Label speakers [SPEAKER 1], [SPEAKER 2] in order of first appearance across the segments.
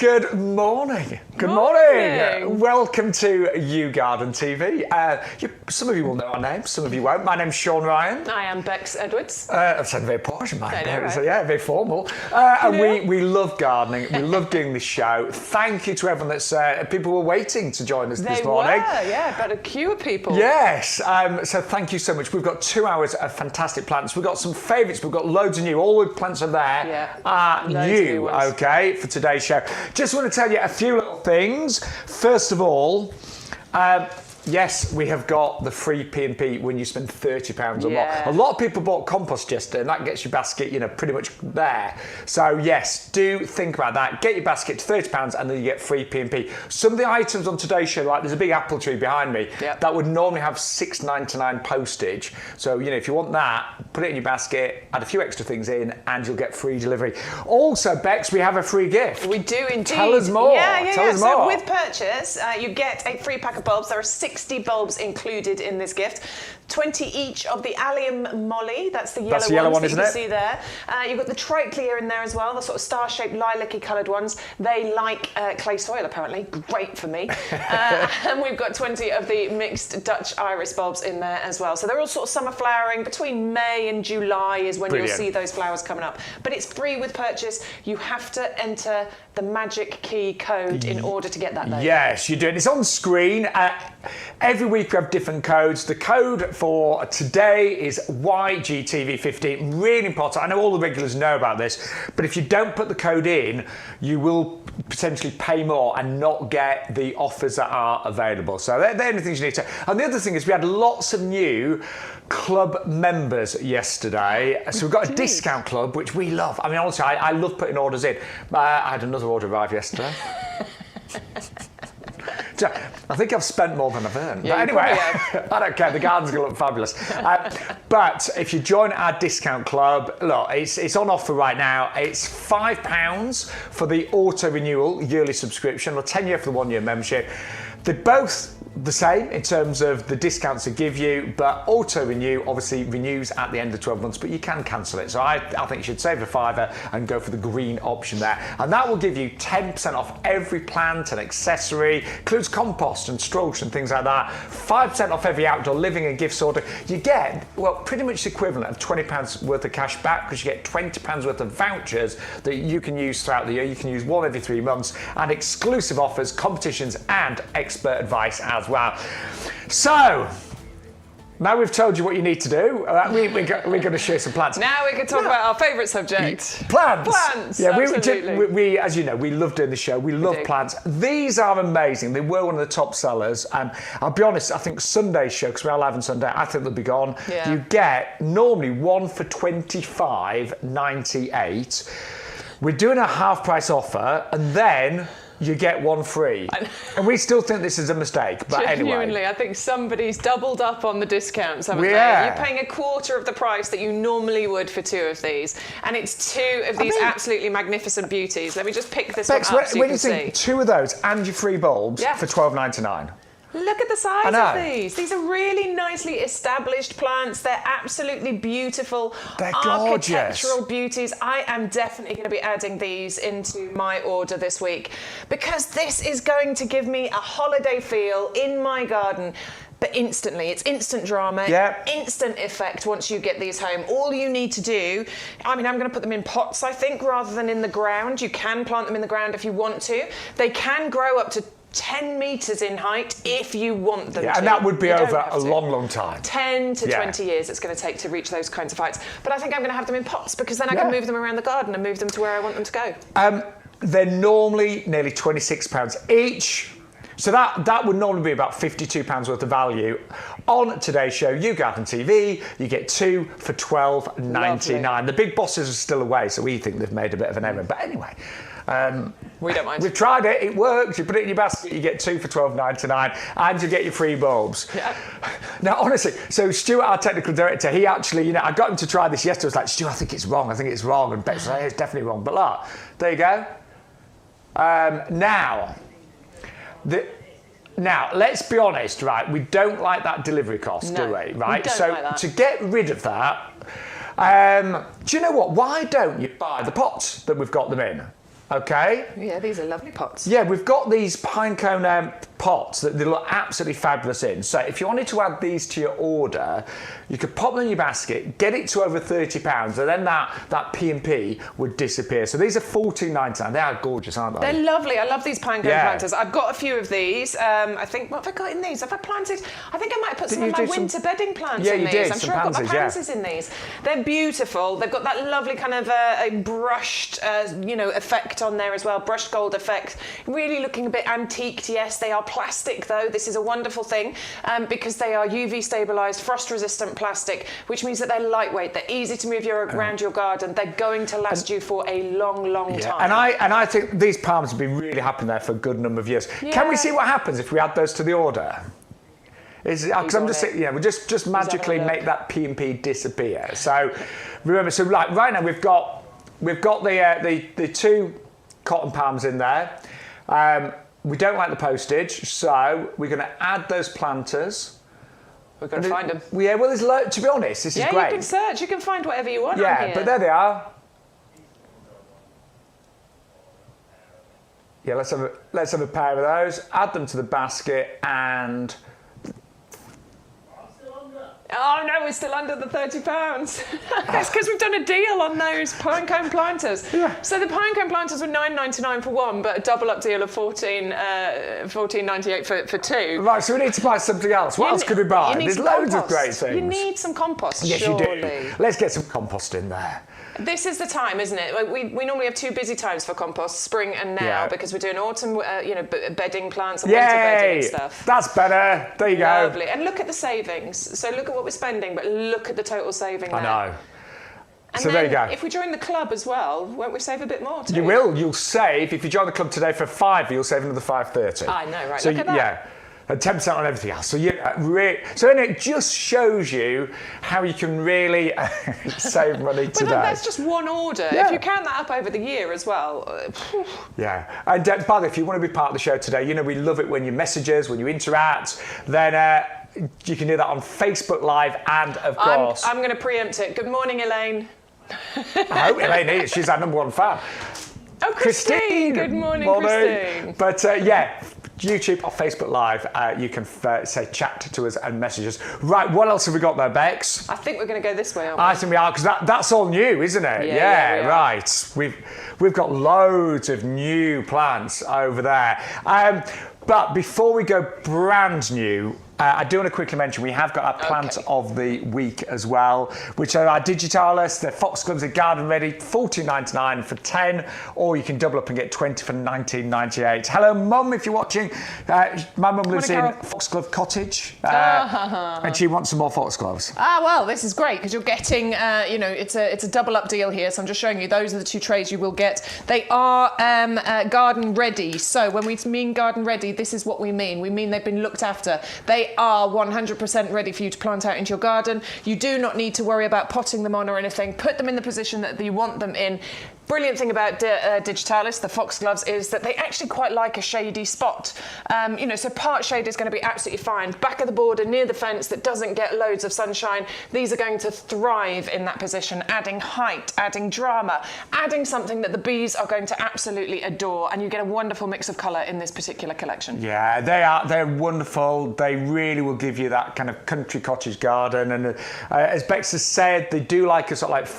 [SPEAKER 1] Good morning. Good morning. Welcome to YouGarden TV. Some of you will know our names, some of you won't. My name's Shaun Ryan.
[SPEAKER 2] I am Bex Edwards.
[SPEAKER 1] I've said very posh, mine.
[SPEAKER 2] Right?
[SPEAKER 1] So yeah, very formal. And we love gardening. We love doing this show. Thank you to everyone that's people were waiting to join us this morning.
[SPEAKER 2] But a queue of people.
[SPEAKER 1] Yes. So thank you so much. We've got 2 hours of fantastic plants. We've got some favourites. We've got loads of new. All the plants are there. Are new. Okay, for today's show. Just want to tell you a few little things. First of all, yes, we have got the free P&P when you spend £30 or more. A lot of people bought compost yesterday, and that gets your basket, pretty much there. So yes, do think about that. Get your basket to £30, and then you get free P&P. Some of the items on today's show, like there's a big apple tree behind me, that would normally have £6.99 postage. So if you want that, put it in your basket, add a few extra things in, and you'll get free delivery. Also, Bex, we have a free gift.
[SPEAKER 2] We do indeed.
[SPEAKER 1] Tell us more. Tell us more.
[SPEAKER 2] So with purchase, you get a free pack of bulbs. There are 60 bulbs included in this gift. 20 each of the allium molly. That's the yellow ones that you can see there. You've got the trichlea in there as well, the sort of star-shaped lilac-y coloured ones. They like clay soil, apparently. Great for me. And we've got 20 of the mixed Dutch iris bulbs in there as well. So they're all sort of summer flowering. Between May and July is when you'll see those flowers coming up. But it's free with purchase. You have to enter the magic key code in order to get that though.
[SPEAKER 1] Yes, you do. It's on screen. Every week we have different codes. The code for today is YGTV15. Really important. I know all the regulars know about this, but if you don't put the code in, you will potentially pay more and not get the offers that are available. So they're the only things you need to. And the other thing is we had lots of new club members yesterday. So we've got a discount club, which we love. I mean, honestly, I love putting orders in. I had another order arrive yesterday. I think I've spent more than I've earned. But anyway, I don't care. The garden's going to look fabulous. But if you join our discount club, look, it's on offer right now. It's £5 for the auto renewal yearly subscription, or 10-year for the 1-year membership. They're both the same in terms of the discounts they give you, but auto renew obviously renews at the end of 12 months, but you can cancel it. So I think you should save a £5 and go for the green option there. And that will give you 10% off every plant and accessory, includes compost and straws and things like that. 5% off every outdoor living and gifts order. You get, well, pretty much the equivalent of £20 worth of cash back, because you get £20 worth of vouchers that you can use throughout the year. You can use one every 3 months, and exclusive offers, competitions, and expert advice as well. So, now we've told you what you need to do. We're going to share some plants.
[SPEAKER 2] Now we can talk about our favourite subject.
[SPEAKER 1] Plants.
[SPEAKER 2] Plants,
[SPEAKER 1] absolutely. We, as you know, we love doing the show. We love plants. These are amazing. They were one of the top sellers. I'll be honest, I think Sunday's show, because we are live on Sunday, I think they'll be gone. You get normally one for $25.98. We're doing a half price offer, and then you get one free. And we still think this is a mistake, but
[SPEAKER 2] genuinely,
[SPEAKER 1] anyway.
[SPEAKER 2] I think somebody's doubled up on the discounts, haven't they? You're paying a quarter of the price that you normally would for 2 of these. And it's 2 of these absolutely magnificent beauties. Let me just pick this one up so you can see. When you think
[SPEAKER 1] 2 of those and your free bulbs for $12.99.
[SPEAKER 2] Look at the size of these. These are really nicely established plants. They're absolutely beautiful.
[SPEAKER 1] They're gorgeous.
[SPEAKER 2] Architectural beauties. I am definitely going to be adding these into my order this week, because this is going to give me a holiday feel in my garden. But instantly, it's instant drama, instant effect once you get these home. All you need to do, I'm going to put them in pots, I think, rather than in the ground. You can plant them in the ground if you want to. They can grow up to 10 metres in height if you want them to.
[SPEAKER 1] And that would be over a long, long time.
[SPEAKER 2] 10 to 20 years it's going to take to reach those kinds of heights. But I think I'm going to have them in pots, because then I can move them around the garden and move them to where I want them to go.
[SPEAKER 1] They're normally nearly £26 each. So that would normally be about £52 worth of value. On today's show, YouGarden TV, you get 2 for $12.99. The big bosses are still away, so we think they've made a bit of an error. But anyway,
[SPEAKER 2] we don't mind.
[SPEAKER 1] We've tried it, it works. You put it in your basket, you get 2 for $12.99, and you get your free bulbs. Now, honestly, so Stuart, our technical director, he actually, I got him to try this yesterday. I was like, Stuart, I think it's wrong. And Bex said, it's definitely wrong. But look, there you go. Now, let's be honest, right? We don't like that delivery cost, do we? Right?
[SPEAKER 2] So like that.
[SPEAKER 1] To get rid of that, do you know what? Why don't you buy the pots that we've got them in? Okay.
[SPEAKER 2] Yeah, these are lovely pots.
[SPEAKER 1] Yeah, we've got these pinecone pots that they look absolutely fabulous in. So if you wanted to add these to your order, you could pop them in your basket, get it to over £30, and then that P&P would disappear. So these are $14.99. They are gorgeous, aren't they?
[SPEAKER 2] They're lovely. I love these pinecone planters. I've got a few of these. I think, what have I got in these? Have I planted? I think I might have put some of my winter bedding plants in these.
[SPEAKER 1] Did.
[SPEAKER 2] I'm sure I've got my pansies in these. They're beautiful. They've got that lovely kind of a brushed, effect on there as well, brushed gold effect. Really looking a bit antiqued. Yes, they are plastic though. This is a wonderful thing because they are UV stabilized, frost resistant plastic, which means that they're lightweight. They're easy to move around your garden. They're going to last you for a long time.
[SPEAKER 1] And I think these palms have been really happy there for a good number of years. Yeah. Can we see what happens if we add those to the order? Because I'm just saying, we'll just magically make that P&P disappear. So remember, right now we've got the two cotton palms in there. We don't like the postage, so we're going to add those planters.
[SPEAKER 2] We're going to find them.
[SPEAKER 1] Yeah, well, to be honest, this is great.
[SPEAKER 2] Yeah, you can search. You can find whatever you want on here.
[SPEAKER 1] Yeah, but there they are. Yeah, let's have a pair of those. Add them to the basket and.
[SPEAKER 2] Oh no, we're still under the £30. It's because we've done a deal on those pinecone planters. Yeah. So the pinecone planters were $9.99 for one, but a double-up deal of $14.98 for two.
[SPEAKER 1] Right, so we need to buy something else. What else could we buy? There's loads of great things.
[SPEAKER 2] You need some compost.
[SPEAKER 1] Yes,
[SPEAKER 2] surely.
[SPEAKER 1] You do. Let's get some compost in there.
[SPEAKER 2] This is the time, isn't it? We normally have two busy times for compost, spring and now, because we're doing autumn, bedding plants and winter bedding and stuff.
[SPEAKER 1] That's better. There you go.
[SPEAKER 2] Lovely. And look at the savings. So look at what we're spending, but look at the total saving there.
[SPEAKER 1] I know.
[SPEAKER 2] And
[SPEAKER 1] so
[SPEAKER 2] then
[SPEAKER 1] there you go.
[SPEAKER 2] If we join the club as well, won't we save a bit more too?
[SPEAKER 1] You will. You'll save. If you join the club today for £5, you'll save another £5.30.
[SPEAKER 2] I know, right? So look at that.
[SPEAKER 1] Yeah. And 10% on everything else. So then it just shows you how you can really save money today.
[SPEAKER 2] But that's just one order. Yeah. If you count that up over the year as well.
[SPEAKER 1] Yeah. And by the way, if you want to be part of the show today, we love it when you message us, when you interact, then you can do that on Facebook Live and, of course...
[SPEAKER 2] I'm going to preempt it. Good morning, Elaine.
[SPEAKER 1] I hope Elaine is. She's our number one fan.
[SPEAKER 2] Oh, Christine. Good morning, Christine.
[SPEAKER 1] But YouTube or Facebook Live, you can say chat to us and message us. Right, what else have we got there, Bex?
[SPEAKER 2] I think we're going to go this way, aren't we?
[SPEAKER 1] I think we are, because that's all new, isn't it?
[SPEAKER 2] Yeah,
[SPEAKER 1] right. We've got loads of new plants over there. But before we go brand new, I do want to quickly mention we have got our plant of the week as well, which are our digitalis. They're foxgloves, they're garden ready, $14.99 for 10, or you can double up and get 20 for $19.98. Hello, Mum, if you're watching. My mum lives in Foxglove Cottage, and she wants some more foxgloves.
[SPEAKER 2] Well, this is great because you're getting, it's a double up deal here. So I'm just showing you those are the two trays you will get. They are garden ready. So when we mean garden ready, this is what we mean. We mean they've been looked after. They are 100% ready for you to plant out into your garden. You do not need to worry about potting them on or anything. Put them in the position that you want them in. Brilliant thing about digitalis, the foxgloves, is that they actually quite like a shady spot. So part shade is going to be absolutely fine. Back of the border, near the fence that doesn't get loads of sunshine, these are going to thrive in that position, adding height, adding drama, adding something that the bees are going to absolutely adore, and you get a wonderful mix of colour in this particular collection.
[SPEAKER 1] Yeah, they're wonderful. They really will give you that kind of country cottage garden, and as Bex has said, they do like a sort of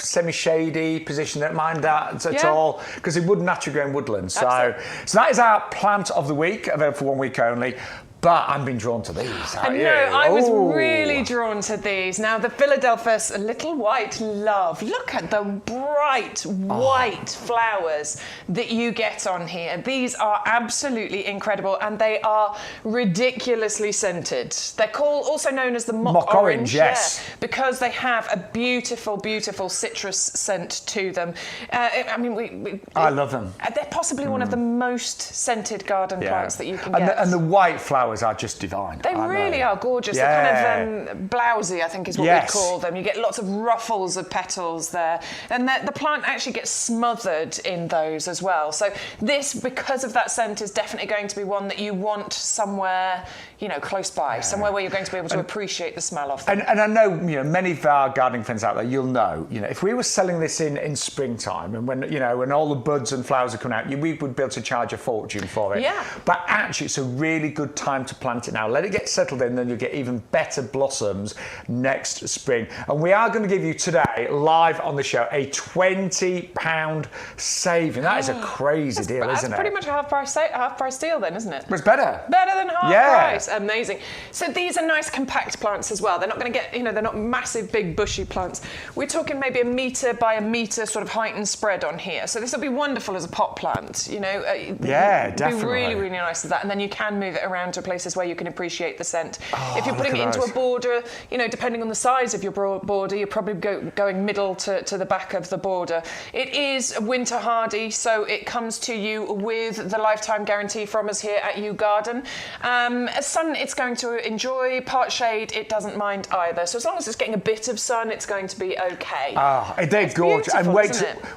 [SPEAKER 1] semi-shady position. That mind that at all, because it wouldn't naturally grow in woodlands. So that is our plant of the week, available for 1 week only. But I'm being drawn to these.
[SPEAKER 2] I was really drawn to these. Now, the Philadelphus Little White Love. Look at the bright white flowers that you get on here. These are absolutely incredible, and they are ridiculously scented. They're also known as the mock orange,
[SPEAKER 1] yes,
[SPEAKER 2] because they have a beautiful, beautiful citrus scent to them.
[SPEAKER 1] I love them.
[SPEAKER 2] They're possibly one of the most scented garden plants that you can get.
[SPEAKER 1] And the white flowers flowers are just divine.
[SPEAKER 2] They really are gorgeous.
[SPEAKER 1] Yeah.
[SPEAKER 2] They're kind of blousy, I think is what we call them. You get lots of ruffles of petals there. And the plant actually gets smothered in those as well. So this, because of that scent, is definitely going to be one that you want somewhere, you know, close by, somewhere where you're going to be able to appreciate the smell of them.
[SPEAKER 1] And I know, you know, many of our gardening friends out there, you'll know, you know, if we were selling this in springtime and when, you know, when all the buds and flowers are coming out, we would be able to charge a fortune for it.
[SPEAKER 2] Yeah.
[SPEAKER 1] But actually, it's a really good time to plant it now. Let it get settled in, then you'll get even better blossoms next spring. And we are going to give you today, live on the show, a £20 saving. That is a crazy deal, isn't it?
[SPEAKER 2] That's pretty much a half price deal then, isn't it?
[SPEAKER 1] But it's better.
[SPEAKER 2] Better than half price. Amazing. So these are nice compact plants as well. They're not going to get, you know, they're not massive, big, bushy plants. We're talking maybe 1 metre by 1 metre sort of height and spread on here. So this will be wonderful as a pot plant, you know.
[SPEAKER 1] Definitely.
[SPEAKER 2] Be really, really nice as that. And then you can move it around to places where you can appreciate the scent. If you're putting it into a border, you know, depending on the size of your border, you're probably going middle to the back of the border. It is winter hardy, so it comes to you with the lifetime guarantee from us here at YouGarden. Sun, it's going to enjoy. Part shade, it doesn't mind either. So as long as it's getting a bit of sun, it's going to be okay.
[SPEAKER 1] They're gorgeous. And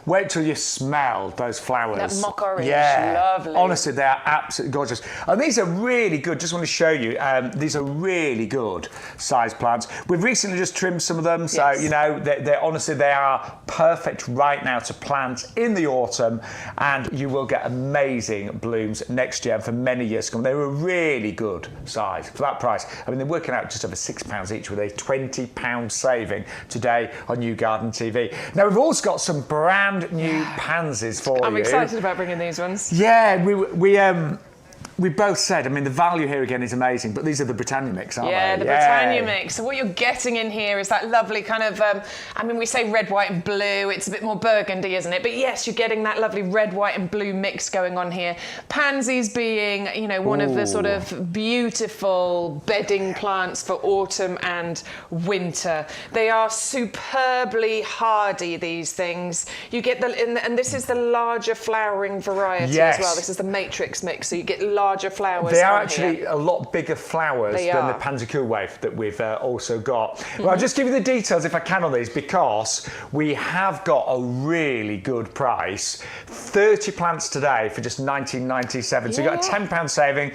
[SPEAKER 2] wait
[SPEAKER 1] till you smell those flowers.
[SPEAKER 2] That mock orange, lovely.
[SPEAKER 1] Honestly, they are absolutely gorgeous. And these are really good. Just want to show you, these are really good sized plants. We've recently just trimmed some of them, so you know, they're honestly, they are perfect right now to plant in the autumn, and you will get amazing blooms next year and for many years to come. They were really good size for that price. I mean, they're working out just over £6 each with a £20 saving today on YouGarden TV. Now, we've also got some brand new pansies for you.
[SPEAKER 2] I'm excited about bringing these ones.
[SPEAKER 1] Yeah, we both said, I mean, the value here again is amazing, but these are the Britannia mix, aren't they?
[SPEAKER 2] Yeah, the Britannia mix. So what you're getting in here is that lovely kind of, I mean, we say red, white and blue. It's a bit more burgundy, isn't it? But yes, you're getting that lovely red, white and blue mix going on here. Pansies being, you know, one of the sort of beautiful bedding plants for autumn and winter. They are superbly hardy, these things. You get and this is the larger flowering variety as well. This is the matrix mix, so you get larger flowers.
[SPEAKER 1] They are actually a lot bigger flowers than the Pansy Cool Wave that we've also got. Well, I'll just give you the details if I can on these, because we have got a really good price. 30 plants today for just $19.97. So you've got a £10 saving.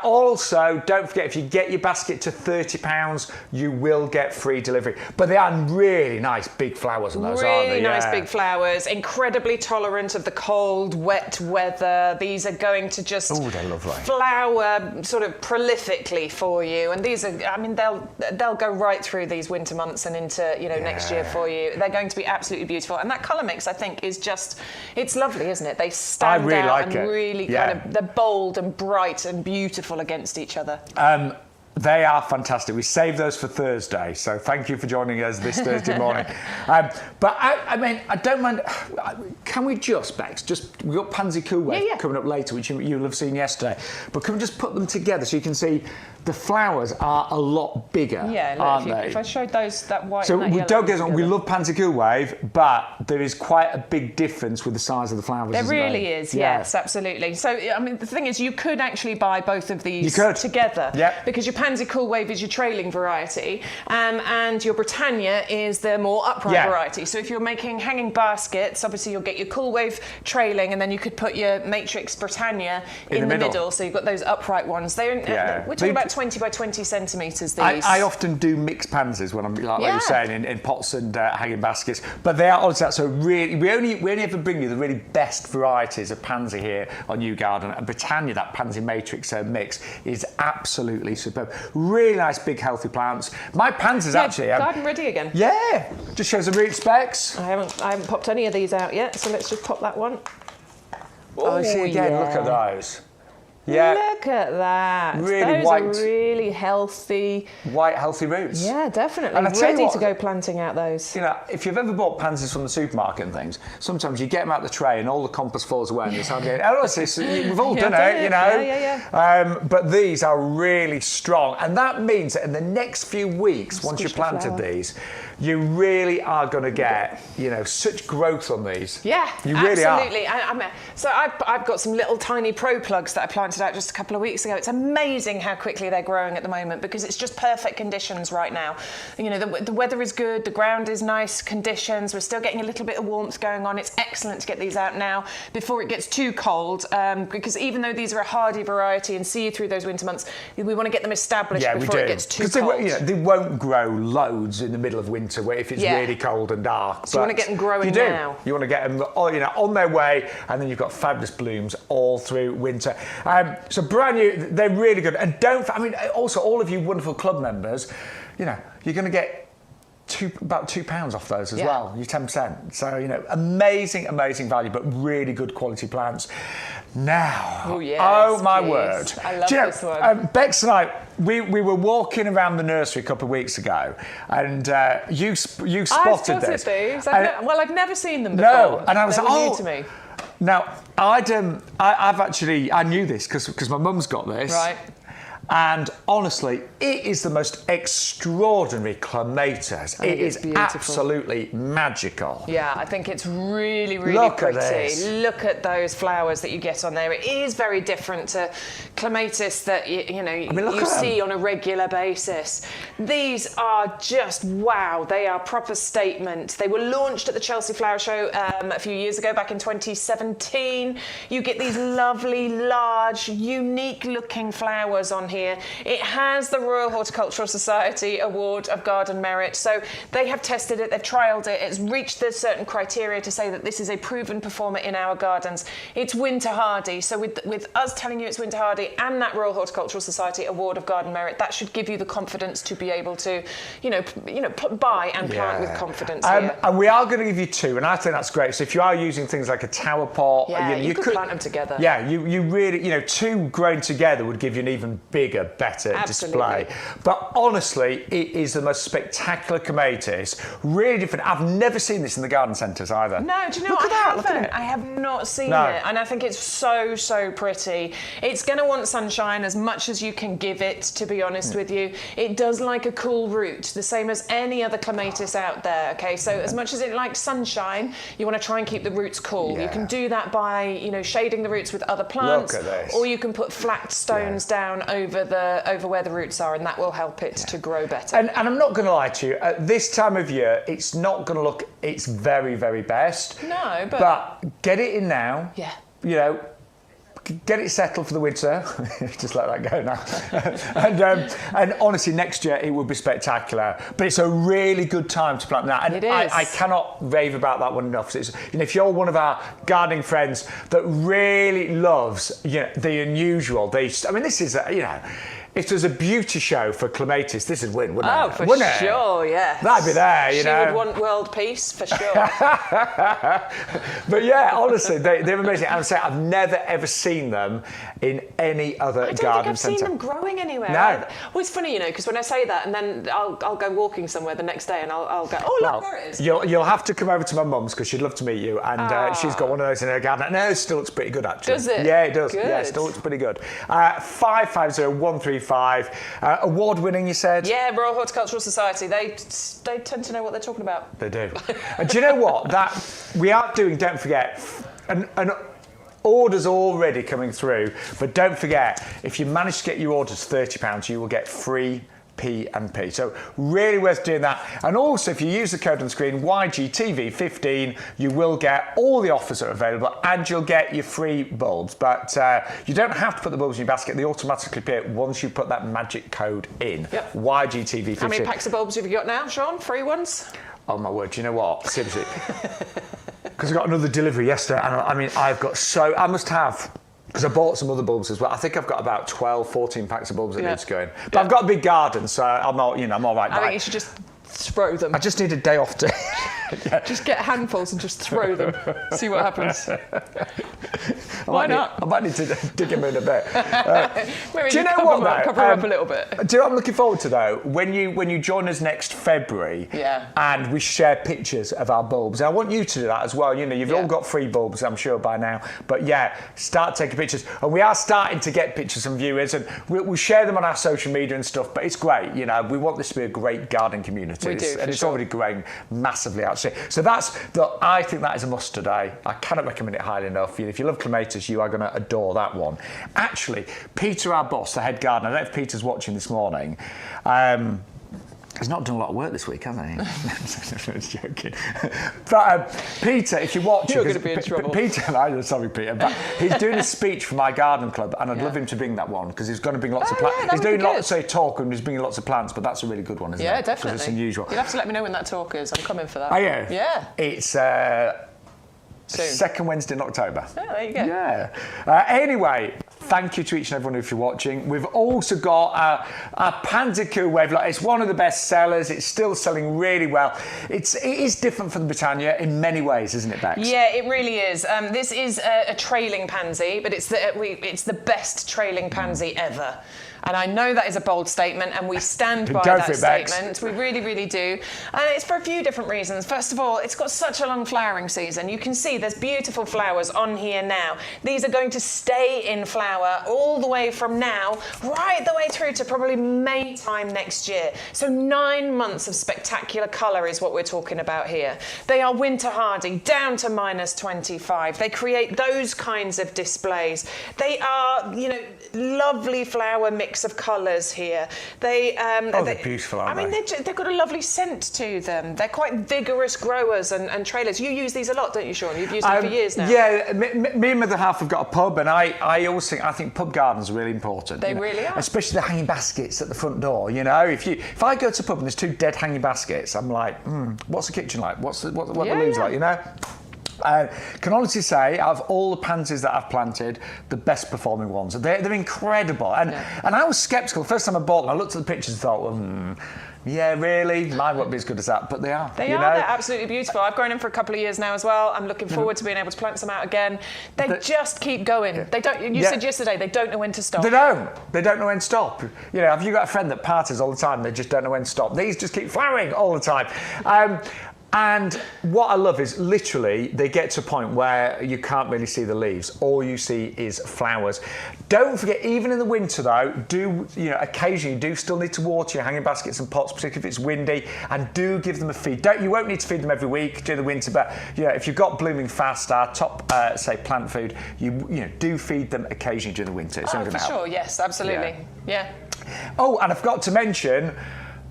[SPEAKER 1] Also, don't forget, if you get your basket to £30, you will get free delivery. But they are really nice big flowers on those, aren't they?
[SPEAKER 2] Really nice big flowers, incredibly tolerant of the cold, wet weather. These are going to just flower sort of prolifically for you, and these are, I mean, they'll go right through these winter months and into, you know, next year for you. They're going to be absolutely beautiful, and that colour mix, I think, is just, it's lovely, isn't it? They stand out and really kind of, they're bold and bright and beautiful against each other.
[SPEAKER 1] They are fantastic. We saved those for Thursday, so thank you for joining us this Thursday morning. But I mean, I don't mind. Can we just, Bex, we've got Pansy Cool Wave coming up later, which you'll have seen yesterday. But can we just put them together so you can see the flowers are a lot bigger, aren't they?
[SPEAKER 2] If I showed that white
[SPEAKER 1] so
[SPEAKER 2] and that
[SPEAKER 1] don't get us wrong, we love Pansy Cool Wave, but there is quite a big difference with the size of the flowers.
[SPEAKER 2] There really is, yes, absolutely. So, I mean, the thing is, you could actually buy both of these together, because your Pansy Cool Wave is your trailing variety, and your Britannia is the more upright variety. So if you're making hanging baskets, obviously you'll get your Cool Wave trailing, and then you could put your Matrix Britannia in the middle. So you've got those upright ones. We're talking about 20 by 20 centimetres, these.
[SPEAKER 1] I often do mixed pansies when I'm, like you were saying, in pots and hanging baskets. But they are honestly, so really, we only ever bring you the really best varieties of pansy here on YouGarden. And Britannia, that Pansy Matrix mix, is absolutely superb. Really nice, big, healthy plants. My pansies actually...
[SPEAKER 2] garden ready again.
[SPEAKER 1] Yeah, just shows the root specs.
[SPEAKER 2] I haven't popped any of these out yet, so let's just pop that one.
[SPEAKER 1] See again, look at those. Yeah.
[SPEAKER 2] Look at that.
[SPEAKER 1] Really
[SPEAKER 2] Those
[SPEAKER 1] white.
[SPEAKER 2] are really healthy.
[SPEAKER 1] White, healthy roots.
[SPEAKER 2] Yeah, definitely.
[SPEAKER 1] And
[SPEAKER 2] Ready to go planting out those.
[SPEAKER 1] You know, if you've ever bought pansies from the supermarket and things, sometimes you get them out the tray and all the compost falls away and you start going, we've all done it, you know. But these are really strong. And that means that in the next few weeks, once you've planted these, you really are going to get, you know, such growth on these.
[SPEAKER 2] Yeah,
[SPEAKER 1] you really
[SPEAKER 2] absolutely.
[SPEAKER 1] are.
[SPEAKER 2] So I've got some little tiny pro plugs that I planted out just a couple of weeks ago. It's amazing how quickly they're growing at the moment because it's just perfect conditions right now. You know, the weather is good, the ground is nice conditions. We're still getting a little bit of warmth going on. It's excellent to get these out now before it gets too cold, because even though these are a hardy variety and see you through those winter months, we want to get them established before it gets too cold.
[SPEAKER 1] They won't grow loads in the middle of winter if it's really cold and dark.
[SPEAKER 2] So you want to get them growing now.
[SPEAKER 1] You want to get them, you know, on their way, and then you've got fabulous blooms all through winter. So brand new, they're really good. And also all of you wonderful club members, you know, you're going to get about £2 off those as well. You 10%. So, you know, amazing value, but really good quality plants. Now, my word.
[SPEAKER 2] I love this one.
[SPEAKER 1] Bex and I, we were walking around the nursery a couple of weeks ago, and you spotted this.
[SPEAKER 2] These. I've never seen them before.
[SPEAKER 1] No, and I was
[SPEAKER 2] new to me.
[SPEAKER 1] Now, I knew this because my mum's got this.
[SPEAKER 2] Right.
[SPEAKER 1] And honestly, it is the most extraordinary clematis. It is absolutely magical.
[SPEAKER 2] Yeah, I think it's really pretty. Look at those flowers that you get on there. It is very different to clematis that you see on a regular basis. These are just wow. They are proper statement. They were launched at the Chelsea Flower Show a few years ago, back in 2017. You get these lovely, large, unique-looking flowers on here. It has the Royal Horticultural Society Award of Garden Merit, so they have tested it, they've trialled it, it's reached the certain criteria to say that this is a proven performer in our gardens. It's winter hardy, so with us telling you it's winter hardy and that Royal Horticultural Society Award of Garden Merit, that should give you the confidence to be able to, buy and plant with confidence here.
[SPEAKER 1] And we are going to give you two, and I think that's great. So if you are using things like a tower pot,
[SPEAKER 2] you could plant them together.
[SPEAKER 1] Yeah, you really, two grown together would give you an even bigger, better display. But honestly, it is the most spectacular clematis. Really different. I've never seen this in the garden centres either.
[SPEAKER 2] No, do you know what? I have not seen it, and I think it's so pretty. It's going to want sunshine as much as you can give it, to be honest with you. It does like a cool root, the same as any other clematis out there. Okay, so as much as it likes sunshine, you want to try and keep the roots cool. You can do that by shading the roots with other plants, or you can put flat stones down over where the roots are, and that will help it to grow better.
[SPEAKER 1] And I'm not going to lie to you, at this time of year, it's not going to look its very best.
[SPEAKER 2] No,
[SPEAKER 1] but get it in now.
[SPEAKER 2] Yeah.
[SPEAKER 1] Get it settled for the winter. Just let that go now. and honestly, next year it will be spectacular. But it's a really good time to plant that. And
[SPEAKER 2] it is.
[SPEAKER 1] I cannot rave about that one enough. So it's, if you're one of our gardening friends that really loves the unusual, this is if there's a beauty show for clematis, this would win, wouldn't it?
[SPEAKER 2] Oh, for sure, yes.
[SPEAKER 1] That'd be there,
[SPEAKER 2] She would want world peace, for sure.
[SPEAKER 1] But yeah, honestly, they're amazing. And I've never, ever seen them in any other garden centre.
[SPEAKER 2] I don't think I've seen them growing anywhere.
[SPEAKER 1] No.
[SPEAKER 2] Well, it's funny, because when I say that, and then I'll go walking somewhere the next day, and I'll go, oh, look, there it is.
[SPEAKER 1] You'll have to come over to my mum's, because she'd love to meet you, and she's got one of those in her garden. No, it still looks pretty good, actually.
[SPEAKER 2] Does it?
[SPEAKER 1] Yeah, it does.
[SPEAKER 2] Good.
[SPEAKER 1] Yeah, it still looks pretty good. 550-135. Award-winning, you said?
[SPEAKER 2] Yeah, Royal Horticultural Society. They tend to know what they're talking about.
[SPEAKER 1] They do. And do you know what? That we are doing, don't forget, an orders already coming through, but don't forget, if you manage to get your orders £30, you will get free P&P. So really worth doing that. And also, if you use the code on screen, YGTV15, you will get all the offers that are available, and you'll get your free bulbs. But you don't have to put the bulbs in your basket. They automatically appear once you put that magic code in.
[SPEAKER 2] Yep.
[SPEAKER 1] YGTV15.
[SPEAKER 2] How many packs of bulbs have you got now, Shaun? Free ones?
[SPEAKER 1] Oh my word, do you know what? Seriously. Because I got another delivery yesterday, and I must have, because I bought some other bulbs as well. I think I've got about 12, 14 packs of bulbs that need to go in. But I've got a big garden, so I'm all right.
[SPEAKER 2] I think you should just throw them.
[SPEAKER 1] I just need a day off to
[SPEAKER 2] Just get handfuls and just throw them. See what happens. Why not?
[SPEAKER 1] I might need to dig him in a bit.
[SPEAKER 2] Do you know what, though? Cover him up a little bit.
[SPEAKER 1] Do you know what I'm looking forward to, though? When you join us next February, and we share pictures of our bulbs. And I want you to do that as well. You know, you've all got free bulbs, I'm sure, by now. But yeah, start taking pictures. And we are starting to get pictures from viewers, and we'll share them on our social media and stuff. But it's great, you know. We want this to be a great garden community.
[SPEAKER 2] We do,
[SPEAKER 1] and it's already growing massively, actually. So I think that is a must today. I cannot recommend it highly enough. If you love clematis, you are going to adore that one. Actually, Peter, our boss, the head gardener, I don't know if Peter's watching this morning. He's not done a lot of work this week, has he? I was joking. But Peter, if you're watching...
[SPEAKER 2] You're going to be in trouble.
[SPEAKER 1] Peter, sorry, Peter, but he's doing a speech for my garden club, and I'd love him to bring that one, because he's going to bring lots of plants. He's doing lots of talk, and he's bringing lots of plants, but that's a really good one, isn't it?
[SPEAKER 2] Yeah, definitely.
[SPEAKER 1] Because it's unusual.
[SPEAKER 2] You'll have to let me know when that talk is. I'm coming for that.
[SPEAKER 1] Are you?
[SPEAKER 2] Yeah.
[SPEAKER 1] It's...
[SPEAKER 2] Soon.
[SPEAKER 1] Second Wednesday in October.
[SPEAKER 2] Oh, there you go.
[SPEAKER 1] Yeah. Anyway, thank you to each and everyone if you're watching. We've also got our Pansy wave. Like, it's one of the best sellers. It's still selling really well. It is different from the Britannia in many ways, isn't it, Bex?
[SPEAKER 2] Yeah, it really is. This is a trailing pansy, but it's the best trailing pansy ever. And I know that is a bold statement, and we stand by that statement. We really, really do. And it's for a few different reasons. First of all, it's got such a long flowering season. You can see there's beautiful flowers on here now. These are going to stay in flower all the way from now, right the way through to probably May time next year. So 9 months of spectacular colour is what we're talking about here. They are winter hardy, down to -25. They create those kinds of displays. They are, lovely flower mix of colours here. They're
[SPEAKER 1] beautiful, aren't they?
[SPEAKER 2] I mean, they've got a lovely scent to them. They're quite vigorous growers and trailers. You use these a lot, don't you, Shaun? You've used them for years now.
[SPEAKER 1] Yeah, me and my other half have got a pub, and I always think pub gardens are really important.
[SPEAKER 2] They really are.
[SPEAKER 1] Especially the hanging baskets at the front door. If I go to a pub and there's 2 dead hanging baskets, I'm like, what's the kitchen like? What the loos like? Can honestly say, out of all the pansies that I've planted, the best performing ones. They're incredible. And I was sceptical. The first time I bought them, I looked at the pictures and thought, yeah, really? Mine won't be as good as that, but they are.
[SPEAKER 2] They're absolutely beautiful. I've grown them for a couple of years now as well. I'm looking forward to being able to plant some out again. They just keep going.
[SPEAKER 1] Yeah.
[SPEAKER 2] They don't. You said yesterday they don't know when to stop.
[SPEAKER 1] They don't. They don't know when to stop. Have you got a friend that parties all the time? They just don't know when to stop. These just keep flowering all the time. And what I love is literally they get to a point where you can't really see the leaves. All you see is flowers. Don't forget, even in the winter though, occasionally you do still need to water your hanging baskets and pots, particularly if it's windy, and do give them a feed. You won't need to feed them every week during the winter, but if you've got blooming fast, our top say plant food, you do feed them occasionally during the winter. It's only going to help.
[SPEAKER 2] Sure, yes, absolutely. Yeah.
[SPEAKER 1] Oh, and I forgot to mention,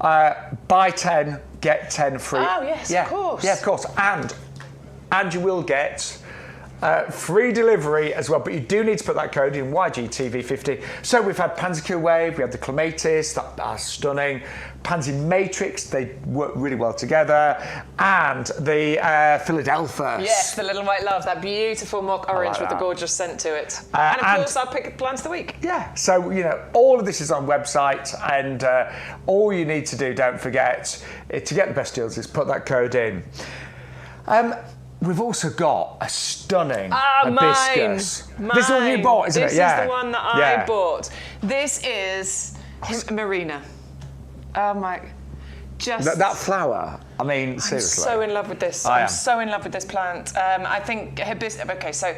[SPEAKER 1] buy 10, get 10 free.
[SPEAKER 2] Oh, yes, of course.
[SPEAKER 1] Yeah, of course. And you will get free delivery as well, but you do need to put that code in YGTV50. So we've had Pansy Wave, we had the clematis, that are stunning. Pansy Matrix, they work really well together. And the Philadelphus.
[SPEAKER 2] Yes, the little white love, that beautiful mock orange with the gorgeous scent to it. And of course, our pick plants of the week.
[SPEAKER 1] Yeah, so, all of this is on website, and all you need to do, don't forget, to get the best deals is put that code in. We've also got a stunning hibiscus.
[SPEAKER 2] Mine.
[SPEAKER 1] This is the one you bought, isn't it?
[SPEAKER 2] This is the one that I bought. This is Marina. Oh my,
[SPEAKER 1] that flower. I mean, seriously.
[SPEAKER 2] I'm so in love with this. I'm so in love with this plant. I think hibiscus. Okay, so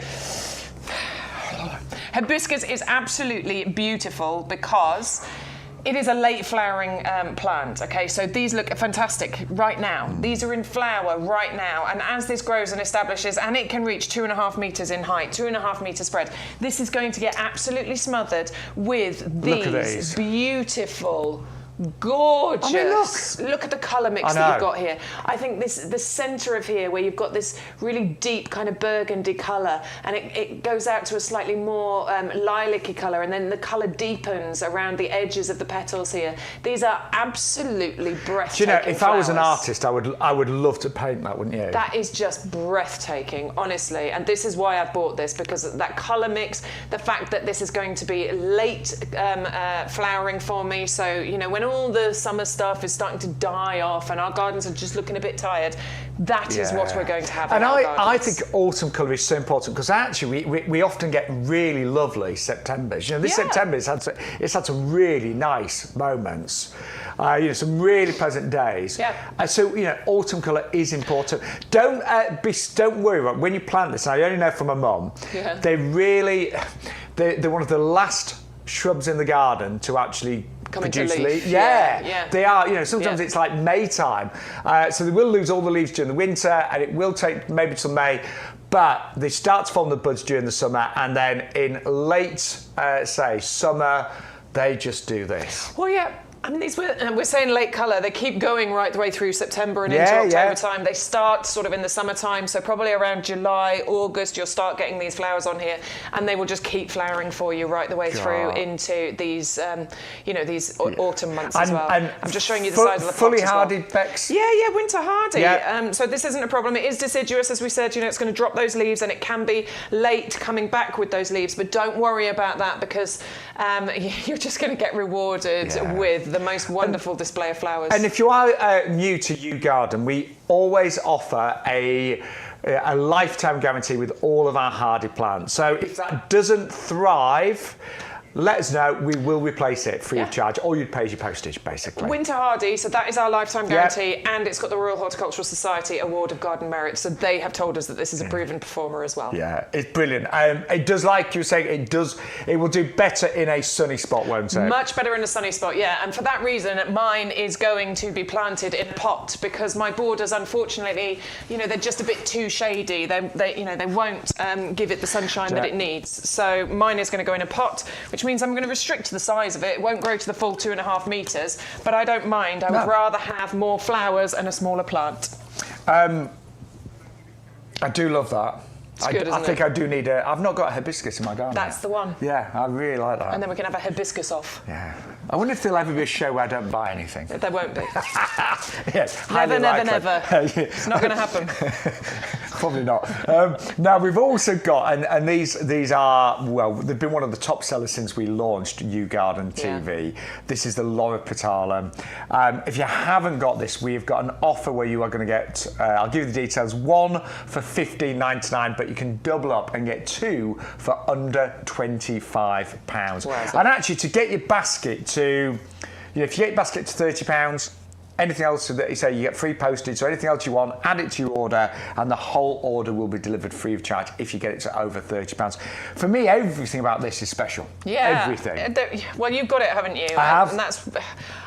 [SPEAKER 2] hibiscus is absolutely beautiful because it is a late flowering plant, okay? So these look fantastic right now. These are in flower right now. And as this grows and establishes, and it can reach 2.5 metres in height, 2.5 metres spread, this is going to get absolutely smothered with these beautiful, gorgeous. Look at the colour mix that you've got here. I think the centre of here, where you've got this really deep kind of burgundy colour, and it goes out to a slightly more lilac-y colour, and then the colour deepens around the edges of the petals here. These are absolutely breathtaking.
[SPEAKER 1] Do you know, if I was an
[SPEAKER 2] flowers.
[SPEAKER 1] artist, I would love to paint that, wouldn't you?
[SPEAKER 2] That is just breathtaking, honestly. And this is why I bought this, because of that colour mix, the fact that this is going to be late flowering for me. So, when all the summer stuff is starting to die off and our gardens are just looking a bit tired, that is what we're going to have.
[SPEAKER 1] And I think autumn colour is so important because actually we often get really lovely Septembers. You know, this September it's had some really nice moments. You know, some really pleasant days. Yeah. So you know, autumn colour is important. Don't worry about when you plant this. I only know from my mum. Yeah. They're one of the last shrubs in the garden to actually produce leaves. Yeah, they are. You know, sometimes it's like May time, so they will lose all the leaves during the winter, and it will take maybe till May. But they start to form the buds during the summer, and then in late, say, summer, they just do this.
[SPEAKER 2] Well, yeah. I mean, we're saying late colour. They keep going right the way through September and into October time. They start sort of in the summertime, so probably around July, August, you'll start getting these flowers on here, and they will just keep flowering for you right the way through into these, these autumn months as well. And I'm just showing you the size of the
[SPEAKER 1] fully
[SPEAKER 2] pots
[SPEAKER 1] hardy
[SPEAKER 2] as well.
[SPEAKER 1] Becks.
[SPEAKER 2] Yeah, winter hardy. Yeah. So this isn't a problem. It is deciduous, as we said. You know, it's going to drop those leaves, and it can be late coming back with those leaves. But don't worry about that because you're just going to get rewarded with the most wonderful display of flowers.
[SPEAKER 1] And if you are new to YouGarden, we always offer a lifetime guarantee with all of our hardy plants. So if that doesn't thrive, let us know. We will replace it free of charge. All you'd pay is your postage, basically.
[SPEAKER 2] Winter hardy, so that is our lifetime guarantee, and it's got the Royal Horticultural Society Award of Garden Merit, so they have told us that this is a proven performer as well. Yeah,
[SPEAKER 1] it's brilliant. It does, like you were saying, it will do better in a sunny spot, won't it?
[SPEAKER 2] Much better in a sunny spot, yeah. And for that reason, mine is going to be planted in a pot because my borders, unfortunately, you know, they're just a bit too shady. They won't give it the sunshine that it needs. So mine is going to go in a pot, which means I'm going to restrict the size of it. It won't grow to the full 2.5 metres, but I don't mind. I would rather have more flowers and a smaller plant.
[SPEAKER 1] I do love that.
[SPEAKER 2] It's good, isn't
[SPEAKER 1] I think I do need I've not got a hibiscus in my garden.
[SPEAKER 2] That's the one.
[SPEAKER 1] Yeah, I really like that.
[SPEAKER 2] And then we can have a hibiscus off.
[SPEAKER 1] Yeah. I wonder if there'll ever be a show where I don't buy anything.
[SPEAKER 2] There won't be.
[SPEAKER 1] Yes.
[SPEAKER 2] Never. It's not going to happen.
[SPEAKER 1] Probably not. Now we've also got, and these are, well, they've been one of the top sellers since we launched YouGarden TV. This is the Loro petalum. If you haven't got this, we've got an offer where you are going to get, I'll give you the details, one for $15.99, but you can double up and get two for under £25. Wow. And actually, to get your basket to, you know, if you get your basket to £30, anything else that you say, you get free postage, so anything else you want, add it to your order, and the whole order will be delivered free of charge if you get it to over £30. For me, everything about this is special. Yeah. Everything.
[SPEAKER 2] Well, you've got it, haven't you?
[SPEAKER 1] I have.
[SPEAKER 2] And that's,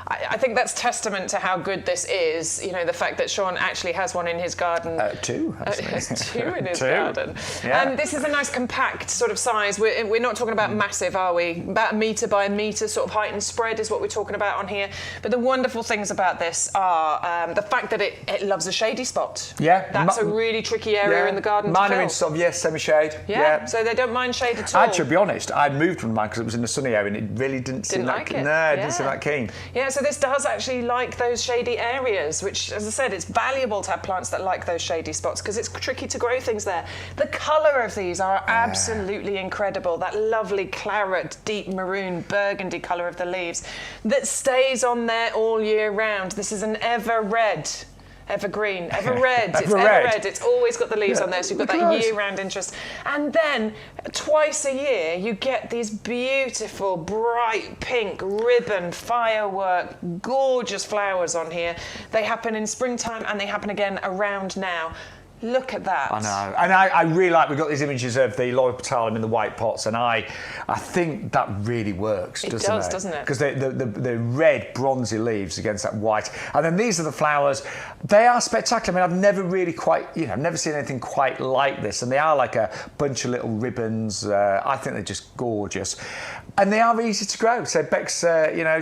[SPEAKER 2] I think that's testament to how good this is. You know, the fact that Shaun actually has one in his garden.
[SPEAKER 1] Two, actually.
[SPEAKER 2] Has two in his garden.
[SPEAKER 1] Yeah.
[SPEAKER 2] This is a nice compact sort of size. We're not talking about massive, are we? About 1 metre by 1 metre sort of height and spread is what we're talking about on here. But the wonderful things about this are the fact that it loves a shady spot.
[SPEAKER 1] Yeah.
[SPEAKER 2] That's a really tricky area in the garden
[SPEAKER 1] Mine
[SPEAKER 2] to fill.
[SPEAKER 1] are in sort of, semi-shade.
[SPEAKER 2] Yeah, so they don't mind shade at all.
[SPEAKER 1] Actually, to be honest, I'd moved from mine because it was in the sunny area and it really didn't seem
[SPEAKER 2] like it.
[SPEAKER 1] No, it didn't seem that keen.
[SPEAKER 2] Yeah, so this does actually like those shady areas, which, as I said, it's valuable to have plants that like those shady spots because it's tricky to grow things there. The colour of these are absolutely incredible. That lovely claret, deep maroon, burgundy colour of the leaves that stays on there all year round. This is an ever-red. Evergreen, ever-red, it's ever-red, it's always got the leaves on there, so you've got that year-round interest. And then, twice a year, you get these beautiful, bright pink ribbon, firework, gorgeous flowers on here. They happen in springtime and they happen again around now. Look at that.
[SPEAKER 1] I know. And I really like, we've got these images of the Loro petalum in the white pots, and I think that really works, doesn't it? Because the red, bronzy leaves against that white. And then these are the flowers. They are spectacular. I mean, I've never really quite, I've never seen anything quite like this. And they are like a bunch of little ribbons. I think they're just gorgeous. And they are easy to grow. So Bex,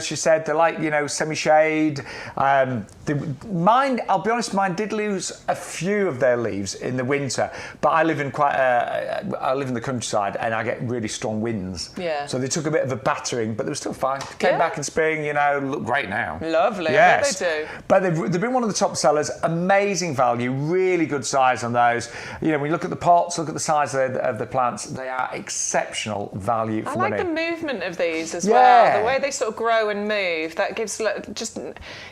[SPEAKER 1] she said they're like, semi-shade. Mine, I'll be honest, mine did lose a few of their leaves in the winter, but I live in I live in the countryside and I get really strong winds.
[SPEAKER 2] Yeah.
[SPEAKER 1] So they took a bit of a battering, but they were still fine. Came back in spring, look great now.
[SPEAKER 2] Lovely,
[SPEAKER 1] yes.
[SPEAKER 2] I bet they do.
[SPEAKER 1] But they've been one of the top sellers, amazing value, really good size on those. When you look at the pots, look at the size of the plants, they are exceptional value for money.
[SPEAKER 2] I like the movement of these as well, the way they sort of grow and move. That gives just,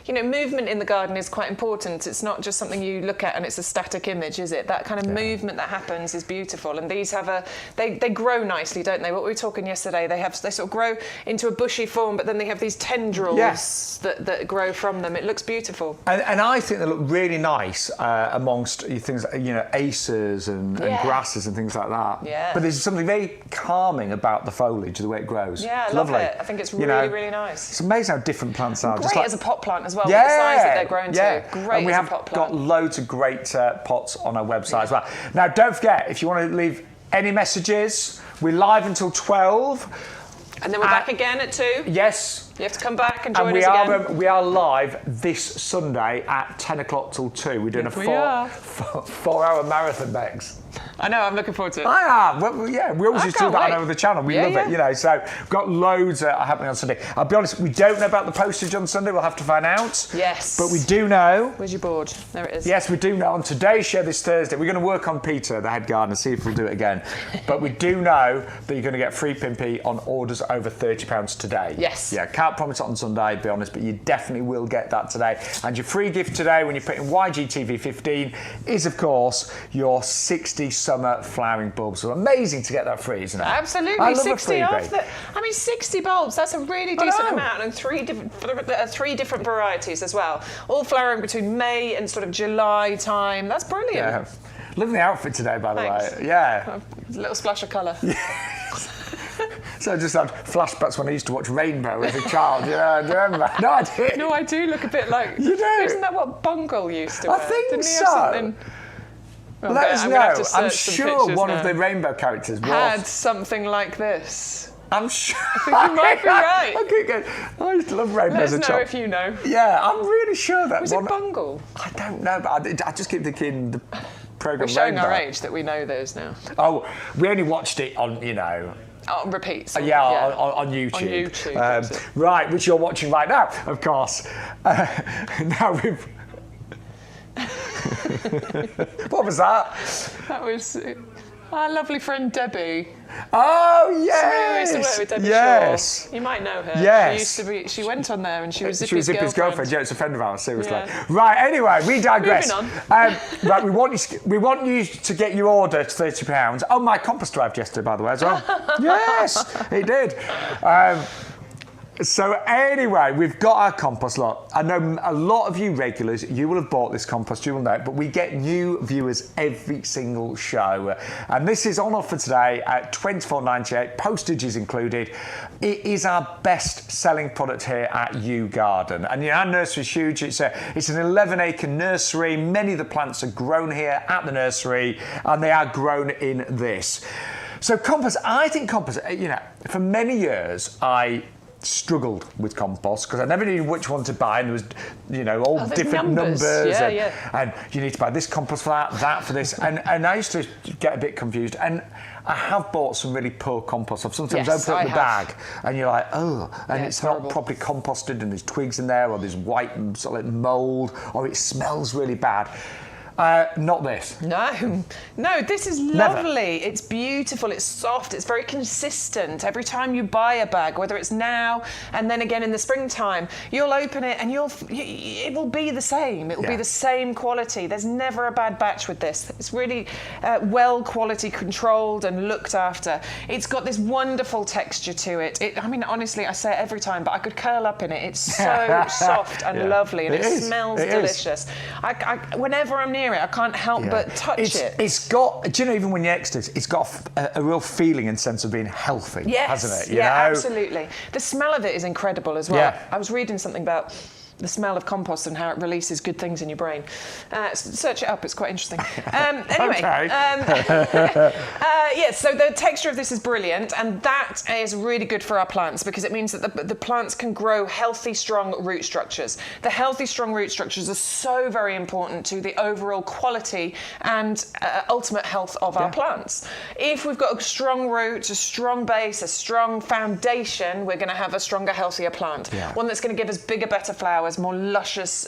[SPEAKER 2] movement in the garden is quite important. It's not just something you look at and it's a static image, is it? That kind of movement that happens is beautiful. And these have they grow nicely, don't they? What we were talking yesterday, they sort of grow into a bushy form, but then they have these tendrils that grow from them. It looks beautiful. And
[SPEAKER 1] I think they look really nice amongst things like, acers and grasses and things like that.
[SPEAKER 2] Yeah.
[SPEAKER 1] But there's something very calming about the foliage, the way it grows.
[SPEAKER 2] Yeah,
[SPEAKER 1] it's
[SPEAKER 2] love
[SPEAKER 1] lovely.
[SPEAKER 2] it. I think it's really, really nice.
[SPEAKER 1] It's amazing how different plants are.
[SPEAKER 2] Great as a pot plant as well, with the size that they're grown to. Great
[SPEAKER 1] and we
[SPEAKER 2] as
[SPEAKER 1] have
[SPEAKER 2] a pot plant.
[SPEAKER 1] got loads of great pots on our website as well. Now, don't forget, if you want to leave any messages, we're live until 12.
[SPEAKER 2] And then we're back again at 2.
[SPEAKER 1] Yes.
[SPEAKER 2] You have to come back and join us again.
[SPEAKER 1] We are live this Sunday at 10 o'clock till 2. We're doing a 4-hour marathon, Bex.
[SPEAKER 2] I know, I'm looking forward to it.
[SPEAKER 1] I am. Well, we always used to do that on the channel. We love it, So we've got loads happening on Sunday. I'll be honest, we don't know about the postage on Sunday. We'll have to find out.
[SPEAKER 2] Yes.
[SPEAKER 1] But we do know.
[SPEAKER 2] Where's your board? There it is.
[SPEAKER 1] Yes, we do know. On today's show this Thursday, we're going to work on Peter, the head gardener, see if we'll do it again. But we do know that you're going to get free Pimpy on orders over £30 today.
[SPEAKER 2] Yes.
[SPEAKER 1] Yeah, can't promise it on Sunday, to be honest, but you definitely will get that today. And your free gift today, when you put in YGTV15, is, of course, your 60 summer flowering bulbs. So amazing to get that free, isn't it?
[SPEAKER 2] Absolutely.
[SPEAKER 1] I love
[SPEAKER 2] 60 off. 60 bulbs, that's a really decent amount, and three different varieties as well. All flowering between May and sort of July time. That's brilliant.
[SPEAKER 1] Yeah. Lovely outfit today, by the
[SPEAKER 2] Thanks.
[SPEAKER 1] way. Yeah.
[SPEAKER 2] A little splash of colour.
[SPEAKER 1] So I just had flashbacks when I used to watch Rainbow as a child. Do you remember? No, I did.
[SPEAKER 2] No, I do look a bit like...
[SPEAKER 1] You do?
[SPEAKER 2] Isn't that what Bungle used to wear?
[SPEAKER 1] I think
[SPEAKER 2] Didn't he
[SPEAKER 1] so.
[SPEAKER 2] Have something...
[SPEAKER 1] Let us know. I'm sure one of the Rainbow characters
[SPEAKER 2] had something like this.
[SPEAKER 1] I'm sure.
[SPEAKER 2] I think you might be right.
[SPEAKER 1] Okay, good. I used to love Rainbow as a child.
[SPEAKER 2] Let us know if you know.
[SPEAKER 1] Yeah, I'm really sure that
[SPEAKER 2] was it Bungle?
[SPEAKER 1] I don't know, but I just keep thinking the programme
[SPEAKER 2] We're showing
[SPEAKER 1] Rainbow.
[SPEAKER 2] our age that we know those now.
[SPEAKER 1] Oh, we only watched it on,
[SPEAKER 2] On repeat. So,
[SPEAKER 1] on YouTube.
[SPEAKER 2] On YouTube.
[SPEAKER 1] Right, which you're watching right now, of course. Now we've... What was that?
[SPEAKER 2] That was our lovely friend Debbie.
[SPEAKER 1] Oh, yes!
[SPEAKER 2] We used to work with Debbie Shaw. You might know her.
[SPEAKER 1] Yes.
[SPEAKER 2] She went on there and she was
[SPEAKER 1] Zippy's
[SPEAKER 2] girlfriend.
[SPEAKER 1] Yeah, it's a friend of ours, seriously.
[SPEAKER 2] Yeah.
[SPEAKER 1] Right, anyway, we digress.
[SPEAKER 2] Moving on.
[SPEAKER 1] Right, we want you to get your order to £30. Oh, my compost arrived yesterday, by the way, as well. Yes, it did. So anyway, we've got our compost lot. I know a lot of you regulars, you will have bought this compost, you will know, but we get new viewers every single show. And this is on offer today at $24.98, postage is included. It is our best selling product here at YouGarden. And our nursery is huge. It's an 11-acre nursery. Many of the plants are grown here at the nursery, and they are grown in this. So compost, I think compost, for many years, I struggled with compost because I never knew which one to buy, and there was all different numbers and you need to buy this compost for that for this, and I used to get a bit confused, and I have bought some really poor compost. I've sometimes opened up the bag and you're like, it's not properly composted, and there's twigs in there, or there's white sort of like mould, or it smells really bad. Not this.
[SPEAKER 2] No, this is lovely. It's beautiful, it's soft, it's very consistent. Every time you buy a bag, whether it's now and then again in the springtime, you'll open it and it will be the same. It will be the same quality. There's never a bad batch with this. It's really well quality controlled and looked after. It's got this wonderful texture to it. Honestly, I say it every time, but I could curl up in it. It's so soft and lovely, and it smells delicious. Whenever I'm near it, I can't help but touch it.
[SPEAKER 1] It's got, even when you're next to it, it's got a real feeling and sense of being healthy, hasn't it?
[SPEAKER 2] Absolutely. The smell of it is incredible as well.
[SPEAKER 1] Yeah.
[SPEAKER 2] I was reading something about the smell of compost and how it releases good things in your brain. Search it up, it's quite interesting. Anyway, yes, so the texture of this is brilliant, and that is really good for our plants because it means that the plants can grow healthy, strong root structures. The healthy, strong root structures are so very important to the overall quality and ultimate health of our plants. If we've got a strong root, a strong base, a strong foundation, we're going to have a stronger, healthier plant. One that's going to give us bigger, better flowers, more luscious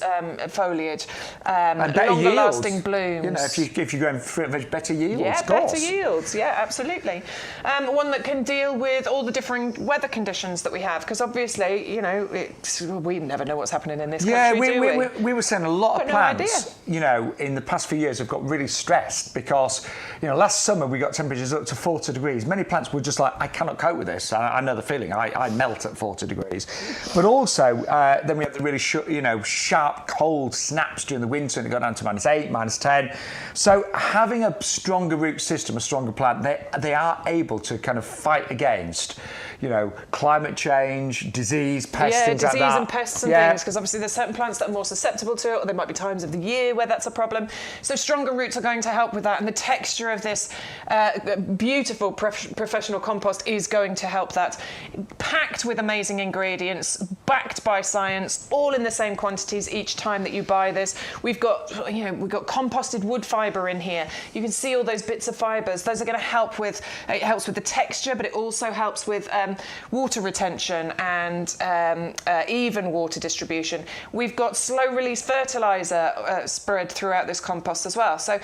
[SPEAKER 2] foliage, longer lasting blooms.
[SPEAKER 1] You know, if you're going for better yields,
[SPEAKER 2] yeah, better yields. Yeah, absolutely. One that can deal with all the different weather conditions that we have, because obviously, you know, we never know what's happening in this country, do we?
[SPEAKER 1] We were saying a lot of plants, you know, in the past few years have got really stressed because, you know, last summer we got temperatures up to 40 degrees. Many plants were just like, I cannot cope with this. I know the feeling. I melt at 40 degrees. But also, then we had the really sharp cold snaps during the winter, and it got down to -8, -10. So having a stronger root system, a stronger plant, they are able to kind of fight against, you know, climate change, disease, pests, things like that.
[SPEAKER 2] Yeah, disease and pests and things, because obviously there's certain plants that are more susceptible to it, or there might be times of the year where that's a problem. So stronger roots are going to help with that, and the texture of this beautiful professional compost is going to help that. Packed with amazing ingredients, backed by science, all in the same quantities each time that you buy this. We've got composted wood fibre in here. You can see all those bits of fibres. Those are going to help with, it helps with the texture, but it also helps with water retention and even water distribution. We've got slow release fertiliser spread throughout this compost as well. So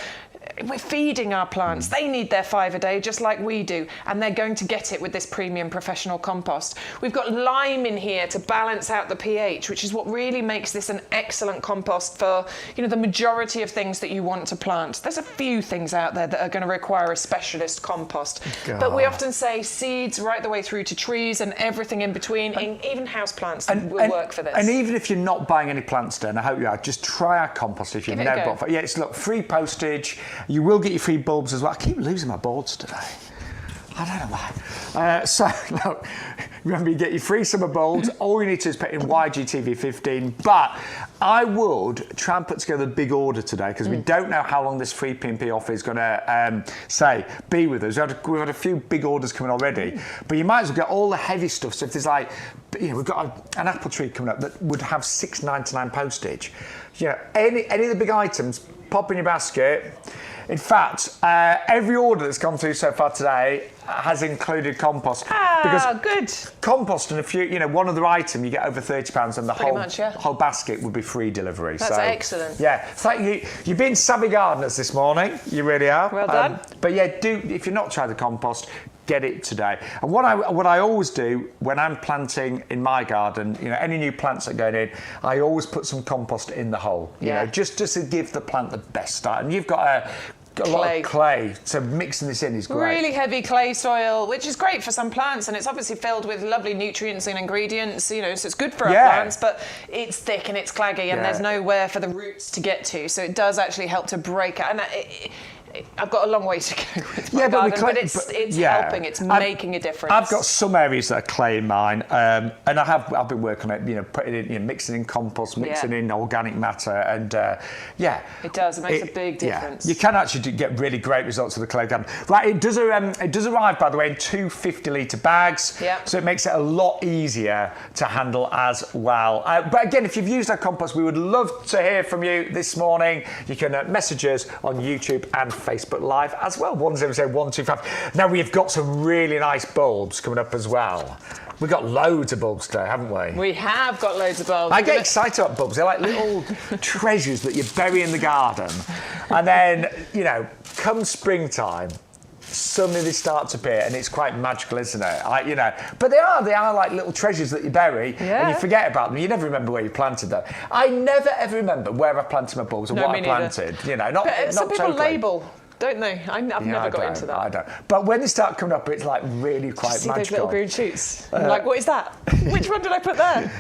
[SPEAKER 2] we're feeding our plants. They need their 5 a day just like we do, and they're going to get it with this premium professional compost. We've got lime in here to balance out the pH, which is what really makes this an excellent compost for, you know, the majority of things that you want to plant. There's a few things out there that are going to require a specialist compost. But we often say seeds right the way through to trees and everything in between, even houseplants will work for this.
[SPEAKER 1] And even if you're not buying any plants, Dan, I hope you are, just try our compost if you've never bought it. Yeah, it's free postage. You will get your free bulbs as well. I keep losing my boards today. I don't know why. So, look, remember, you get your free summer bulbs. All you need to do is put in YGTV15. But I would try and put together a big order today, because we don't know how long this free P&P offer is going to, be with us. We've had a few big orders coming already. But you might as well get all the heavy stuff. So if there's we've got an apple tree coming up that would have $6.99 postage. You know, any of the big items, pop in your basket. In fact, every order that's gone through so far today has included compost.
[SPEAKER 2] Because good.
[SPEAKER 1] Compost and a few, you know, one other item, you get over £30, and the whole basket would be free delivery.
[SPEAKER 2] That's excellent.
[SPEAKER 1] Yeah, thank you. You've been savvy gardeners this morning. You really are.
[SPEAKER 2] Well done.
[SPEAKER 1] But yeah, if you're not trying the compost, get it today. And what I always do when I'm planting in my garden, you know, any new plants that are going in, I always put some compost in the hole. You know, just to give the plant the best start. And you've got a lot of clay, so mixing this in is great.
[SPEAKER 2] Really heavy clay soil, which is great for some plants, and it's obviously filled with lovely nutrients and ingredients, you know, so it's good for our plants, but it's thick and it's claggy, and there's nowhere for the roots to get to, so it does actually help to break it. And I've got a long way to go with my garden, but it's helping. It's making a difference.
[SPEAKER 1] I've got some areas that are clay in mine, and I've been working on it. You know, putting it in, mixing in compost, mixing in organic matter, and
[SPEAKER 2] it does. It makes a big difference.
[SPEAKER 1] You can actually get really great results with the clay garden. Right, it does arrive, by the way, in 2 50-litre bags, so it makes it a lot easier to handle as well. But again, if you've used our compost, we would love to hear from you this morning. You can message us on YouTube and Facebook Live as well, 100125. Now, we've got some really nice bulbs coming up as well. We've got loads of bulbs today, haven't we?
[SPEAKER 2] We have got loads of bulbs.
[SPEAKER 1] I get excited about bulbs. They're like little treasures that you bury in the garden. And then, you know, come springtime, suddenly they start to appear, and it's quite magical, isn't it? But they are like little treasures that you bury, and you forget about them. You never remember where you planted them. I never ever remember where I planted my bulbs and what I planted. You know, not
[SPEAKER 2] some people
[SPEAKER 1] totally.
[SPEAKER 2] Label, don't they? I've never got into that.
[SPEAKER 1] I don't. But when they start coming up, it's like really quite
[SPEAKER 2] see
[SPEAKER 1] magical.
[SPEAKER 2] Those little green shoots. I'm like, what is that? Which one did I put there?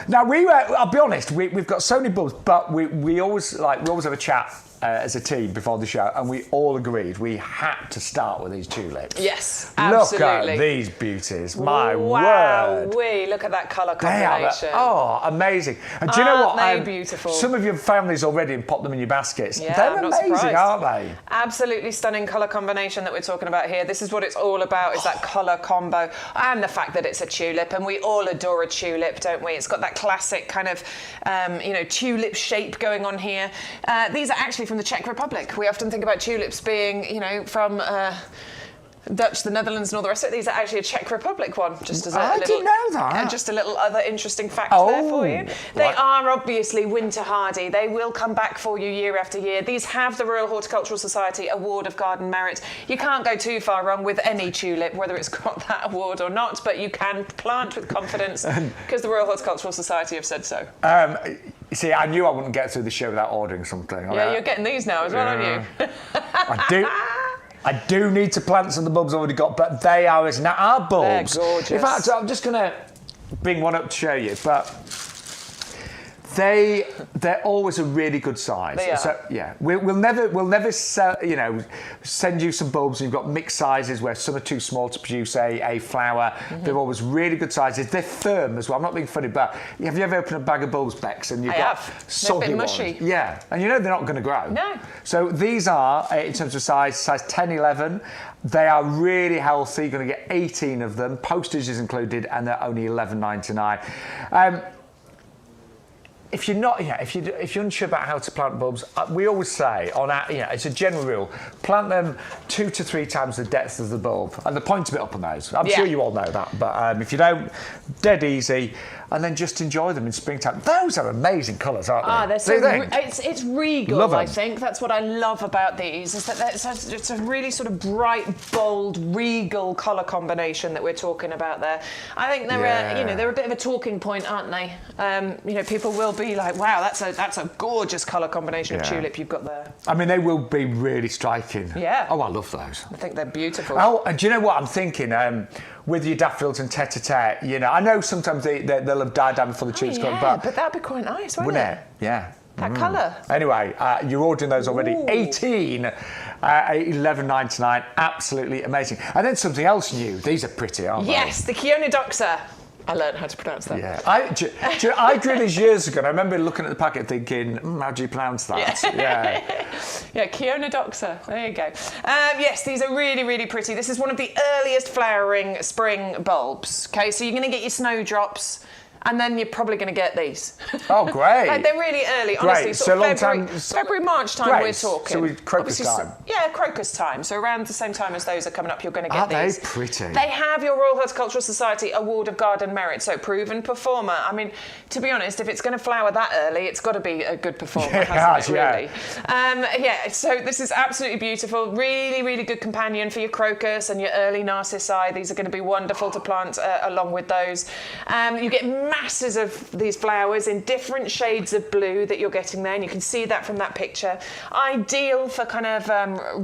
[SPEAKER 1] Now I'll be honest. We've got so many bulbs, but we always have a chat as a team before the show, and we all agreed we had to start with these tulips.
[SPEAKER 2] Yes, absolutely.
[SPEAKER 1] Look at these beauties, my
[SPEAKER 2] word.
[SPEAKER 1] word.
[SPEAKER 2] Look at that colour combination.
[SPEAKER 1] Amazing. And do you know what?
[SPEAKER 2] Aren't they beautiful?
[SPEAKER 1] Some of your families already and pop them in your baskets.
[SPEAKER 2] Yeah,
[SPEAKER 1] They're
[SPEAKER 2] I'm not
[SPEAKER 1] amazing,
[SPEAKER 2] surprised.
[SPEAKER 1] aren't they?
[SPEAKER 2] Absolutely stunning colour combination that we're talking about here. This is what it's all about, is that colour combo, and the fact that it's a tulip, and we all adore a tulip, don't we? It's got that classic kind of, tulip shape going on here. These are actually from the Czech Republic. We often think about tulips being, from Dutch, the Netherlands, and all the rest of it. These are actually a Czech Republic one. Just as
[SPEAKER 1] I didn't know that.
[SPEAKER 2] Just a little other interesting fact there for you. They are obviously winter hardy. They will come back for you year after year. These have the Royal Horticultural Society Award of Garden Merit. You can't go too far wrong with any tulip, whether it's got that award or not, but you can plant with confidence because the Royal Horticultural Society have said so.
[SPEAKER 1] See, I knew I wouldn't get through the show without ordering something.
[SPEAKER 2] Yeah, you're getting these now as well, aren't you?
[SPEAKER 1] I do need to plant some of the bulbs I've already got, but they are as now our bulbs.
[SPEAKER 2] They're gorgeous.
[SPEAKER 1] In fact, I'm just going to bring one up to show you, but they're always a really good size.
[SPEAKER 2] They are.
[SPEAKER 1] So yeah, we'll never sell, send you some bulbs and you've got mixed sizes where some are too small to produce a flower.
[SPEAKER 2] Mm-hmm.
[SPEAKER 1] They're always really good sizes. They're firm as well. I'm not being funny, but have you ever opened a bag of bulbs, Bex, and you've got soggy
[SPEAKER 2] they're a bit
[SPEAKER 1] ones?
[SPEAKER 2] mushy.
[SPEAKER 1] Yeah, and they're not going to grow.
[SPEAKER 2] No.
[SPEAKER 1] So these are, in terms of size 10, 11. They are really healthy. You're going to get 18 of them. Postage is included, and they're only $11.99. If you're unsure about how to plant bulbs, we always say it's a general rule: plant them 2 to 3 times the depth of the bulb, and the point a bit up on those. I'm sure you all know that, but if you don't, dead easy. And then just enjoy them in springtime. Those are amazing colours, aren't they?
[SPEAKER 2] It's regal. I think that's what I love about these, is that it's a really sort of bright, bold, regal colour combination that we're talking about there. I think they're a bit of a talking point, aren't they? People will be like, wow, that's a gorgeous colour combination of tulip you've got there.
[SPEAKER 1] I mean, they will be really striking.
[SPEAKER 2] Yeah.
[SPEAKER 1] Oh, I love those.
[SPEAKER 2] I think they're beautiful.
[SPEAKER 1] Oh, and do you know what I'm thinking? With your daffodils and tete-a-tete, I know sometimes they'll have died down before the tulips come, but
[SPEAKER 2] that'd be quite nice, wouldn't it?
[SPEAKER 1] Yeah.
[SPEAKER 2] That colour.
[SPEAKER 1] Anyway, you're ordering those already. Ooh. 18, $11.99. Absolutely amazing. And then something else new. These are pretty, aren't they?
[SPEAKER 2] Yes, the Chionodoxa. I learned how to pronounce that.
[SPEAKER 1] Yeah, I grew these years ago, and I remember looking at the packet thinking, how do you pronounce that?
[SPEAKER 2] Yeah, Chionodoxa. There you go. Yes, these are really, really pretty. This is one of the earliest flowering spring bulbs. Okay, so you're going to get your snowdrops, and then you're probably going to get these.
[SPEAKER 1] Oh, great.
[SPEAKER 2] They're really early, honestly.
[SPEAKER 1] So
[SPEAKER 2] February, March time we're talking.
[SPEAKER 1] So crocus time.
[SPEAKER 2] Yeah, crocus time. So around the same time as those are coming up, you're going to get these.
[SPEAKER 1] Are they pretty?
[SPEAKER 2] They have your Royal Horticultural Society Award of Garden Merit, so proven performer. I mean, to be honest, if it's going to flower that early, it's got to be a good performer, hasn't it, really? So this is absolutely beautiful. Really, really good companion for your crocus and your early narcissi. These are going to be wonderful to plant along with those. You get masses of these flowers in different shades of blue that you're getting there, and you can see that from that picture. Ideal for kind of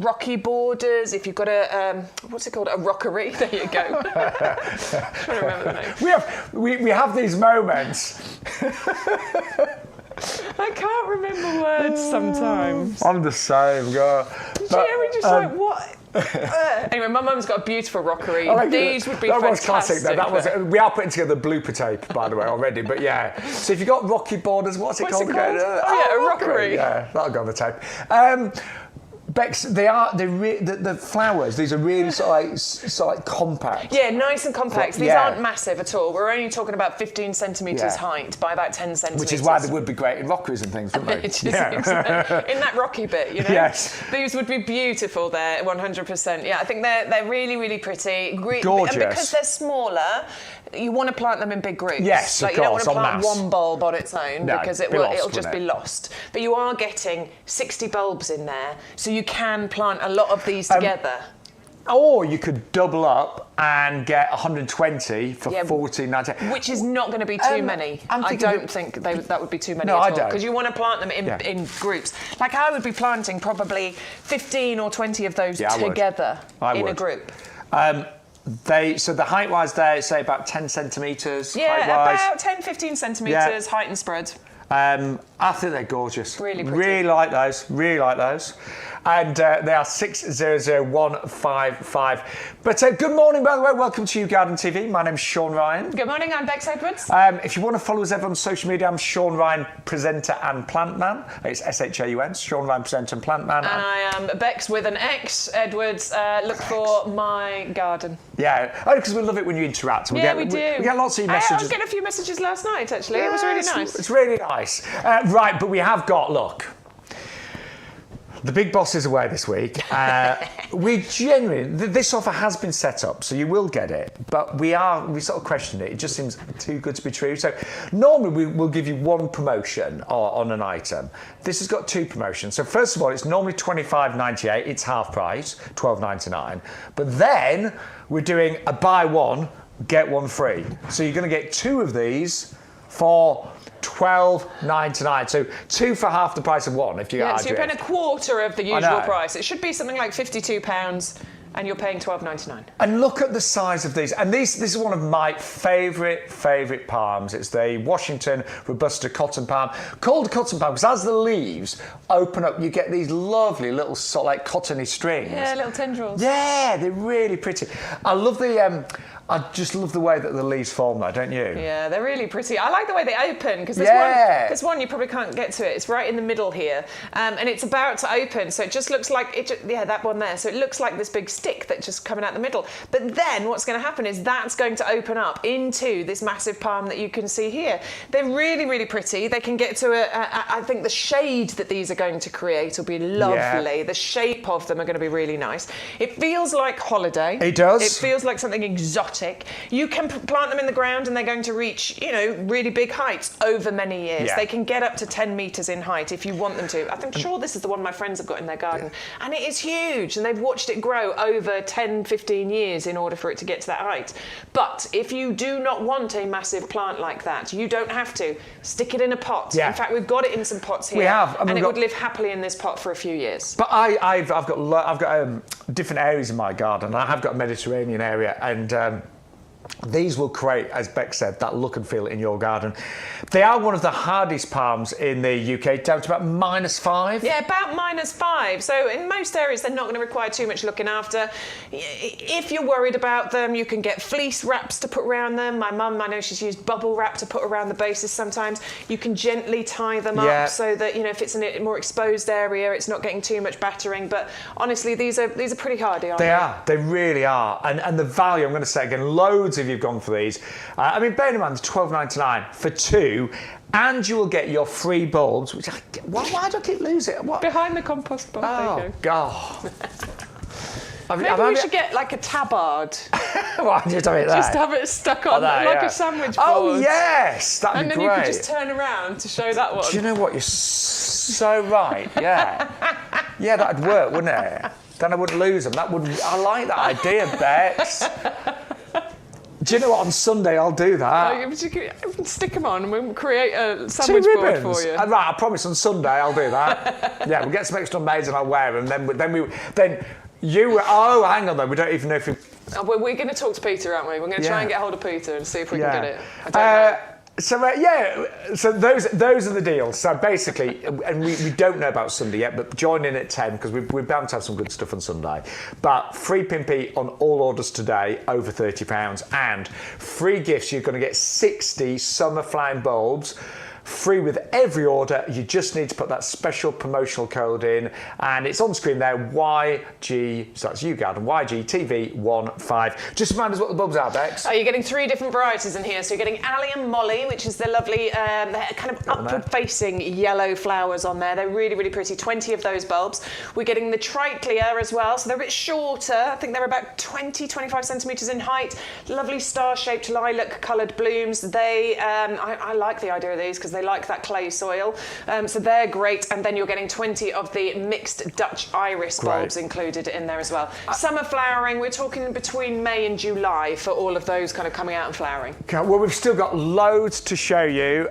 [SPEAKER 2] rocky borders. If you've got a what's it called, a rockery, there you go. Trying to remember the name.
[SPEAKER 1] We have these moments.
[SPEAKER 2] I can't remember words sometimes.
[SPEAKER 1] I'm the same, girl.
[SPEAKER 2] We just what? Anyway, my mum's got a beautiful rockery. These would be
[SPEAKER 1] that
[SPEAKER 2] fantastic.
[SPEAKER 1] Was classic. That was. We are putting together blooper tape, by the way, already. But yeah. So if you've got rocky borders, what's it called again?
[SPEAKER 2] A rockery.
[SPEAKER 1] Yeah, that'll go on the tape. Bex, the flowers. These are really sort of like compact.
[SPEAKER 2] Yeah, nice and compact. These aren't massive at all. We're only talking about 15 centimetres height by about 10 centimetres.
[SPEAKER 1] Which is why they would be great in rockeries and things, wouldn't they?
[SPEAKER 2] In that rocky bit,
[SPEAKER 1] Yes.
[SPEAKER 2] These would be beautiful there, 100%. Yeah, I think they're really, really pretty.
[SPEAKER 1] Gorgeous.
[SPEAKER 2] And because they're smaller, you want to plant them in big groups.
[SPEAKER 1] Yes, of course.
[SPEAKER 2] You don't want to plant one bulb on its own because it'll just be lost. But you are getting 60 bulbs in there, so you can plant a lot of these together.
[SPEAKER 1] Or you could double up and get 120 for $14.99.
[SPEAKER 2] Which is not going to be too many. I don't think that would be too many at all. Because you want to plant them in groups. Like I would be planting probably 15 or 20 of those together in a group.
[SPEAKER 1] So the height-wise there, say about 10 centimetres
[SPEAKER 2] height-wise.
[SPEAKER 1] height-wise.
[SPEAKER 2] About 10, 15 centimetres height and spread.
[SPEAKER 1] I think they're gorgeous.
[SPEAKER 2] Really pretty.
[SPEAKER 1] Really like those. Really like those. And they are 600155. But good morning, by the way. Welcome to YouGarden TV. My name's Shaun Ryan.
[SPEAKER 2] Good morning, I'm Bex Edwards.
[SPEAKER 1] If you want to follow us ever on social media, I'm Shaun Ryan, presenter and plant man. It's SHAUN, Shaun Ryan, presenter and plant man.
[SPEAKER 2] And I am Bex with an X, Edwards. Look for my garden.
[SPEAKER 1] Yeah, because we love it when you interact.
[SPEAKER 2] We do.
[SPEAKER 1] We get lots of messages.
[SPEAKER 2] I was getting a few messages last night, actually. Yeah, it was really nice.
[SPEAKER 1] It's really nice. Right, but we have got, look, the big boss is away this week. We genuinely, this offer has been set up, so you will get it, but we sort of questioned it. It just seems too good to be true. So normally we'll give you one promotion on an item. This has got two promotions. So first of all, it's normally $25.98. It's half price, $12.99. But then we're doing a buy one, get one free. So you're going to get two of these for $12.99. So two for half the price of one if you get our
[SPEAKER 2] so you're paying a quarter of the usual price. It should be something like £52 and you're paying $12.99.
[SPEAKER 1] And look at the size of these. And this is one of my favourite palms. It's the Washington Robusta cotton palm. Called cotton palm because as the leaves open up, you get these lovely little sort of like cottony strings.
[SPEAKER 2] Yeah, little tendrils.
[SPEAKER 1] Yeah, they're really pretty. I just love the way that the leaves form though, don't you?
[SPEAKER 2] Yeah, they're really pretty. I like the way they open because there's one you probably can't get to it. It's right in the middle here, and it's about to open, so it just looks like that one there. So it looks like this big stick that's just coming out the middle. But then what's going to happen is that's going to open up into this massive palm that you can see here. They're really pretty. They can get to I think the shade that these are going to create will be lovely. Yeah. The shape of them are going to be really nice. It feels like holiday.
[SPEAKER 1] It does.
[SPEAKER 2] It feels like something exotic. You can plant them in the ground and they're going to reach, really big heights over many years. Yeah. They can get up to 10 metres in height if you want them to. I'm sure this is the one my friends have got in their garden. Yeah. And it is huge and they've watched it grow over 10, 15 years in order for it to get to that height. But if you do not want a massive plant like that, you don't have to. Stick it in a pot. Yeah. In fact, we've got it in some pots here.
[SPEAKER 1] We have.
[SPEAKER 2] And it would live happily in this pot for a few years.
[SPEAKER 1] But I've got different areas in my garden. I have got a Mediterranean area and these will create, as Beck said, that look and feel in your garden. They are one of the hardest palms in the UK, down to about -5.
[SPEAKER 2] Yeah, about -5. So in most areas, they're not going to require too much looking after. If you're worried about them, you can get fleece wraps to put around them. My mum, I know she's used bubble wrap to put around the bases sometimes. You can gently tie them up so that, if it's in a more exposed area, it's not getting too much battering. But honestly, these are pretty hardy, aren't they?
[SPEAKER 1] They are. They really are. And the value, I'm going to say again, loads of you've gone for these. Bear in mind, $12.99 for two, and you will get your free bulbs, which why do I keep losing it? What?
[SPEAKER 2] Behind the compost bulb.
[SPEAKER 1] Oh, God.
[SPEAKER 2] Maybe we should get like a tabard.
[SPEAKER 1] Why did you do it there?
[SPEAKER 2] Just have it stuck on a sandwich board.
[SPEAKER 1] Oh, yes, that'd be great.
[SPEAKER 2] And then you could just turn around to show that one.
[SPEAKER 1] Do you know what? You're so right, yeah. Yeah, that'd work, wouldn't it? Then I wouldn't lose them. I like that idea, Bex. Do you know what? On Sunday, I'll do that.
[SPEAKER 2] Stick them on and we'll create a sandwich board for you.
[SPEAKER 1] Right, I promise on Sunday I'll do that. Yeah, we'll get some extra maids and I'll wear them. Then you... Oh, hang on though. We don't even know if we...
[SPEAKER 2] We're going to talk to Peter, aren't we? We're going to try and get hold of Peter and see if we can get it. I don't know.
[SPEAKER 1] So those are the deals. So basically, and we don't know about Sunday yet, but join in at 10 because we're bound to have some good stuff on Sunday. But free Pimpy on all orders today, over £30, and free gifts. You're going to get 60 summer flowering bulbs. Free with every order. You just need to put that special promotional code in, and it's on screen there. YG, so that's YouGarden, YGTV15. Just remind us what the bulbs are, Bex.
[SPEAKER 2] You're getting 3 different varieties in here. So you're getting Allium Molly, which is the lovely kind of upward-facing yellow flowers on there. They're really pretty. 20 of those bulbs. We're getting the Triclea as well. So they're a bit shorter. I think they're about 20-25 centimetres in height. Lovely star-shaped lilac-coloured blooms. They, I like the idea of these because they like that clay soil. So they're great. And then you're getting 20 of the mixed Dutch iris bulbs included in there as well. Summer flowering, we're talking between May and July for all of those kind of coming out and flowering. Okay, well, we've still got loads to show you.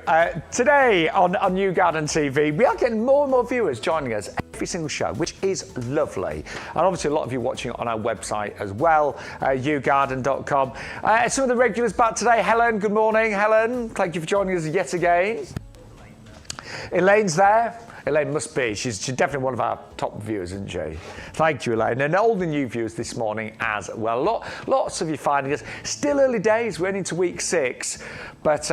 [SPEAKER 2] Today on YouGarden TV, we are getting more and more viewers joining us every single show, which is lovely. And obviously a lot of you watching on our website as well, yougarden.com. Some of the regulars back today. Helen, good morning, Helen. Thank you for joining us yet again.
[SPEAKER 1] Elaine's there. Elaine must be. She's definitely one of our top viewers, isn't she? Thank you, Elaine. And all the new viewers this morning as well. Lots of you finding us. Still early days. We're into week 6. But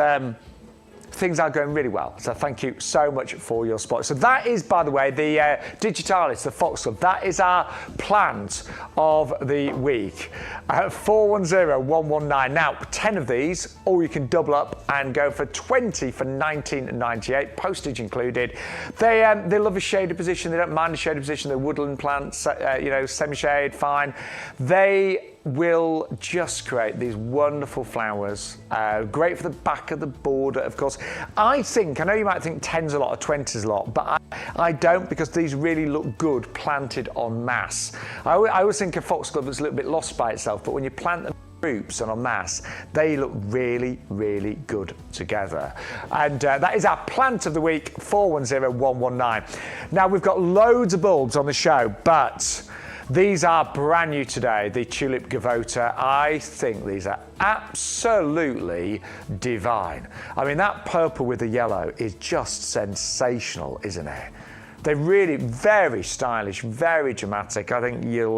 [SPEAKER 1] things are going really well. So thank you so much for your support. So that is, by the way, the Digitalis, the Foxglove. That is our plant of the week. 410119. Now, 10 of these, or you can double up and go for 20 for $19.98, postage included. They love a shaded position. They don't mind a shaded position. They're woodland plants, semi-shade, fine. They will just create these wonderful flowers. Great for the back of the border, of course. I know you might think 10's a lot or 20's a lot, but I don't, because these really look good planted en masse. I always think a foxglove is a little bit lost by itself, but when you plant them in groups and en masse, they look really, really good together. And that is our plant of the week, 410119. Now, we've got loads of bulbs on the show, but these are brand new today, the Tulip Gavota. I think these are absolutely divine. I mean, that purple with the yellow is just sensational, isn't it? They're really very stylish, very dramatic. I think you'll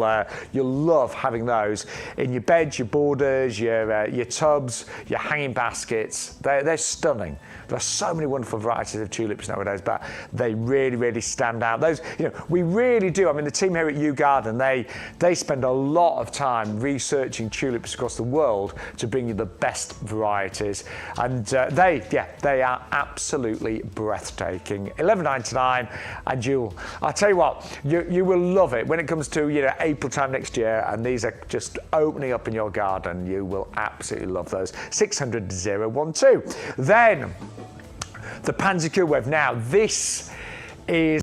[SPEAKER 1] love having those in your beds, your borders, your tubs, your hanging baskets. They're stunning. There are so many wonderful varieties of tulips nowadays, but they really, really stand out. Those, we really do. I mean, the team here at YouGarden, they spend a lot of time researching tulips across the world to bring you the best varieties, and they are absolutely breathtaking. $11.99, and I'll tell you what, you will love it when it comes to April time next year, and these are just opening up in your garden. You will absolutely love those. 600-012. Then the Pansy Cool Wave. Now, this is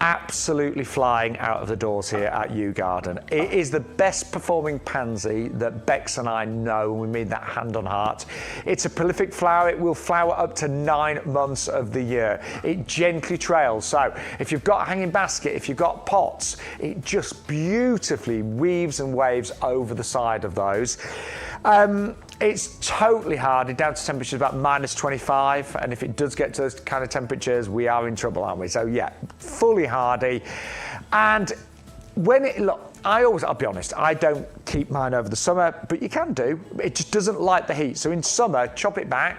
[SPEAKER 1] absolutely flying out of the doors here at YouGarden. It is the best performing pansy that Bex and I know, and we mean that hand on heart. It's a prolific flower. It will flower up to 9 months of the year. It gently trails. So if you've got a hanging basket, if you've got pots, it just beautifully weaves and waves over the side of those. It's totally hardy, down to temperatures about -25, and if it does get to those kind of temperatures, we are in trouble, aren't we? So yeah, fully hardy. And I'll be honest, I don't keep mine over the summer, but you can do. It just doesn't like the heat. So in summer, chop it back,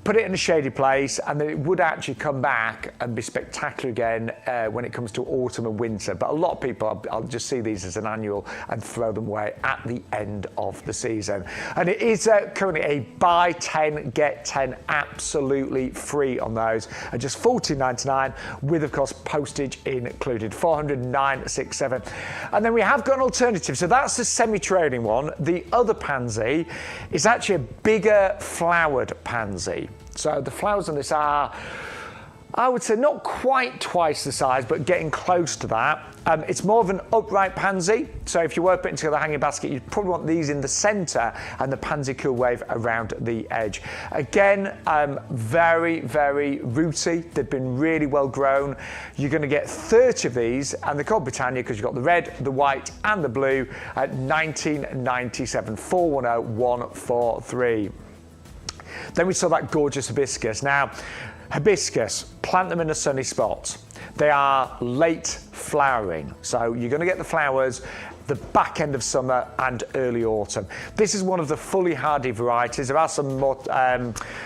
[SPEAKER 1] put it in a shady place, and then it would actually come back and be spectacular again when it comes to autumn and winter. But a lot of people, I'll just see these as an annual and throw them away at the end of the season. And it is currently a buy 10, get 10, absolutely free on those, at just $14.99 with, of course, postage included, 409.67. And then we have got an alternative. So that's the semi-trailing one. The other pansy is actually a bigger flowered pansy. So the flowers on this are, I would say, not quite twice the size, but getting close to that. It's more of an upright pansy. So if you were putting together a hanging basket, you'd probably want these in the centre and the Pansy Cool Wave around the edge. Again, very, very rooty. They've been really well grown. You're going to get 30 of these, and they're called Britannia because you've got the red, the white, and the blue at $19.97, 410143. Then we saw that gorgeous hibiscus. Now, hibiscus, plant them in a sunny spot. They are late flowering, so you're going to get the flowers the back end of summer and early autumn. This is one of the fully hardy varieties. There are some more,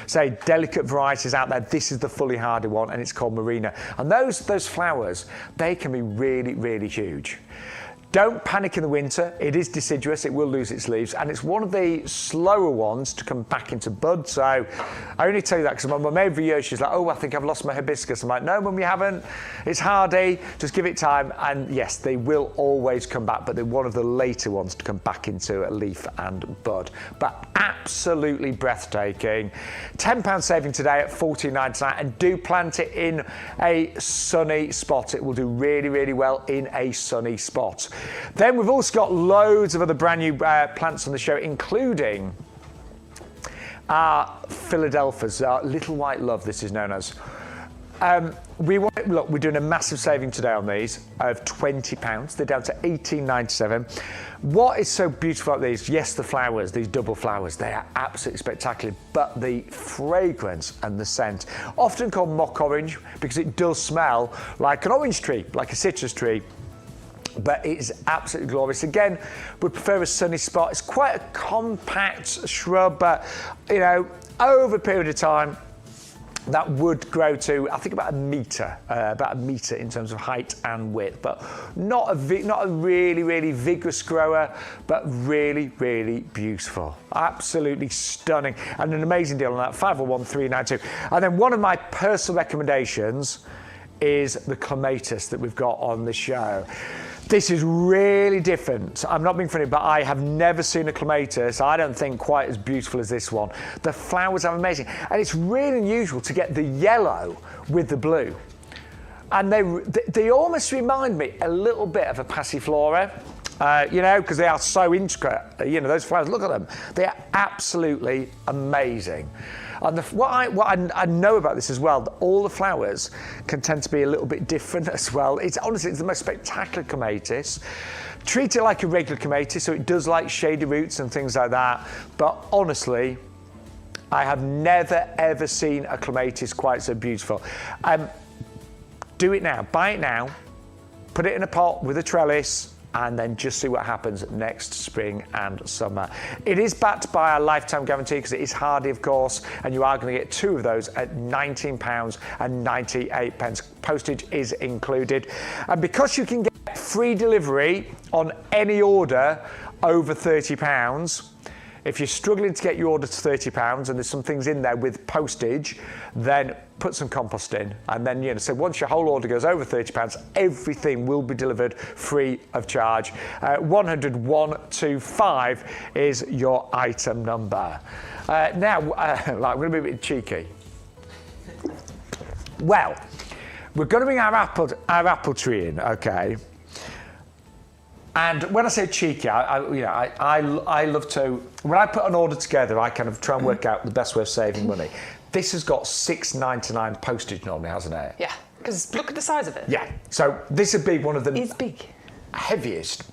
[SPEAKER 1] say, delicate varieties out there. This is the fully hardy one, and it's called Marina. And those flowers, they can be really, really huge. Don't panic in the winter. It is deciduous. It will lose its leaves, and it's one of the slower ones to come back into bud. So I only tell you that because my mum every year, she's like, oh, I think I've lost my hibiscus. I'm like, no, Mum, you haven't. It's hardy. Just give it time. And yes, they will always come back, but they're one of the later ones to come back into a leaf and bud. But absolutely breathtaking. £10 saving today at $14.99, and do plant it in a sunny spot. It will do really, really well in a sunny spot. Then we've also got loads of other brand new plants on the show, including Philadelphus, Little White Love, this is known as. We're doing a massive saving today on these of £20. They're down to $18.97. What is so beautiful about these? Yes, the flowers, these double flowers, they are absolutely spectacular, but the fragrance and the scent, often called mock orange because it does smell like an orange tree, like a citrus tree. But it is absolutely glorious. Again, we prefer a sunny spot. It's quite a compact shrub, but over a period of time, that would grow to, I think, about a metre in terms of height and width, but not a really, really vigorous grower, but really, really beautiful. Absolutely stunning, and an amazing deal on that, 501,392. And then one of my personal recommendations is the clematis that we've got on the show. This is really different. I'm not being funny, but I have never seen a clematis, I don't think, quite as beautiful as this one. The flowers are amazing. And it's really unusual to get the yellow with the blue. And they almost remind me a little bit of a passiflora, because they are so intricate. Those flowers, look at them. They are absolutely amazing. And what I know about this as well, that all the flowers can tend to be a little bit different as well. It's the most spectacular clematis. Treat it like a regular clematis, so it does like shady roots and things like that. But honestly, I have never ever seen a clematis quite so beautiful. Do it now, buy it now, put it in a pot with a trellis, and then just see what happens next spring and summer. It is backed by a lifetime guarantee because it is hardy, of course, and you are going to get 2 of those at £19.98. Postage is included. And because you can get free delivery on any order over £30, if you're struggling to get your order to £30 and there's some things in there with postage, then put some compost in. And then, so once your whole order goes over £30, everything will be delivered free of charge. 100125 is your item number. Now, I'm going to be a bit cheeky. Well, we're going to bring our apple tree in, okay? And when I say cheeky, I love to, when I put an order together, I kind of try and work out the best way of saving money. This has got $6.99 postage normally, hasn't it?
[SPEAKER 2] Yeah, because look at the size of it.
[SPEAKER 1] Yeah, so this would be one of the
[SPEAKER 2] It's big.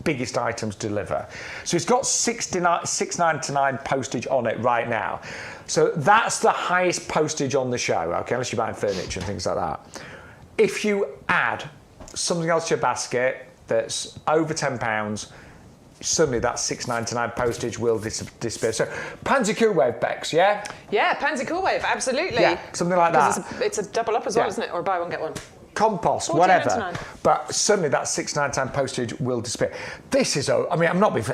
[SPEAKER 1] biggest items to deliver. So it's got $6.99 postage on it right now. So that's the highest postage on the show, okay, unless you're buying furniture and things like that. If you add something else to your basket that's over £10, suddenly that $6.99 postage will disappear. So Pansy Cool Wave, Bex, yeah?
[SPEAKER 2] Yeah, Pansy Cool Wave, absolutely.
[SPEAKER 1] Yeah, something like that.
[SPEAKER 2] It's a double up as well, isn't it? Or buy one, get one.
[SPEAKER 1] Compost, whatever. But suddenly that $6.99 postage will disappear. This is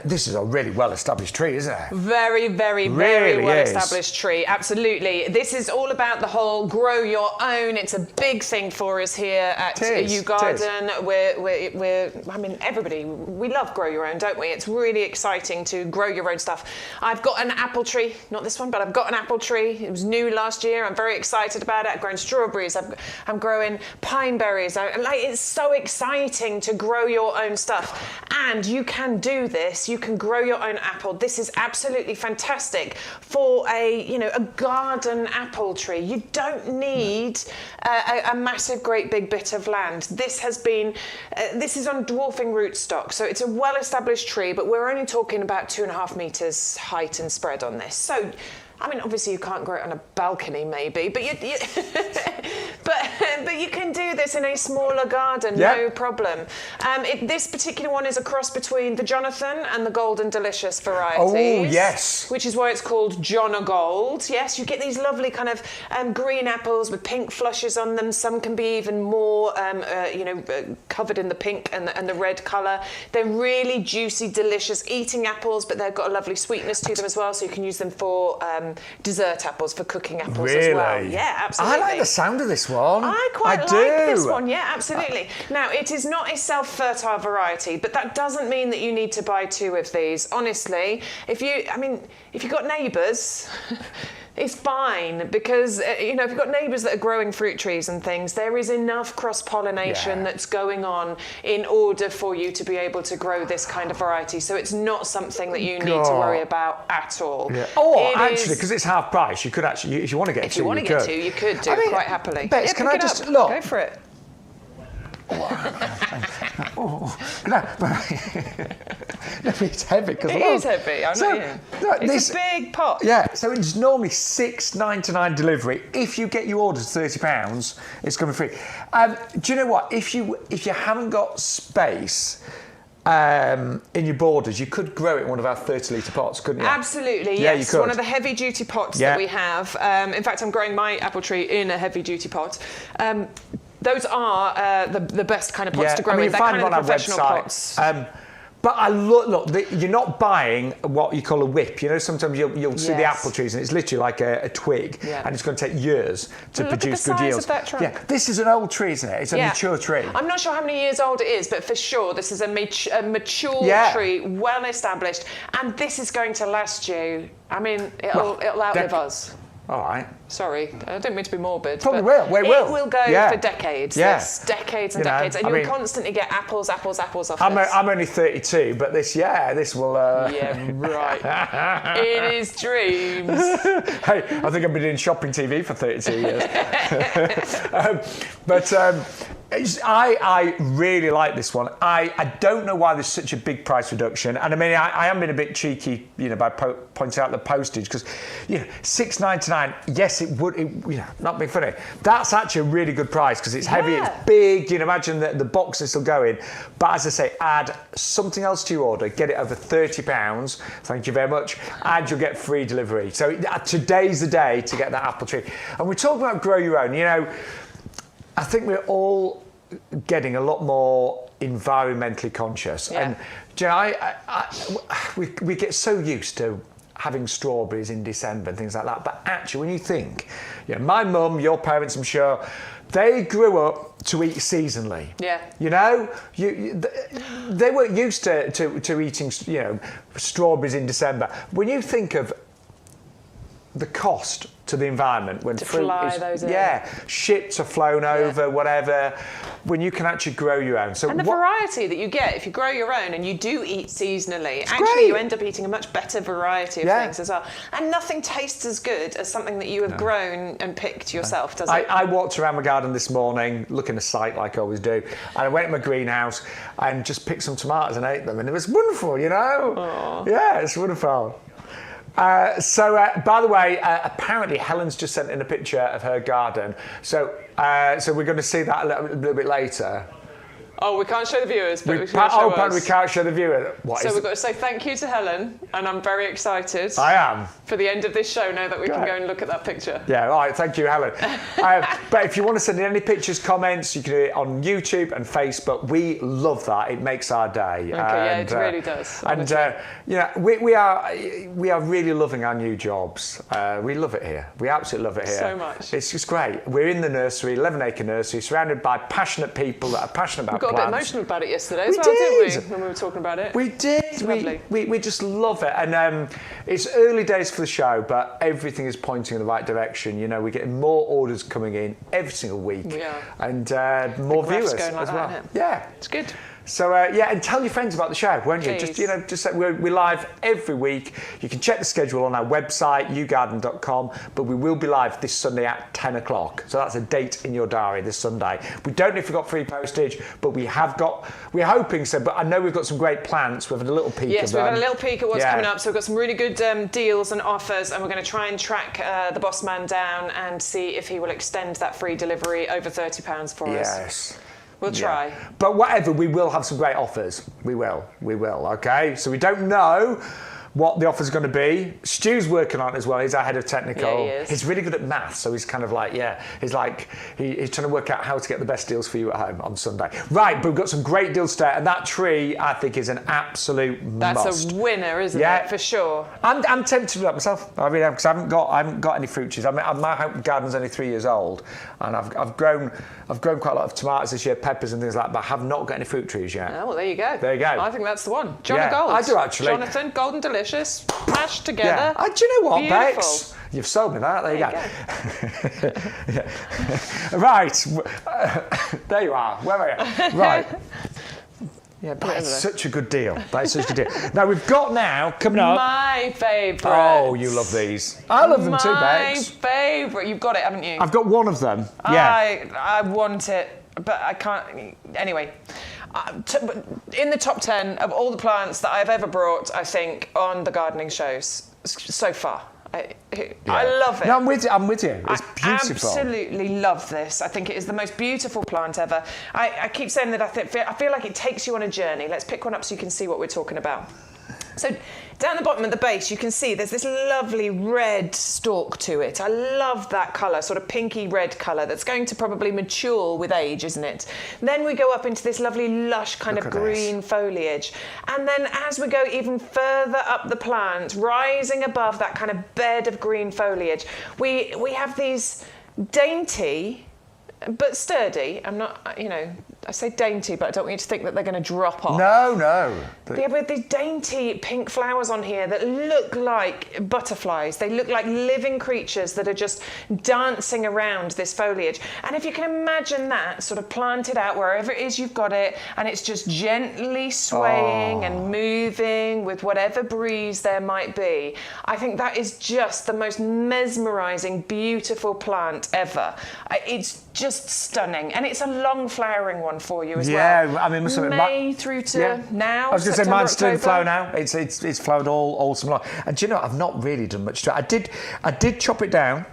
[SPEAKER 1] this is a really well-established tree, isn't it?
[SPEAKER 2] Very, very, very well-established tree. Absolutely. This is all about the whole grow your own. It's a big thing for us here at YouGarden. Everybody, we love grow your own, don't we? It's really exciting to grow your own stuff. I've got an apple tree, not this one, but I've got an apple tree. It was new last year. I'm very excited about it. I've grown strawberries. I'm growing pine berries. It's so exciting to grow your own stuff, and you can do this. You can grow your own apple. This is absolutely fantastic for a garden apple tree. You don't need a massive, great big bit of land. This is on dwarfing rootstock, so it's a well-established tree. But we're only talking about 2.5 meters height and spread on this. So, obviously you can't grow it on a balcony, maybe, but but you can do this in a smaller garden, no problem. This particular one is a cross between the Jonathan and the Golden Delicious varieties.
[SPEAKER 1] Oh, yes.
[SPEAKER 2] Which is why it's called Jonagold. Yes, you get these lovely kind of green apples with pink flushes on them. Some can be even more, covered in the pink and the red colour. They're really juicy, delicious eating apples, but they've got a lovely sweetness to them as well, so you can use them for dessert apples, for cooking apples as well. Yeah, absolutely.
[SPEAKER 1] I like the sound of this one.
[SPEAKER 2] I quite like this one, yeah, absolutely. Now, it is not a self-fertile variety, but that doesn't mean that you need to buy 2 of these. Honestly, if you've got neighbours, It's fine because, if you've got neighbours that are growing fruit trees and things, there is enough cross-pollination that's going on in order for you to be able to grow this kind of variety. So it's not something that you need to worry about at all.
[SPEAKER 1] Yeah. Or actually, because it's half price, you could actually, if you want to get two,
[SPEAKER 2] if you want to get two, you could do quite happily.
[SPEAKER 1] Bex, can I just look?
[SPEAKER 2] Go for it.
[SPEAKER 1] It's heavy.
[SPEAKER 2] It is heavy. I know. It's a big pot.
[SPEAKER 1] Yeah. So it's normally $6.99 delivery. If you get your order to £30, it's going to be free. Do you know what? If you haven't got space in your borders, you could grow it in one of our 30-litre pots, couldn't you?
[SPEAKER 2] Absolutely,
[SPEAKER 1] yeah,
[SPEAKER 2] yes.
[SPEAKER 1] You could.
[SPEAKER 2] One of the heavy-duty pots that we have. In fact, I'm growing my apple tree in a heavy-duty pot. Those are the best kind of pots to grow in. They're kind of the professional pots.
[SPEAKER 1] But you're not buying what you call a whip. Sometimes you'll see the apple trees and it's literally like a twig, and it's going to take years to produce good yields.
[SPEAKER 2] Of that trunk.
[SPEAKER 1] Yeah, this is an old tree, isn't it? It's a mature tree.
[SPEAKER 2] I'm not sure how many years old it is, but for sure this is a mature tree, well established, and this is going to last you. I mean, it'll outlive us.
[SPEAKER 1] All right.
[SPEAKER 2] Sorry, I don't mean to be morbid.
[SPEAKER 1] Probably
[SPEAKER 2] but
[SPEAKER 1] will.
[SPEAKER 2] It will go for decades.
[SPEAKER 1] Yeah.
[SPEAKER 2] Yes, decades and decades, and you'll constantly get apples off this.
[SPEAKER 1] I'm only 32, but this will.
[SPEAKER 2] Yeah, right. It is dreams.
[SPEAKER 1] Hey, I think I've been doing shopping TV for 32 years. I really like this one. I don't know why there's such a big price reduction, and I mean I am being a bit cheeky, by pointing out the postage because, $6.99. Yes, it would. Not being funny. That's actually a really good price because it's heavy, it's big. Imagine the box this will go in. But as I say, add something else to your order. Get it over £30. Thank you very much, and you'll get free delivery. So today's the day to get that apple tree. And we're talking about grow your own. I think we're all getting a lot more environmentally conscious, and we get so used to having strawberries in December and things like that. But actually, when you think, my mum, your parents, I'm sure, they grew up to eat seasonally.
[SPEAKER 2] Yeah.
[SPEAKER 1] They weren't used to eating, strawberries in December. When you think of the cost to the environment when
[SPEAKER 2] to
[SPEAKER 1] fruit
[SPEAKER 2] fly those in.
[SPEAKER 1] Ships are flown over, whatever, when you can actually grow your own.
[SPEAKER 2] And the variety that you get if you grow your own and you do eat seasonally, you end up eating a much better variety of things as well. And nothing tastes as good as something that you have grown and picked yourself, does it?
[SPEAKER 1] I walked around my garden this morning, looking at sight like I always do, and I went to my greenhouse and just picked some tomatoes and ate them, and it was wonderful,
[SPEAKER 2] Aww.
[SPEAKER 1] Yeah, it's wonderful. By the way, apparently Helen's just sent in a picture of her garden. So we're going to see that a little bit later.
[SPEAKER 2] Oh, we can't show the viewers, but we can
[SPEAKER 1] show
[SPEAKER 2] us.
[SPEAKER 1] We can't show the viewer.
[SPEAKER 2] So we've got to say thank you to Helen, and I'm very excited.
[SPEAKER 1] I am.
[SPEAKER 2] For the end of this show, now that we can go and look at that picture.
[SPEAKER 1] Yeah, all right, thank you, Helen. But if you want to send in any pictures, comments, you can do it on YouTube and Facebook. We love that. It makes our day.
[SPEAKER 2] Okay, it really does.
[SPEAKER 1] And we are really loving our new jobs. We love it here. We absolutely love it here.
[SPEAKER 2] So much.
[SPEAKER 1] It's just great. We're in the nursery, 11-acre nursery, surrounded by passionate people that are passionate about
[SPEAKER 2] plants. We got a bit emotional about it yesterday as well, didn't we? When we were talking about it.
[SPEAKER 1] We did. We just love it. And it's early days for the show, but everything is pointing in the right direction. We're getting more orders coming in every single week.
[SPEAKER 2] We are.
[SPEAKER 1] And more viewers
[SPEAKER 2] going like
[SPEAKER 1] as well.
[SPEAKER 2] Isn't it?
[SPEAKER 1] Yeah.
[SPEAKER 2] It's good.
[SPEAKER 1] So and tell your friends about the show, won't you?
[SPEAKER 2] Please.
[SPEAKER 1] Just say we're live every week. You can check the schedule on our website, YouGarden.com, but we will be live this Sunday at 10 o'clock. So that's a date in your diary this Sunday. We don't know if we've got free postage, but we're hoping so. But I know we've got some great plans. We've had a little peek of them.
[SPEAKER 2] Yes, we've had a little peek at what's coming up. So we've got some really good deals and offers, and we're going to try and track the boss man down and see if he will extend that free delivery over £30 for us.
[SPEAKER 1] Yes.
[SPEAKER 2] We'll try.
[SPEAKER 1] But whatever, we will have some great offers. We will, okay? So we don't know what the offer's going to be. Stu's working on it as well. He's our head of technical.
[SPEAKER 2] Yeah, he is.
[SPEAKER 1] He's really good at maths, so he's kind of like, he's trying to work out how to get the best deals for you at home on Sunday. Right, but we've got some great deals today, and that tree, I think, is an absolute must.
[SPEAKER 2] That's a winner, isn't it? For sure.
[SPEAKER 1] I'm tempted to do that myself. I mean, because I haven't got any fruit trees. I mean, my garden's only 3 years old, and I've grown quite a lot of tomatoes this year, peppers and things like that, but I have not got any fruit trees yet.
[SPEAKER 2] Oh, well, there you go.
[SPEAKER 1] There you go.
[SPEAKER 2] I think that's the one. John Gold.
[SPEAKER 1] I do actually.
[SPEAKER 2] Jonathan, Golden Delicious, mashed together.
[SPEAKER 1] Yeah. Do you know what,
[SPEAKER 2] Beautiful.
[SPEAKER 1] Bex? You've sold me that. There you go. Yeah. Right. There you are. Where are you? Right.
[SPEAKER 2] Yeah,
[SPEAKER 1] that's such a good deal. That is such a good deal. Now we've got coming up.
[SPEAKER 2] My favourite.
[SPEAKER 1] Oh, you love these. I love them too, babes.
[SPEAKER 2] My favourite. You've got it, haven't you?
[SPEAKER 1] I've got one of them. Yeah.
[SPEAKER 2] I want it, but I can't. Anyway, in the top 10 of all the plants that I've ever brought, I think, on the gardening shows so far. I love it.
[SPEAKER 1] No, I'm with you. It's beautiful.
[SPEAKER 2] I absolutely love this. I think it is the most beautiful plant ever. I keep saying that I feel like it takes you on a journey. Let's pick one up so you can see what we're talking about. So down the bottom at the base, you can see there's this lovely red stalk to it. I love that colour, sort of pinky red colour that's going to probably mature with age, isn't it? Then we go up into this lovely lush kind of green foliage. And then as we go even further up the plant, rising above that kind of bed of green foliage, we have these dainty but sturdy. I'm not, I say dainty, but I don't want you to think that they're going to drop off.
[SPEAKER 1] No.
[SPEAKER 2] Yeah, with these dainty pink flowers on here that look like butterflies. They look like living creatures that are just dancing around this foliage. And if you can imagine that sort of planted out wherever it is you've got it, and it's just gently swaying and moving with whatever breeze there might be, I think that is just the most mesmerising, beautiful plant ever. It's just stunning, and it's a long flowering one for you as well.
[SPEAKER 1] Yeah, I mean,
[SPEAKER 2] May through to now.
[SPEAKER 1] I was going to say mine's still in flower
[SPEAKER 2] October.
[SPEAKER 1] now. It's flowered all summer long. And do you know, I've not really done much to it. I did chop it down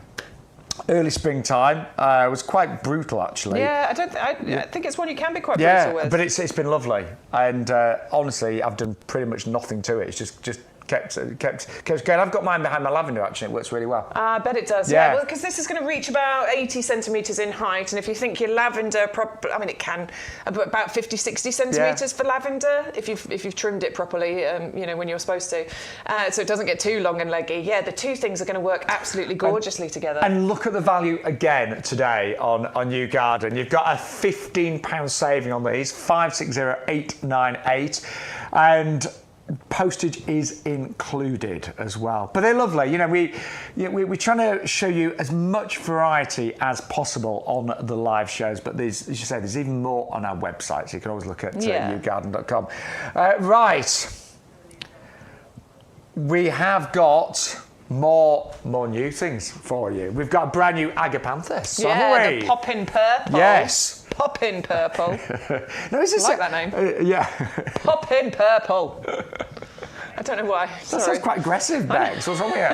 [SPEAKER 1] early springtime. It was quite brutal, actually.
[SPEAKER 2] Yeah, I think it's one you can be quite brutal with.
[SPEAKER 1] But it's been lovely, and honestly, I've done pretty much nothing to it. It's just kept going. I've got mine behind my lavender, actually. It works really well.
[SPEAKER 2] I bet it does. Yeah, well, because this is going to reach about 80 centimetres in height, and if you think your lavender, it can about 50, 60 centimetres for lavender if you've trimmed it properly, when you're supposed to, so it doesn't get too long and leggy. Yeah, the two things are going to work absolutely gorgeously together.
[SPEAKER 1] And look at the value again today on YouGarden. You've got a £15 saving on these, 560898, and postage is included as well. But they're lovely. We're trying to show you as much variety as possible on the live shows, but there's, as you say, there's even more on our website, so you can always look at yougarden.com. Right. We have got more new things for you. We've got a brand new Agapanthus, haven't we?
[SPEAKER 2] The poppin' purple.
[SPEAKER 1] Yes.
[SPEAKER 2] Poppin' purple.
[SPEAKER 1] No, is this
[SPEAKER 2] I like that name.
[SPEAKER 1] Yeah.
[SPEAKER 2] Poppin' purple. I don't know why.
[SPEAKER 1] That sounds quite aggressive, Bex. What's wrong with you?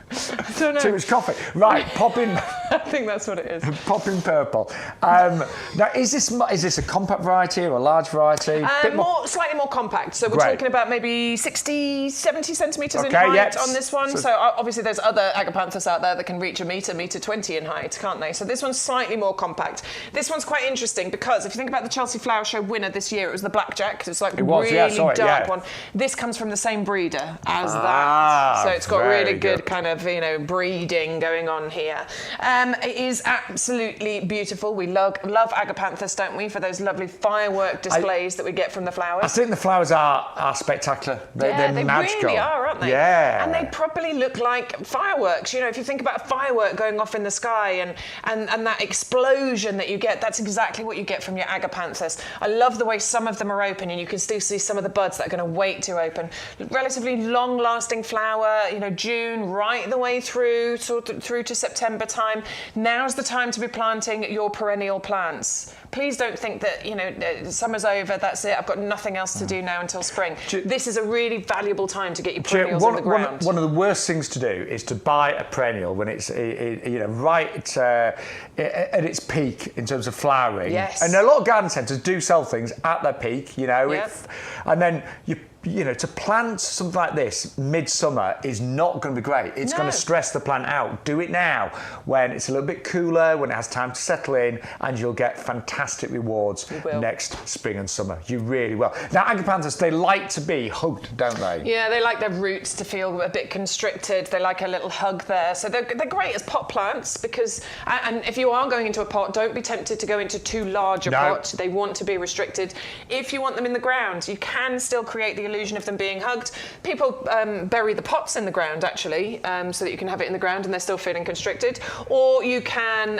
[SPEAKER 2] I don't know.
[SPEAKER 1] Too much coffee. Right, poppin'.
[SPEAKER 2] I think that's what it is.
[SPEAKER 1] Poppin' purple. Now, is this a compact variety or a large variety?
[SPEAKER 2] Slightly more compact. So we're talking about maybe 60, 70 centimetres in height on this one. So obviously there's other Agapanthus out there that can reach a metre 20 in height, can't they? So this one's slightly more compact. This one's quite interesting because if you think about the Chelsea Flower Show winner this year, it was the Blackjack. It's like a really dark one. This comes from the same breeder as that. So it's got really good kind of, breeding going on here. It is absolutely beautiful. We love Agapanthus, don't we, for those lovely firework displays that we get from the flowers.
[SPEAKER 1] I think the flowers are spectacular. They're magical.
[SPEAKER 2] They really are, aren't they?
[SPEAKER 1] Yeah.
[SPEAKER 2] And they probably look like fireworks. If you think about a firework going off in the sky and that explosion that you get, that's exactly what you get from your Agapanthus. I love the way some of them are open, and you can still see some of the buds that are going to wait to open. Relatively long-lasting flower, June right the way through to September time. Now's the time to be planting your perennial plants. Please don't think that, summer's over, that's it, I've got nothing else to do now until spring. This is a really valuable time to get your perennials in the ground.
[SPEAKER 1] One of the worst things to do is to buy a perennial when it's right at its peak in terms of flowering.
[SPEAKER 2] Yes.
[SPEAKER 1] And a lot of garden centres do sell things at their peak, and then to plant something like this midsummer is not going to be great. It's going to stress the plant out. Do it now when it's a little bit cooler, when it has time to settle in, and you'll get fantastic rewards next spring and summer. You really will. Now, Agapanthus, they like to be hugged, don't they?
[SPEAKER 2] Yeah, they like their roots to feel a bit constricted. They like a little hug there. So they're great as pot plants because, and if you are going into a pot, don't be tempted to go into too large a pot. They want to be restricted. If you want them in the ground, you can still create the illusion of them being hugged. People bury the pots in the ground, actually, so that you can have it in the ground and they're still feeling constricted. Or you can,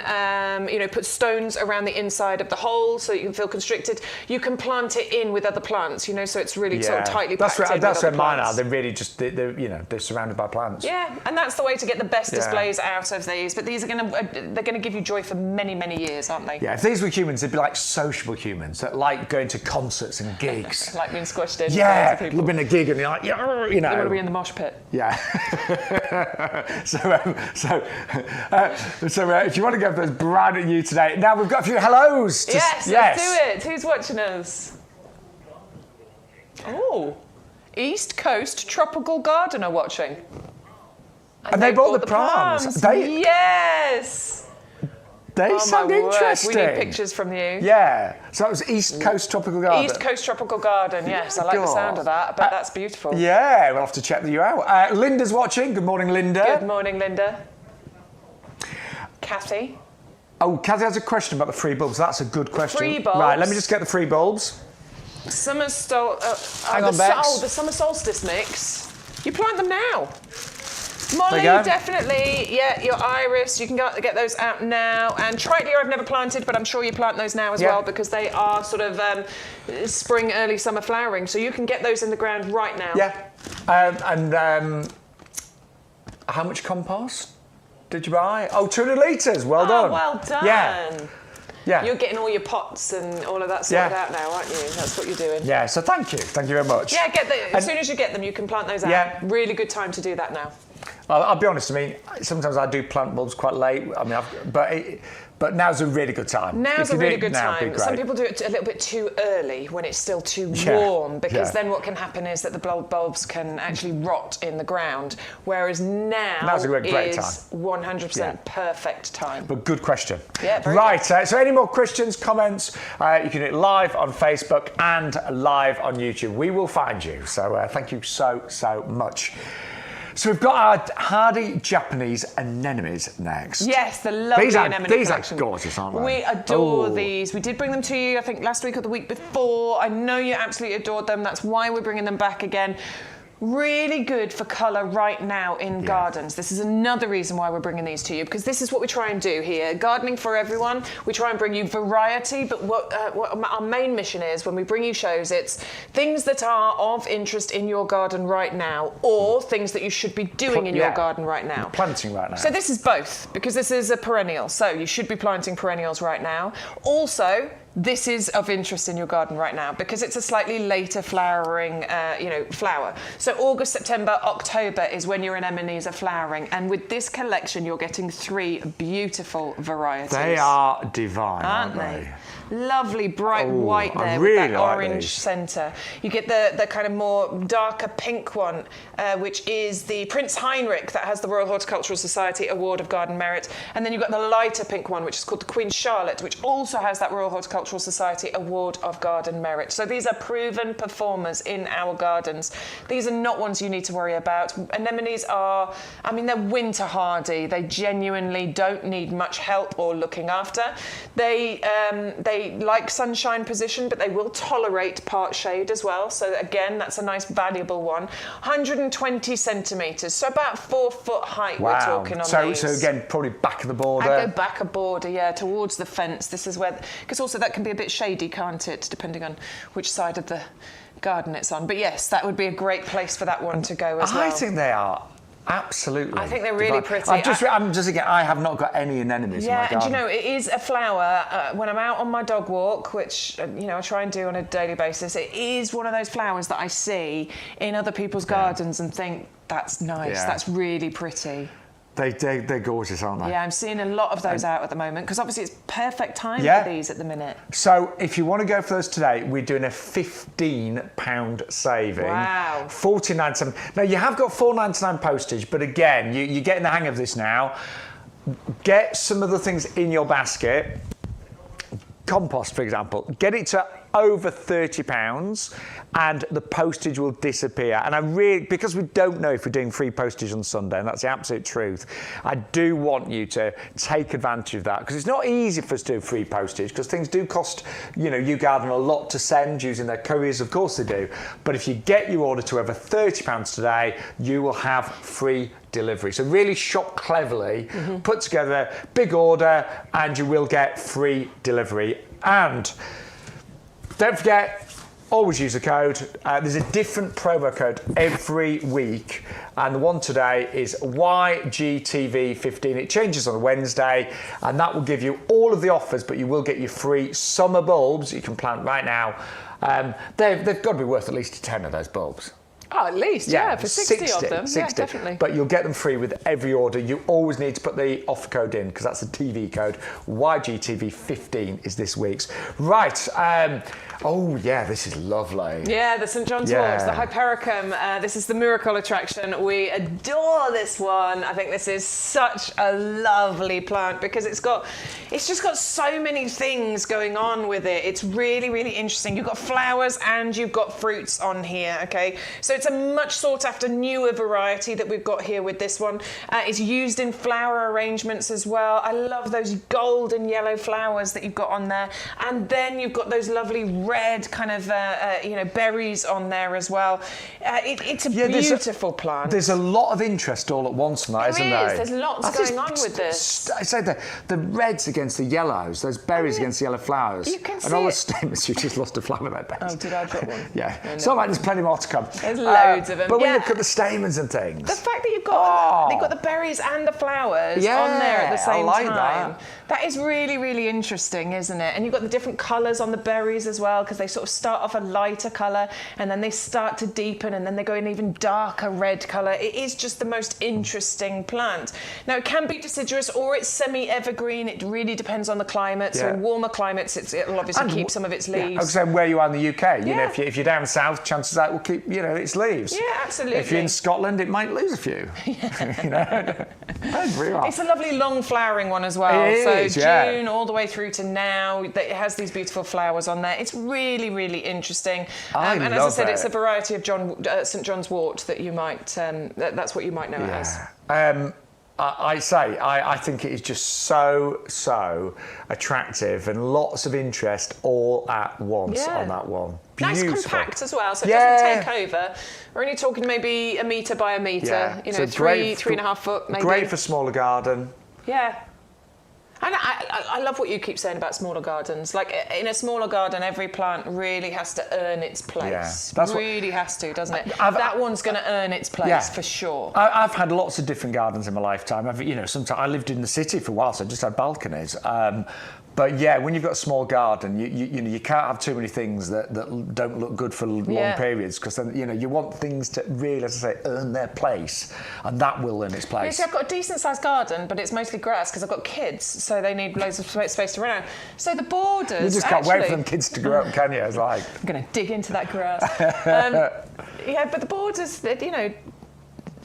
[SPEAKER 2] put stones around the inside of the hole so you can feel constricted. You can plant it in with other plants, so it's really sort of tightly packed in.
[SPEAKER 1] That's where mine are. They're really just, they're surrounded by plants.
[SPEAKER 2] Yeah, and that's the way to get the best displays out of these. But these are they're going to give you joy for many, many years, aren't they?
[SPEAKER 1] Yeah, if these were humans, they'd be like sociable humans that like going to concerts and gigs.
[SPEAKER 2] Like being squished in.
[SPEAKER 1] Yeah, you've been a gig and you're like, You
[SPEAKER 2] want to be in the mosh pit.
[SPEAKER 1] Yeah. So if you want to go for those brand new today, now we've got a few hellos.
[SPEAKER 2] Yes, let's do it. Who's watching us? Oh, East Coast Tropical Gardener watching. And they bought the plants.
[SPEAKER 1] Yes. They sound interesting.
[SPEAKER 2] We need pictures from you.
[SPEAKER 1] Yeah. So that was East Coast Tropical Garden.
[SPEAKER 2] East Coast Tropical Garden, yes. I like the sound of that. I bet that's beautiful.
[SPEAKER 1] Yeah, we'll have to check you out. Linda's watching. Good morning, Linda.
[SPEAKER 2] Good morning, Linda. Kathy.
[SPEAKER 1] Oh, Kathy has a question about the free bulbs. That's a good question.
[SPEAKER 2] Free bulbs.
[SPEAKER 1] Right, let me just get the free bulbs.
[SPEAKER 2] The summer solstice mix. You plant them now. Molly, definitely. Yeah, your iris, you can get those out now. And Trightlia I've never planted, but I'm sure you plant those now as well because they are sort of spring, early summer flowering. So you can get those in the ground right now.
[SPEAKER 1] Yeah. How much compost did you buy? Oh, 200 litres. Well done.
[SPEAKER 2] Well done.
[SPEAKER 1] Yeah.
[SPEAKER 2] You're getting all your pots and all of that sorted out now, aren't you? That's what you're doing.
[SPEAKER 1] Yeah, so thank you. Thank you very much.
[SPEAKER 2] Yeah, as soon as you get them, you can plant those out. Yeah. Really good time to do that now.
[SPEAKER 1] I'll be honest, sometimes I do plant bulbs quite late. But now's a really good time.
[SPEAKER 2] Now's a really good time. Some people do it a little bit too early when it's still too warm, because then what can happen is that the bulbs can actually rot in the ground, whereas now's a great time. 100% perfect time.
[SPEAKER 1] But good question.
[SPEAKER 2] Yeah, very
[SPEAKER 1] right, so any more questions, comments, you can do it live on Facebook and live on YouTube. We will find you. So thank you so much. So we've got our hardy Japanese anemones next.
[SPEAKER 2] Yes, the lovely anemone collection.
[SPEAKER 1] These are gorgeous, aren't they?
[SPEAKER 2] We adore these. We did bring them to you, I think, last week or the week before. I know you absolutely adored them. That's why we're bringing them back again. Really good for colour right now in gardens. This is another reason why we're bringing these to you, because this is what we try and do here. Gardening for everyone. We try and bring you variety, but what our main mission is when we bring you shows, it's things that are of interest in your garden right now, or things that you should be doing in your garden right now.
[SPEAKER 1] Planting right now.
[SPEAKER 2] So this is both, because this is a perennial. So you should be planting perennials right now. Also, this is of interest in your garden right now because it's a slightly later flowering, flower. So August, September, October is when your anemones are flowering. And with this collection, you're getting 3 beautiful varieties.
[SPEAKER 1] They are divine, aren't they?
[SPEAKER 2] Lovely bright white there with that orange centre. You get the kind of more darker pink one, which is the Prince Heinrich that has the Royal Horticultural Society Award of Garden Merit. And then you've got the lighter pink one, which is called the Queen Charlotte, which also has that Royal Horticultural Society Award of Garden Merit. So these are proven performers in our gardens. These are not ones you need to worry about. Anemones are, they're winter hardy. They genuinely don't need much help or looking after. They like sunshine position, but they will tolerate part shade as well. So again, that's a nice valuable one. 120 centimetres, so about 4 foot height we're talking on these.
[SPEAKER 1] So again, probably back of the border.
[SPEAKER 2] I go back a border, towards the fence. This is where, because also that can be a bit shady, can't it, depending on which side of the garden it's on. But yes, that would be a great place for that one to go as well.
[SPEAKER 1] I think they are. Absolutely.
[SPEAKER 2] I think they're really pretty.
[SPEAKER 1] I'm just again, I have not got any anemones in my garden.
[SPEAKER 2] And it is a flower. When I'm out on my dog walk, which I try and do on a daily basis, it is one of those flowers that I see in other people's gardens and think, that's nice, that's really pretty.
[SPEAKER 1] They're gorgeous, aren't they?
[SPEAKER 2] Yeah, I'm seeing a lot of those out at the moment because obviously it's perfect time for these at the minute.
[SPEAKER 1] So if you want to go for those today, we're doing a £15 saving.
[SPEAKER 2] Wow.
[SPEAKER 1] $49.7. Now you have got $4.99 postage, but again, you're getting the hang of this now. Get some of the things in your basket. compost, for example, get it to over £30 and the postage will disappear. And because we don't know if we're doing free postage on Sunday, and that's the absolute truth, I do want you to take advantage of that, because it's not easy for us to do free postage, because things do cost, YouGarden a lot to send using their couriers, of course they do. But if you get your order to over £30 today, you will have free delivery. So really shop cleverly, put together a big order, and you will get free delivery. And don't forget, always use a code. There's a different promo code every week, and the one today is YGTV15. It changes on a Wednesday, and that will give you all of the offers, but you will get your free summer bulbs you can plant right now. They've got to be worth at least 10 of those bulbs.
[SPEAKER 2] Oh, at least, for 60 of them.
[SPEAKER 1] 60.
[SPEAKER 2] Yeah, definitely.
[SPEAKER 1] But you'll get them free with every order. You always need to put the offer code in, because that's the TV code. YGTV15 is this week's. Right. Oh, yeah, this is lovely.
[SPEAKER 2] Yeah, the St. John's Wort, the Hypericum. This is the miracle attraction. We adore this one. I think this is such a lovely plant, because it's just got so many things going on with it. It's really, really interesting. You've got flowers and you've got fruits on here, okay? So it's a much sought after newer variety that we've got here with this one. It's used in flower arrangements as well. I love those golden yellow flowers that you've got on there. And then you've got those lovely red kind of, berries on there as well. It's a beautiful plant.
[SPEAKER 1] There's a lot of interest all at once on that, isn't there?
[SPEAKER 2] There's lots going on with this.
[SPEAKER 1] I say the reds against the yellows, those berries against the yellow flowers.
[SPEAKER 2] You can see
[SPEAKER 1] and all the stamens, you just lost a flower there, Ben.
[SPEAKER 2] Oh, did I drop one?
[SPEAKER 1] Yeah. No. So there's plenty more to come.
[SPEAKER 2] There's loads of them.
[SPEAKER 1] But when you look at the stamens and things.
[SPEAKER 2] The fact that you've got the berries and the flowers on there at the same time. That is really, really interesting, isn't it? And you've got the different colours on the berries as well, because they sort of start off a lighter colour and then they start to deepen and then they go an even darker red colour. It is just the most interesting plant. Now, it can be deciduous or it's semi-evergreen. It really depends on the climate. So in warmer climates, it'll obviously keep some of its leaves.
[SPEAKER 1] I was saying where you are in the UK. You know, if you're down south, chances are it will keep, its leaves.
[SPEAKER 2] Yeah, absolutely.
[SPEAKER 1] If you're in Scotland, it might lose a few.
[SPEAKER 2] It's a lovely long flowering one as well. June all the way through to now, it has these beautiful flowers on there. It's really, really interesting. And as I said, it's a variety of St. John's Wort that you might, that's what you might know it as.
[SPEAKER 1] I think it is just so attractive and lots of interest all at once on that one. Beautiful.
[SPEAKER 2] Nice compact as well, so it doesn't take over. We're only talking maybe a metre by a metre, so 3.5 foot maybe.
[SPEAKER 1] Great for smaller garden.
[SPEAKER 2] Yeah. And I love what you keep saying about smaller gardens. Like, in a smaller garden, every plant really has to earn its place. Yeah, really has to, doesn't it? That one's going to earn its place for sure.
[SPEAKER 1] I've had lots of different gardens in my lifetime. Sometimes I lived in the city for a while, so I just had balconies. But yeah, when you've got a small garden, you can't have too many things that don't look good for long periods, because then you want things to really, as I say, earn their place, and that will earn its place.
[SPEAKER 2] Yeah, see, I've got a decent sized garden, but it's mostly grass because I've got kids, so they need loads of space to run around. So the borders.
[SPEAKER 1] You just can't wait for them kids to grow up, can you? It's like
[SPEAKER 2] I'm going to dig into that grass. But the borders,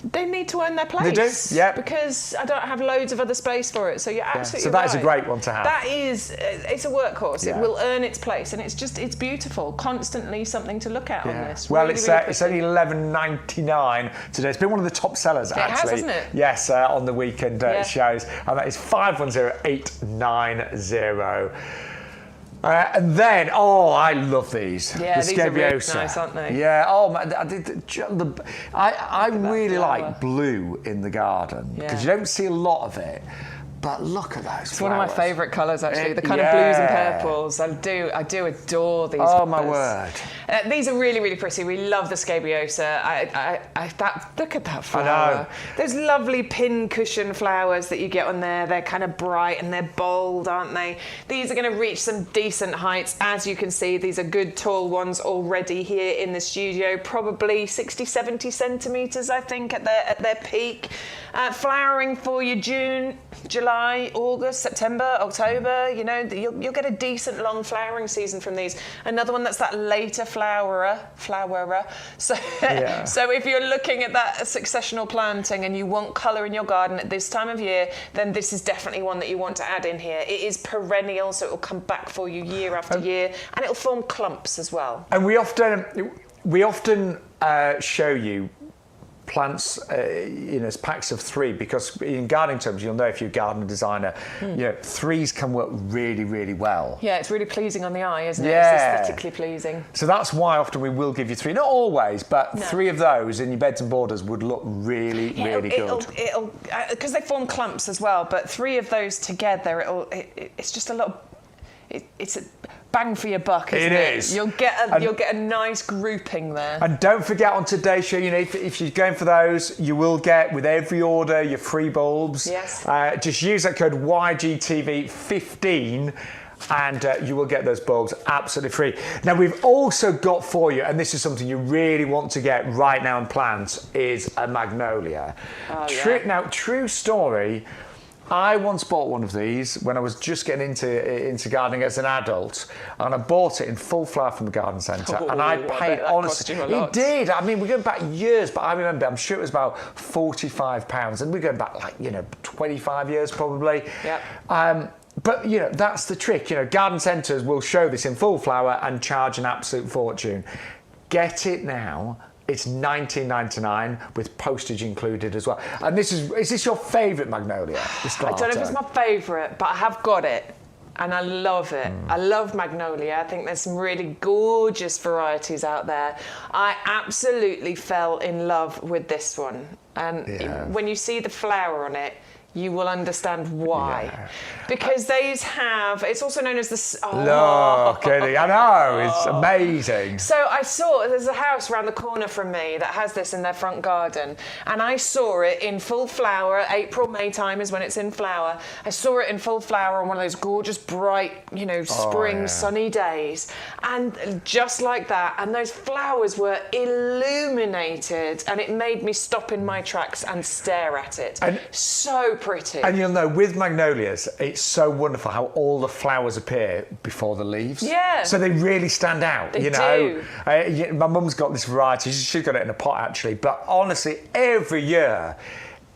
[SPEAKER 2] they need to earn their place.
[SPEAKER 1] They do, yeah.
[SPEAKER 2] Because I don't have loads of other space for it. So you're absolutely right.
[SPEAKER 1] So that is a great one to have.
[SPEAKER 2] That is, it's a workhorse. Yeah. It will earn its place, and it's beautiful. Constantly something to look at on this.
[SPEAKER 1] Well, really, it's only $11.99 today. It's been one of the top sellers, actually. It has,
[SPEAKER 2] hasn't it?
[SPEAKER 1] Yes, on the weekend shows, and that is 510890. And then, I love these.
[SPEAKER 2] Yeah,
[SPEAKER 1] the
[SPEAKER 2] these
[SPEAKER 1] Scabiosa.
[SPEAKER 2] are really nice, aren't they?
[SPEAKER 1] Yeah. Oh man, I really like blue in the garden because you don't see a lot of it. But look at those flowers.
[SPEAKER 2] It's one of my favourite colours, actually. The kind of blues and purples. I do adore these colours.
[SPEAKER 1] Oh, my word.
[SPEAKER 2] These are really, really pretty. We love the Scabiosa. Look at that flower.
[SPEAKER 1] I know.
[SPEAKER 2] Those lovely pin cushion flowers that you get on there. They're kind of bright and they're bold, aren't they? These are going to reach some decent heights. As you can see, these are good tall ones already here in the studio. Probably 60, 70 centimetres, I think, at their peak. Flowering for you June, July, July, August, September, October. You know, you'll get a decent long flowering season from these. Another one that's that later flowerer. So, so if you're looking at that successional planting and you want colour in your garden at this time of year, then this is definitely one that you want to add in here. It is perennial, so it will come back for you year after year, and it'll form clumps as well. And we
[SPEAKER 1] often show you plants as packs of 3, because in gardening terms, you'll know if you're a garden designer, 3s can work really, really well.
[SPEAKER 2] Yeah, it's really pleasing on the eye, isn't it? It's aesthetically pleasing.
[SPEAKER 1] So that's why often we will give you 3, not always, but 3 of those in your beds and borders would look really, really good.
[SPEAKER 2] It'll because they form clumps as well, but 3 of those together, it's just a little. It's a bang for your buck, isn't it?
[SPEAKER 1] It is.
[SPEAKER 2] You'll get a nice grouping there.
[SPEAKER 1] And don't forget on today's show, if you're going for those, you will get with every order your free bulbs.
[SPEAKER 2] Yes.
[SPEAKER 1] Just use that code YGTV15 and you will get those bulbs absolutely free. Now we've also got for you, and this is something you really want to get right now in plants, is a magnolia. Now, true story. I once bought one of these when I was just getting into gardening as an adult, and I bought it in full flower from the garden centre. And I paid, honestly, it did. I mean, we're going back years, but I remember, I'm sure it was about £45, and we're going back 25 years probably.
[SPEAKER 2] Yep.
[SPEAKER 1] But that's the trick. Garden centres will show this in full flower and charge an absolute fortune. Get it now. It's $19.99 with postage included as well. And is this your favourite magnolia?
[SPEAKER 2] I don't know if it's my favourite, but I have got it. And I love it. I love magnolia. I think there's some really gorgeous varieties out there. I absolutely fell in love with this one. And when you see the flower on it, you will understand why. Yeah. Because these have, it's also known as the...
[SPEAKER 1] Look, I know, it's amazing.
[SPEAKER 2] So I saw, there's a house around the corner from me that has this in their front garden, and I saw it in full flower. April, May time is when it's in flower. I saw it in full flower on one of those gorgeous, bright, spring, sunny days. And just like that, and those flowers were illuminated, and it made me stop in my tracks and stare at it. And so pretty.
[SPEAKER 1] And you'll know with magnolias, it's so wonderful how all the flowers appear before the leaves.
[SPEAKER 2] Yeah.
[SPEAKER 1] So they really stand out.
[SPEAKER 2] They do.
[SPEAKER 1] My mum's got this variety. She's got it in a pot actually. But honestly, every year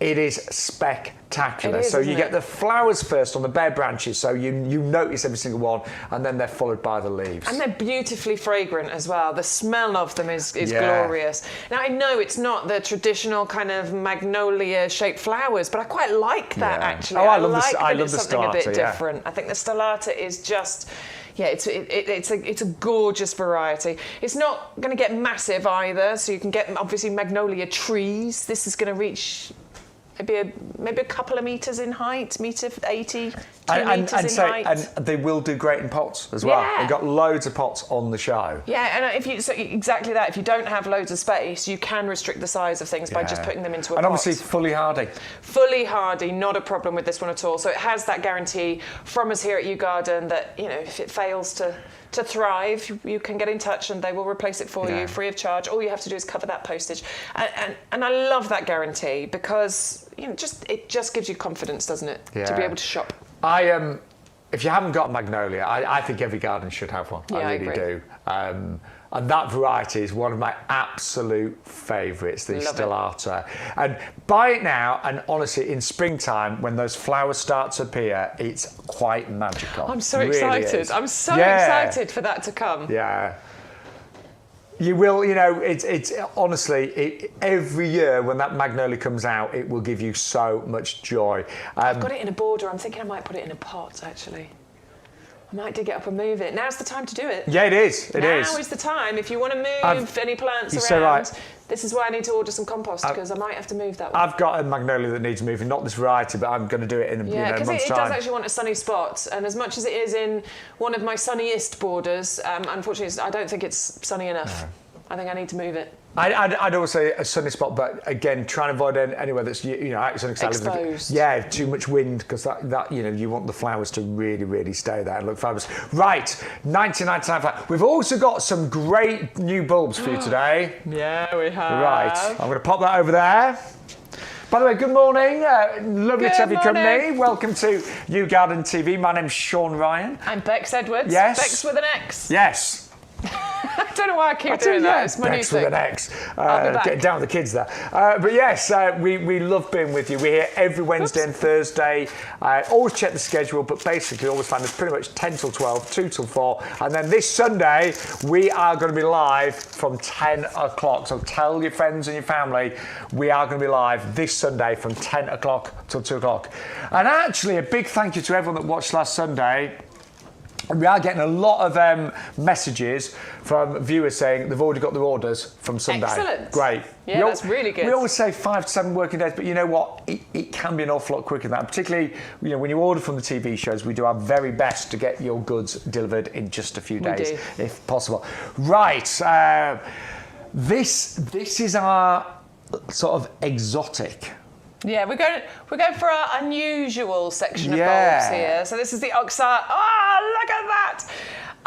[SPEAKER 1] it is spectacular. So you get the flowers first on the bare branches, so you notice every single one, and then they're followed by the leaves.
[SPEAKER 2] And they're beautifully fragrant as well. The smell of them is glorious. Now, I know it's not the traditional kind of magnolia-shaped flowers, but I quite like that actually.
[SPEAKER 1] I love the
[SPEAKER 2] something
[SPEAKER 1] stellata,
[SPEAKER 2] a bit different. I think the stellata is just... Yeah, it's a gorgeous variety. It's not going to get massive either, so you can get obviously magnolia trees. This is going to reach maybe a couple of metres in height, metre 80, 2 metres in height.
[SPEAKER 1] And they will do great in pots as well.
[SPEAKER 2] Yeah.
[SPEAKER 1] They've got loads of pots on the show.
[SPEAKER 2] Yeah, and exactly that. If you don't have loads of space, you can restrict the size of things by just putting them into a pot.
[SPEAKER 1] And obviously fully hardy.
[SPEAKER 2] Fully hardy, not a problem with this one at all. So it has that guarantee from us here at YouGarden that, if it fails to thrive, you can get in touch and they will replace it for you free of charge. All you have to do is cover that postage. And I love that guarantee because it just gives you confidence, doesn't it?
[SPEAKER 1] Yeah.
[SPEAKER 2] To be able to shop.
[SPEAKER 1] If you haven't got magnolia, I think every garden should have one.
[SPEAKER 2] Yeah,
[SPEAKER 1] I really do. And that variety is one of my absolute favourites, the stellata. And buy it now, and honestly, in springtime, when those flowers start to appear, it's quite magical.
[SPEAKER 2] I'm so excited. I'm so excited for that to come.
[SPEAKER 1] Yeah. You will, it's honestly, every year when that magnolia comes out, it will give you so much joy.
[SPEAKER 2] I've got it in a border. I'm thinking I might put it in a pot, actually. I might dig it up and move it. Now's the time to do it.
[SPEAKER 1] Yeah, it is. Now
[SPEAKER 2] is the time. If you want to move any plants around,
[SPEAKER 1] so right.
[SPEAKER 2] This is why I need to order some compost, because I might have to move that one.
[SPEAKER 1] I've got a magnolia that needs moving, not this variety, but I'm going to do it in a month's time. Yeah, because
[SPEAKER 2] it does actually want a sunny spot, and as much as it is in one of my sunniest borders, unfortunately, I don't think it's sunny enough. No. I think I need to move it.
[SPEAKER 1] I'd always say a sunny spot, but again, try and avoid anywhere that's
[SPEAKER 2] exposed.
[SPEAKER 1] Yeah, too much wind, because that you want the flowers to really, really stay there and look fabulous. Right, 1999. We've also got some great new bulbs for you today.
[SPEAKER 2] Yeah, we have.
[SPEAKER 1] Right, I'm going to pop that over there. By the way, good morning. Lovely to have you company. Welcome to YouGarden TV. My name's Shaun Ryan.
[SPEAKER 2] I'm Bex Edwards.
[SPEAKER 1] Yes.
[SPEAKER 2] Bex with an X.
[SPEAKER 1] Yes.
[SPEAKER 2] I don't know why I keep doing that. It's my new thing.
[SPEAKER 1] With an X. Getting down with the kids there. But yes, we love being with you. We're here every Wednesday and Thursday. Always check the schedule, but basically always find us pretty much 10 till 12, 2 till 4. And then this Sunday, we are going to be live from 10 o'clock. So tell your friends and your family, we are going to be live this Sunday from 10 o'clock till 2 o'clock. And actually, a big thank you to everyone that watched last Sunday. We are getting a lot of messages from viewers saying they've already got their orders from Sunday.
[SPEAKER 2] Excellent.
[SPEAKER 1] Great.
[SPEAKER 2] Yeah, that's really good.
[SPEAKER 1] We always say 5 to 7 working days, but you know what? It can be an awful lot quicker than that. Particularly, when you order from the TV shows, we do our very best to get your goods delivered in just a few days, if possible. Right. This is our sort of exotic.
[SPEAKER 2] Yeah, we're going for our unusual section of bulbs here. So this is the Oxalis. Oh, look at that!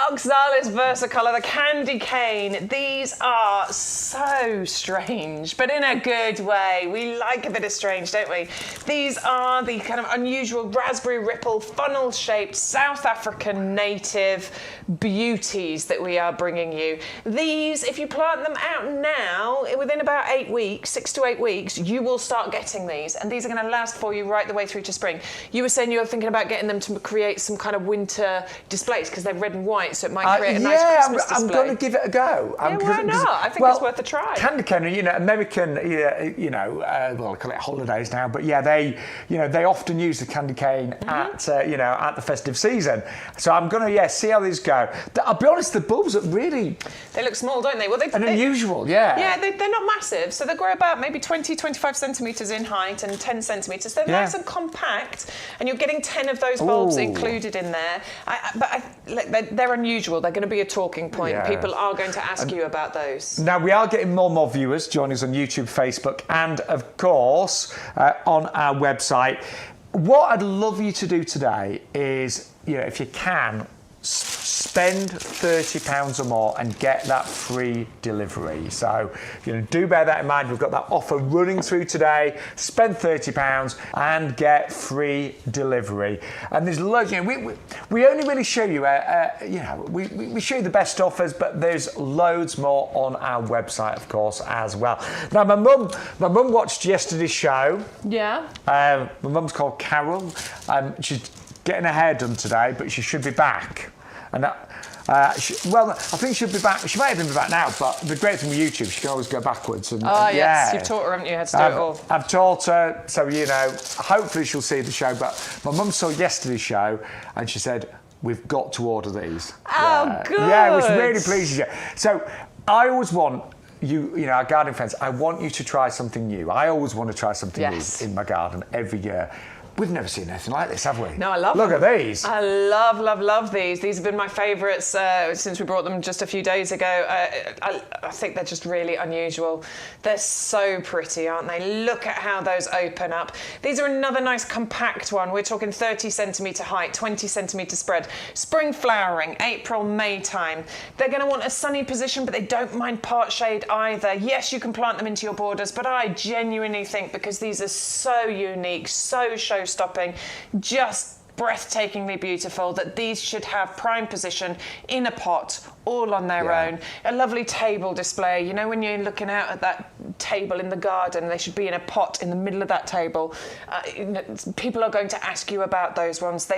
[SPEAKER 2] Oxalis versicolor, the candy cane. These are so strange, but in a good way. We like a bit of strange, don't we? These are the kind of unusual raspberry ripple, funnel-shaped South African native beauties that we are bringing you. These, if you plant them out now, within about 8 weeks, 6 to 8 weeks, you will start getting these, and these are going to last for you right the way through to spring. You were saying you were thinking about getting them to create some kind of winter displays because they're red and white. So it might create a nice Christmas display.
[SPEAKER 1] I'm going to give it a go.
[SPEAKER 2] Why not? I think it's worth a try.
[SPEAKER 1] Candy cane, American, well, I call it holidays now, but yeah, they often use the candy cane at the festive season. So I'm going to see how these go. I'll be honest, the bulbs are really.
[SPEAKER 2] They look small, don't they? Well,
[SPEAKER 1] unusual, yeah.
[SPEAKER 2] Yeah, they're not massive, so they grow about maybe 20, 25 centimetres in height and 10 centimetres. They're nice and compact, and you're getting 10 of those bulbs included in there. They're unusual. They're going to be a talking point. Yeah. People are going to ask you about those. Now,
[SPEAKER 1] we are getting more and more viewers joining us on YouTube, Facebook, and, of course, on our website. What I'd love you to do today is, if you can, spend £30 or more and get that free delivery. So, do bear that in mind. We've got that offer running through today. Spend £30 and get free delivery. And there's loads. We only really show you, we show you the best offers, but there's loads more on our website, of course, as well. Now, my mum watched yesterday's show.
[SPEAKER 2] Yeah.
[SPEAKER 1] My mum's called Carol. She's getting her hair done today, but she should be back. And I think she'll be back. She might even be back now, but the great thing with YouTube, she can always go backwards. And,
[SPEAKER 2] yes, you've taught her, haven't you, how to do it all?
[SPEAKER 1] I've taught her, so, hopefully she'll see the show. But my mum saw yesterday's show, and she said, we've got to order these.
[SPEAKER 2] Oh, good.
[SPEAKER 1] Yeah, it was really pleased. So I always want our garden friends, I want you to try something new. I always want to try something new in my garden every year. We've never seen anything like this, have we?
[SPEAKER 2] No, I love
[SPEAKER 1] them. Look at these.
[SPEAKER 2] I love these. These have been my favourites since we brought them just a few days ago. I think they're just really unusual. They're so pretty, aren't they? Look at how those open up. These are another nice compact one. We're talking 30 centimetre height, 20 centimetre spread. Spring flowering, April, May time. They're going to want a sunny position, but they don't mind part shade either. Yes, you can plant them into your borders, but I genuinely think because these are so unique, so show-stopping, just breathtakingly beautiful, that these should have prime position in a pot all on their own. A lovely table display. When you're looking out at that table in the garden, they should be in a pot in the middle of that table. People are going to ask you about those ones.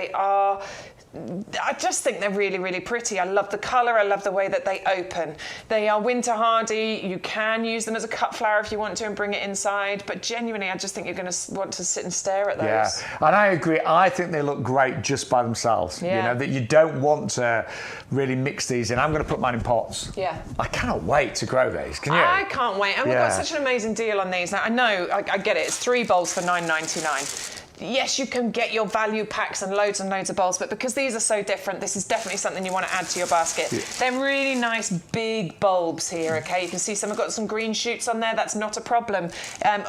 [SPEAKER 2] I just think they're really, really pretty. I love the colour. I love the way that they open. They are winter hardy. You can use them as a cut flower if you want to and bring it inside. But genuinely, I just think you're going to want to sit and stare at those.
[SPEAKER 1] Yeah, and I agree. I think they look great just by themselves.
[SPEAKER 2] Yeah.
[SPEAKER 1] That you don't want to really mix these in. I'm going to put mine in pots.
[SPEAKER 2] Yeah.
[SPEAKER 1] I cannot wait to grow these. Can you?
[SPEAKER 2] I can't wait. And we've got such an amazing deal on these. Now, I know, I get it. It's 3 bulbs for $9.99. yes, you can get your value packs and loads of bulbs, but because these are so different, this is definitely something you want to add to your basket. Yeah. They're really nice big bulbs here, okay? You can see some have got some green shoots on there. That's not a problem.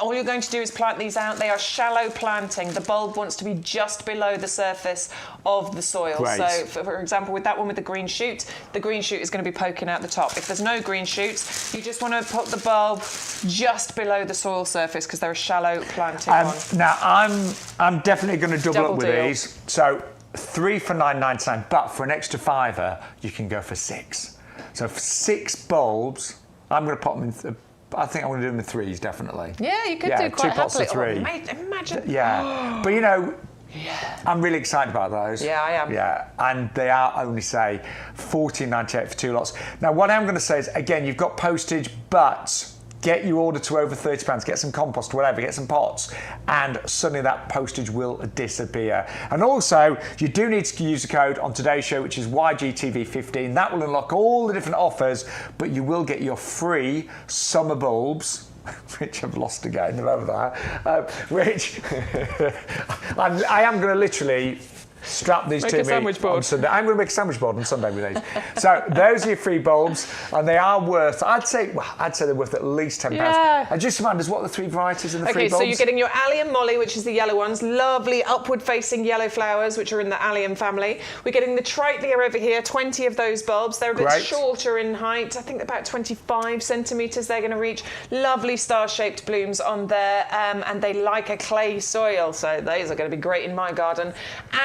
[SPEAKER 2] All you're going to do is plant these out. They are shallow planting. The bulb wants to be just below the surface of the soil.
[SPEAKER 1] Great.
[SPEAKER 2] So, for example, with that one with the green shoot is going to be poking out the top. If there's no green shoots, you just want to put the bulb just below the soil surface because they're a shallow planting one.
[SPEAKER 1] Now, I'm definitely going to double up with these. So 3 for $9.99, but for an extra £5, you can go for 6. So for 6 bulbs, I'm going to put them in. I think I'm going to do them in 3s, definitely.
[SPEAKER 2] Yeah, you could do quite
[SPEAKER 1] 2 pots of 3.
[SPEAKER 2] Imagine.
[SPEAKER 1] Yeah, but you know. Yeah. I'm really excited about those.
[SPEAKER 2] Yeah, I am.
[SPEAKER 1] Yeah, and they are only, say, $14.98 for 2 lots. Now, what I'm going to say is, again, you've got postage, but get your order to over £30, get some compost, whatever, get some pots, and suddenly that postage will disappear. And also, you do need to use the code on today's show, which is YGTV15. That will unlock all the different offers, but you will get your free summer bulbs, which I've lost again, remember that, which I am going to literally strap these to me on Sunday. I'm going to make a sandwich board on Sunday with these. So those are your free bulbs, and they are worth, I'd say they're worth at least £10.
[SPEAKER 2] Yeah.
[SPEAKER 1] And just remind us what are the 3 varieties in the free bulbs?
[SPEAKER 2] Okay, so you're getting your allium molly, which is the yellow ones, lovely upward-facing yellow flowers, which are in the allium family. We're getting the Trichlea over here, 20 of those bulbs. They're a bit shorter in height. I think about 25 centimetres they're going to reach. Lovely star-shaped blooms on there, and they like a clay soil, so those are going to be great in my garden.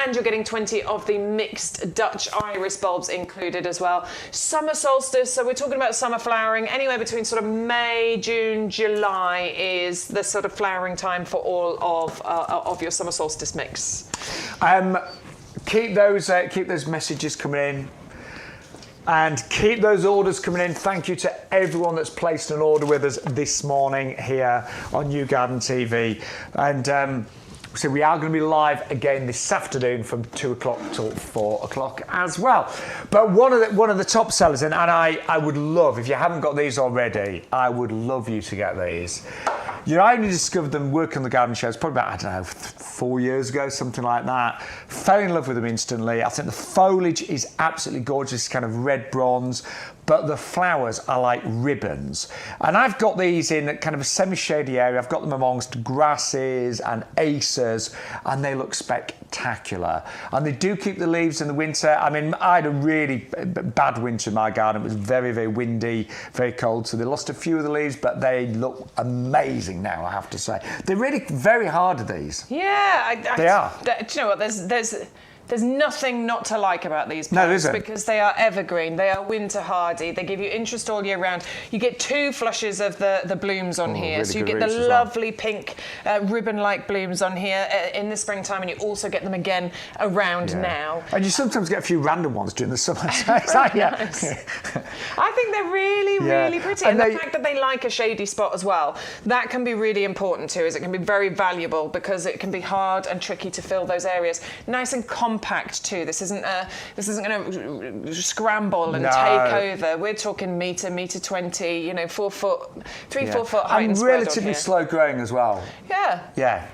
[SPEAKER 2] And you're getting 20 of the mixed Dutch iris bulbs included as well. Summer solstice, so we're talking about summer flowering. Anywhere between sort of May, June, July is the sort of flowering time for all of your summer solstice mix.
[SPEAKER 1] Keep those messages coming in. And keep those orders coming in. Thank you to everyone that's placed an order with us this morning here on YouGarden TV. And so we are going to be live again this afternoon from 2 o'clock till 4 o'clock as well. But one of the top sellers, and I would love, if you haven't got these already, I would love you to get these. You know, I only discovered them working on the garden shows probably about, 4 years ago, something like that. Fell in love with them instantly. I think the foliage is absolutely gorgeous, kind of red bronze, but the flowers are like ribbons. And I've got these in kind of a semi-shady area. I've got them amongst grasses and acers, and they look spectacular. And they do keep the leaves in the winter. I mean, I had a really bad winter in my garden. It was very, very windy, very cold, so they lost a few of the leaves, but they look amazing now, I have to say. They're really very hard, these.
[SPEAKER 2] Yeah,
[SPEAKER 1] they are.
[SPEAKER 2] Do you know what? There's nothing not to like about these plants because they are evergreen, they are winter hardy, they give you interest all year round. You get 2 flushes of the blooms on here, really, so you get the lovely pink ribbon-like blooms on here in the springtime, and you also get them again around now.
[SPEAKER 1] And you sometimes get a few random ones during the summer.
[SPEAKER 2] Nice. I think they're really, really pretty. And the fact that they like a shady spot as well, that can be really important too, as it can be very valuable because it can be hard and tricky to fill those areas. Nice and compact too. This isn't going to scramble and take over. We're talking metre 20, 4 foot, 4 foot height and spread.
[SPEAKER 1] And relatively slow growing as well.
[SPEAKER 2] Yeah.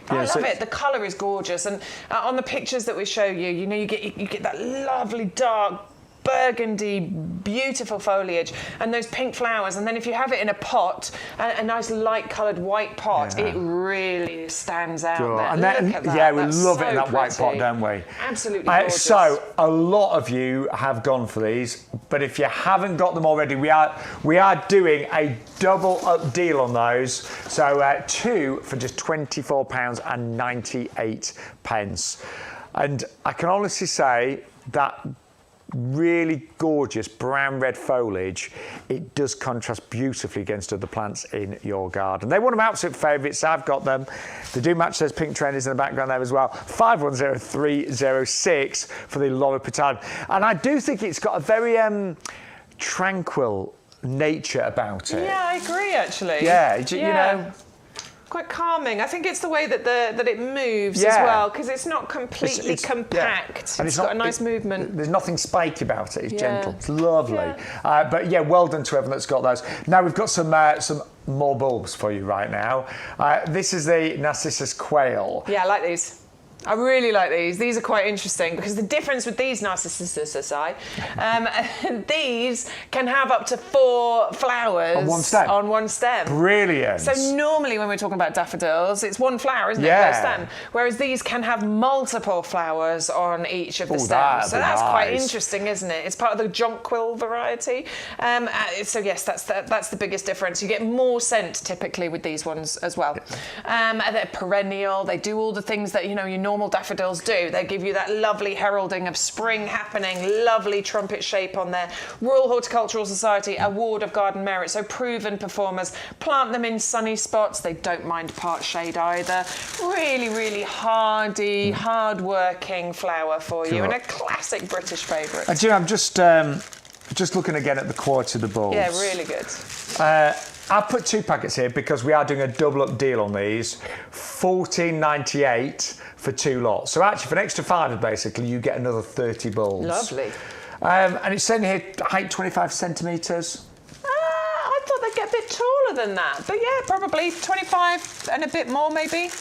[SPEAKER 2] I love it. The colour is gorgeous, and on the pictures that we show you, you get that lovely dark burgundy, beautiful foliage and those pink flowers, and then if you have it in a pot, a nice light coloured white pot, it really stands out there.
[SPEAKER 1] And
[SPEAKER 2] Look at that.
[SPEAKER 1] We love it in that white pot, don't we?
[SPEAKER 2] Absolutely gorgeous.
[SPEAKER 1] So a lot of you have gone for these, but if you haven't got them already, we are doing a double up deal on those. So 2 for just £24.98. And I can honestly say that really gorgeous brown red foliage, it does contrast beautifully against other plants in your garden. They're one of my absolute favourites. I've got them. They do match those pink trainers in the background there as well. 510306 for the Loro petalum. And I do think it's got a very tranquil nature about it.
[SPEAKER 2] Yeah, I agree actually.
[SPEAKER 1] Yeah, you know.
[SPEAKER 2] quite calming. I think it's the way that that it moves as well, because it's not completely compact. And it's got a nice movement.
[SPEAKER 1] There's nothing spiky about it. It's gentle. It's lovely. But yeah, well done to everyone that's got those. Now we've got some more bulbs for you right now. This is the Narcissus quail.
[SPEAKER 2] Yeah, I like these. I really like these. These are quite interesting because the difference with these Narcissusi, these can have up to 4 flowers
[SPEAKER 1] on one stem. Brilliant.
[SPEAKER 2] So normally when we're talking about daffodils, it's 1 flower, isn't it, per stem? Whereas these can have multiple flowers on each of the stems. So that's quite interesting, isn't it? It's part of the jonquil variety. So yes, that's the biggest difference. You get more scent typically with these ones as well. They're perennial. They do all the things that you normal daffodils do. They give you that lovely heralding of spring happening, lovely trumpet shape on there. Royal Horticultural Society Award of Garden Merit, so proven performers. Plant them in sunny spots. They don't mind part shade either. Really, really hardy, hard-working flower for you, and a classic British favourite.
[SPEAKER 1] I'm just looking again at the quality of the bulbs.
[SPEAKER 2] Yeah, really good.
[SPEAKER 1] I've put 2 packets here because we are doing a double up deal on these. $14.98 for 2 lots. So actually for an extra £5 basically you get another 30 bulbs.
[SPEAKER 2] Lovely.
[SPEAKER 1] And it's saying here height 25 centimetres.
[SPEAKER 2] I thought they'd get a bit taller than that. But yeah, probably 25 and a bit more maybe.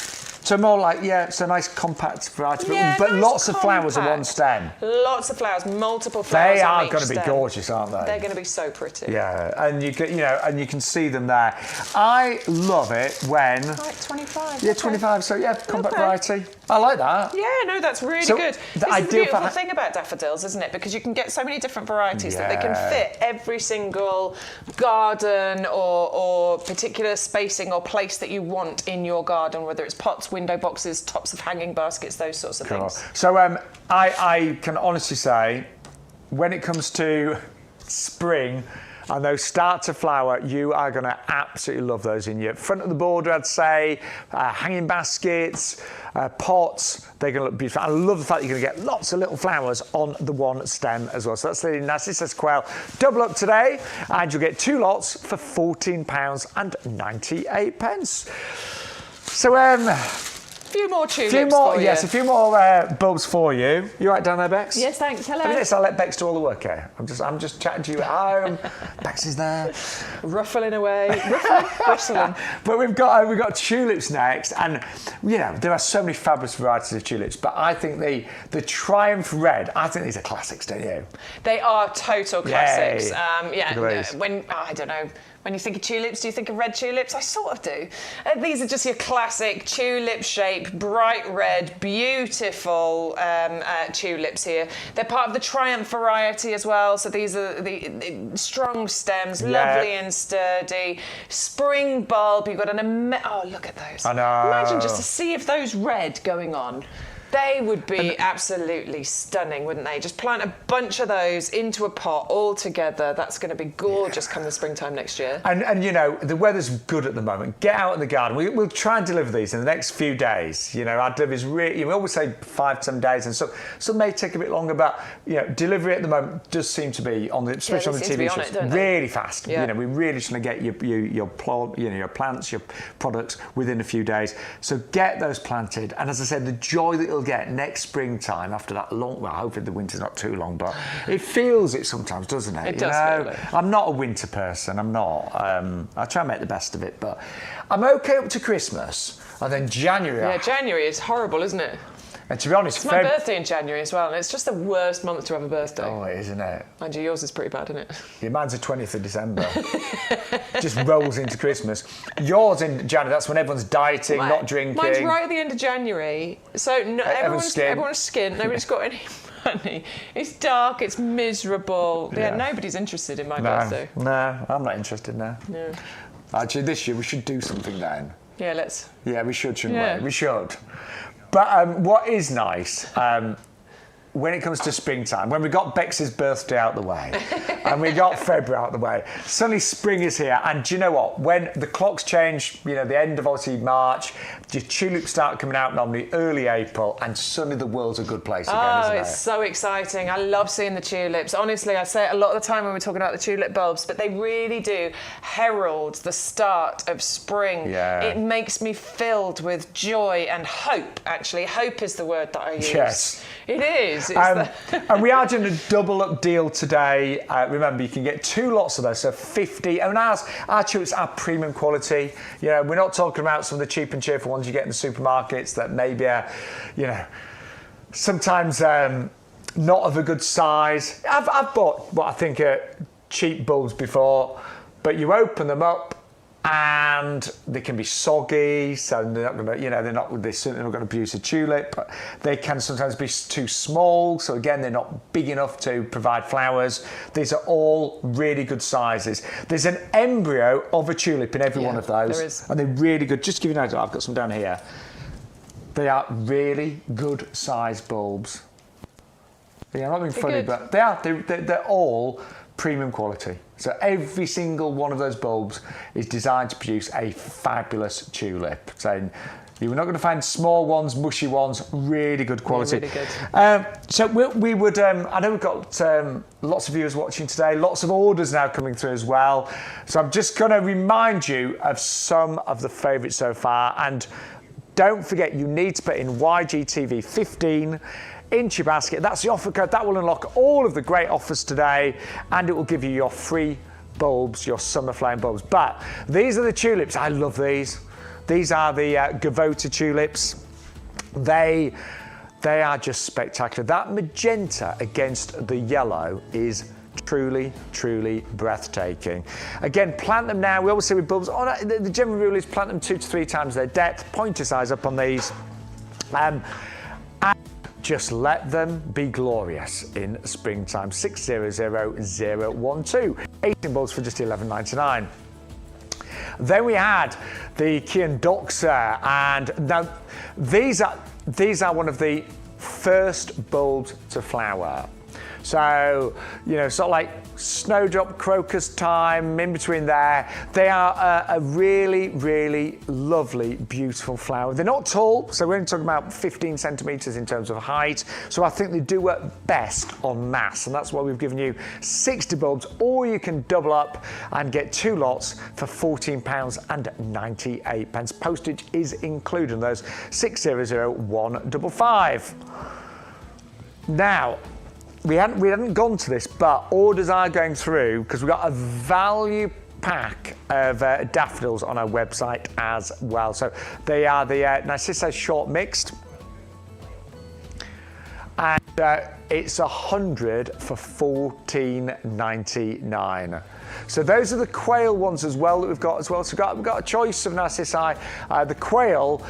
[SPEAKER 1] So more like, it's a nice compact variety, but
[SPEAKER 2] nice
[SPEAKER 1] lots of flowers on one stem.
[SPEAKER 2] Lots of flowers, multiple flowers.
[SPEAKER 1] They are going to be gorgeous, aren't they?
[SPEAKER 2] They're going to be so pretty.
[SPEAKER 1] Yeah, and you can see them there. I love it when.
[SPEAKER 2] Like 25.
[SPEAKER 1] Yeah, 25. So compact variety. I like that.
[SPEAKER 2] Yeah, no, that's really good. This is the beautiful thing about daffodils, isn't it? Because you can get so many different varieties that they can fit every single garden or particular spacing or place that you want in your garden, whether it's pots, window boxes, tops of hanging baskets, those sorts of things.
[SPEAKER 1] So I can honestly say, when it comes to spring and those start to flower, you are going to absolutely love those in your front of the border, I'd say, hanging baskets, pots. They're going to look beautiful. I love the fact that you're going to get lots of little flowers on the one stem as well. So that's the Narcissus quail double up today, and you'll get 2 lots for £14.98. So
[SPEAKER 2] a few more tulips for you.
[SPEAKER 1] Yes, a few more bulbs for you. You right down there, Bex?
[SPEAKER 2] Yes, thanks. Hello.
[SPEAKER 1] I'll let Bex do all the work here. I'm just chatting to you at home. Bex is there,
[SPEAKER 2] ruffling away, whistling.
[SPEAKER 1] But we've got tulips next, and there are so many fabulous varieties of tulips. But I think the Triumph Red. I think these are classics, don't you?
[SPEAKER 2] They are total classics.
[SPEAKER 1] When
[SPEAKER 2] I don't know. When you think of tulips, do you think of red tulips? I sort of do. These are just your classic tulip shape, bright red, beautiful tulips here. They're part of the Triumph variety as well. So these are the strong stems, lovely and sturdy. Spring bulb, you've got oh, look at those.
[SPEAKER 1] I know.
[SPEAKER 2] Imagine just a sea of those red going on. They would be absolutely stunning, wouldn't they? Just plant a bunch of those into a pot all together. That's going to be gorgeous come the springtime next year.
[SPEAKER 1] And the weather's good at the moment. Get out in the garden. We'll try and deliver these in the next few days. Our delivery's really, we always say 5 to 7 days, and some may take a bit longer, but delivery at the moment does seem to be especially on the TV shows, really fast.
[SPEAKER 2] Yeah.
[SPEAKER 1] We really just want to get your plants, your products within a few days. So get those planted, and as I said, the joy that you'll get next springtime after that long, hopefully the winter's not too long, but it feels it sometimes, doesn't it?
[SPEAKER 2] It does feel it.
[SPEAKER 1] I'm not a winter person, I'm not. I try and make the best of it, but I'm okay up to Christmas, and then January.
[SPEAKER 2] Yeah, January is horrible, isn't it?
[SPEAKER 1] And to be honest,
[SPEAKER 2] it's my birthday in January as well, and it's just the worst month to have a birthday.
[SPEAKER 1] Oh, it is, isn't it?
[SPEAKER 2] Mind you, yours is pretty bad, isn't it?
[SPEAKER 1] Yeah, mine's the 20th of December. Just rolls into Christmas. Yours in January, that's when everyone's dieting, not drinking.
[SPEAKER 2] Mine's right at the end of January, so everyone's skint, nobody's got any money. It's dark, it's miserable. Yeah, nobody's interested in my birthday.
[SPEAKER 1] No, I'm not interested now.
[SPEAKER 2] No.
[SPEAKER 1] Actually, this year we should do something then.
[SPEAKER 2] Yeah, let's.
[SPEAKER 1] Yeah, we should, shouldn't we? We should. But what is nice when it comes to springtime, when we got Bex's birthday out the way and we got February out the way, suddenly spring is here. And do you know what? When the clocks change, you know, the end of obviously March, your tulips start coming out normally early April, and suddenly the world's a good place again, isn't it?
[SPEAKER 2] Oh, it's so exciting. I love seeing the tulips. Honestly, I say it a lot of the time when we're talking about the tulip bulbs, but they really do herald the start of spring.
[SPEAKER 1] Yeah.
[SPEAKER 2] It makes me filled with joy and hope, actually. Hope is the word that I use.
[SPEAKER 1] Yes.
[SPEAKER 2] It is.
[SPEAKER 1] And we are doing a double up deal today. Remember, you can get 2 lots of those, so 50. I mean, our tulips are premium quality. You know, we're not talking about some of the cheap and cheerful ones you get in the supermarkets that maybe are, you know, sometimes not of a good size. I've bought what I think are cheap bulbs before, but you open them up and they can be soggy, so they're not going to, you know, they're certainly not going to produce a tulip. But they can sometimes be too small, so again, they're not big enough to provide flowers. These are all really good sizes. There's an embryo of a tulip in every one of those,
[SPEAKER 2] there is.
[SPEAKER 1] and they're really good. Just to give you an idea, I've got some down here. They are really good sized bulbs. Yeah, I'm not being funny, but they're all premium quality. So every single one of those bulbs is designed to produce a fabulous tulip. So you're not going to find small ones, mushy ones, really good quality.
[SPEAKER 2] Really good.
[SPEAKER 1] So we would, I know we've got lots of viewers watching today, lots of orders now coming through as well. So I'm just going to remind you of some of the favourites so far. And don't forget, you need to put in YGTV 15 into your basket. That's the offer code. That will unlock all of the great offers today, and it will give you your free bulbs, your summer flame bulbs. But these are the tulips. I love these. These are the Gavota tulips. They are just spectacular. That magenta against the yellow is truly, truly breathtaking. Again, plant them now. We always say with bulbs, the general rule is plant them 2 to 3 times their depth, pointer size up on these. And just let them be glorious in springtime. 600012. 18 bulbs for just $11.99. Then we had the Chionodoxa, and now these are one of the first bulbs to flower. So, you know, sort of like snowdrop, crocus time, in between there. They are a really, really lovely, beautiful flower. They're not tall, so we're only talking about 15 centimetres in terms of height. So I think they do work best on mass, and that's why we've given you 60 bulbs, or you can double up and get 2 lots for £14.98. Postage is included in those. 600155. Now, we hadn't gone to this, but orders are going through because we've got a value pack of daffodils on our website as well. So they are the Narcissus short mixed, and it's 100 for $14.99. So those are the quail ones as well that we've got as well. So we've got a choice of Narcissi. The quail,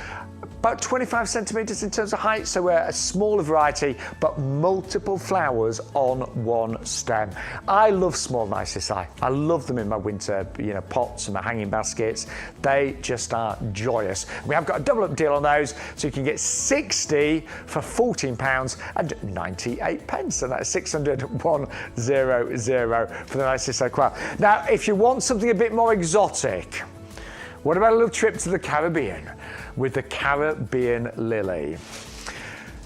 [SPEAKER 1] about 25 centimetres in terms of height, so a smaller variety, but multiple flowers on one stem. I love small Narcissi. I love them in my winter, you know, pots and my hanging baskets. They just are joyous. We have got a double up deal on those, so you can get 60 for £14.98, and that's 600100 for the Narcissi quail. Now, if you want something a bit more exotic, what about a little trip to the Caribbean with the Caribbean lily?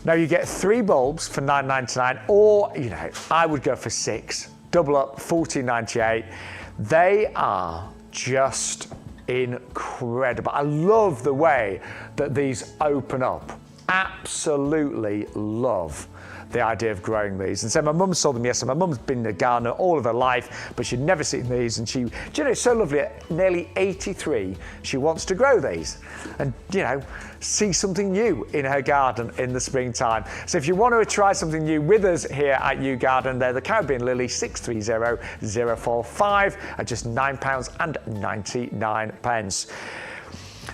[SPEAKER 1] Now you get 3 bulbs for $9.99, or, you know, I would go for 6, double up, $14.98. They are just incredible. I love the way that these open up. Absolutely love the idea of growing these. And so my mum saw them yesterday. My mum's been a gardener all of her life, but she'd never seen these. And she, you know, it's so lovely. At nearly 83, she wants to grow these and, you know, see something new in her garden in the springtime. So if you want to try something new with us here at YouGarden, they're the Caribbean Lily 630045 at just £9.99.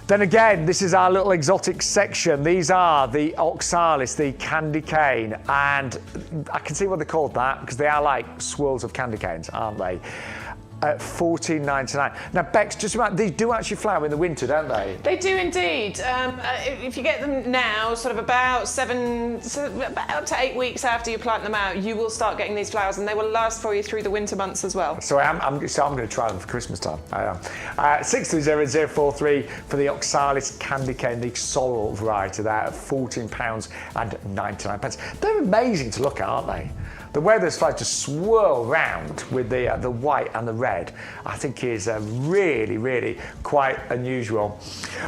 [SPEAKER 1] Then again, this is our little exotic section. These are the oxalis, the candy cane, and I can see what they called that because they are like swirls of candy canes, aren't they? at $14.99. Now, Bex, just about, these do actually flower in the winter, don't they?
[SPEAKER 2] They do indeed. If you get them now, sort of about up to 8 weeks after you plant them out, you will start getting these flowers, and they will last for you through the winter months as well.
[SPEAKER 1] So I'm going to try them for Christmas time. I am. 630043 for the Oxalis candy cane, the sorrel variety there at £14.99. They're amazing to look at, aren't they? The way those flowers just swirl round with the white and the red, I think is really, really quite unusual.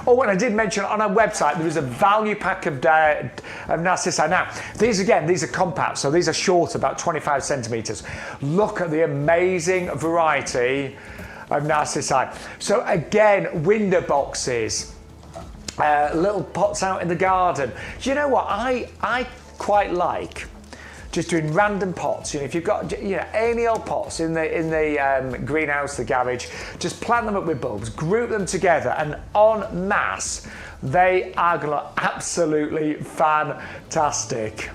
[SPEAKER 1] Oh, and I did mention on our website there is a value pack of Narcissi. Now, these are compact, so these are short, about 25 centimetres. Look at the amazing variety of Narcissi. So again, window boxes, little pots out in the garden. Do you know what I quite like? Just doing random pots. If you've got any old pots in the greenhouse, the garage, just plant them up with bulbs, group them together, and en masse, they are going to look absolutely fantastic.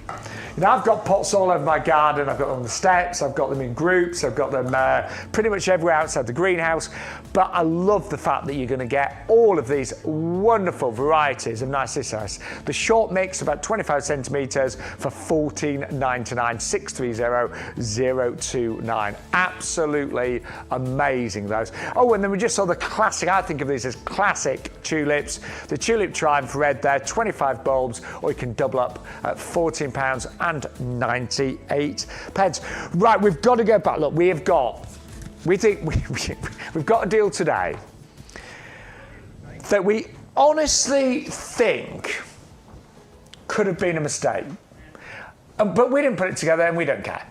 [SPEAKER 1] I've got pots all over my garden. I've got them on the steps, I've got them in groups, I've got them pretty much everywhere outside the greenhouse. But I love the fact that you're going to get all of these wonderful varieties of Narcissus. The short mix, about 25 centimetres for $14.99, 630029. Absolutely amazing, those. Oh, and then we just saw the classic, I think of these as classic tulips. The tulip triumph red there, 25 bulbs, or you can double up at £14.98. Right, we've got to go back. Look, we've got a deal today that we honestly think could have been a mistake. But we didn't put it together and we don't care.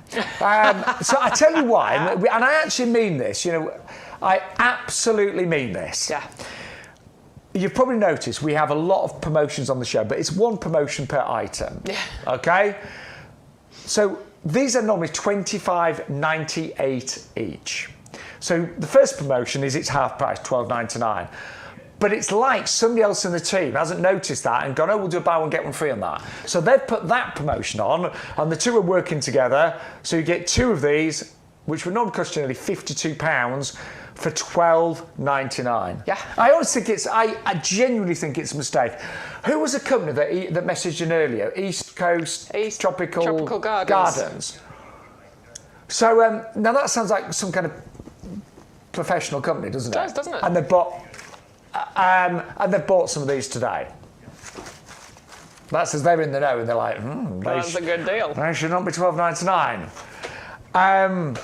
[SPEAKER 1] So I tell you why, and I actually mean this, I absolutely mean this.
[SPEAKER 2] Yeah.
[SPEAKER 1] You've probably noticed we have a lot of promotions on the show, but it's one promotion per item.
[SPEAKER 2] Yeah.
[SPEAKER 1] Okay? So these are normally $25.98 each. So the first promotion is it's half price, $12.99. But it's like somebody else in the team hasn't noticed that and gone, oh, we'll do a buy one, get one free on that. So they've put that promotion on, and the two are working together. So you get two of these, which would normally cost you nearly £52, for $12.99.
[SPEAKER 2] Yeah.
[SPEAKER 1] I always think I genuinely think it's a mistake. Who was the company that messaged in earlier? East Coast Tropical Gardens. So now that sounds like some kind of professional company, doesn't it?
[SPEAKER 2] It does, doesn't it?
[SPEAKER 1] And they've bought some of these today. That says they're in the know, and they're like,
[SPEAKER 2] that's a good deal.
[SPEAKER 1] They should not be $12.99.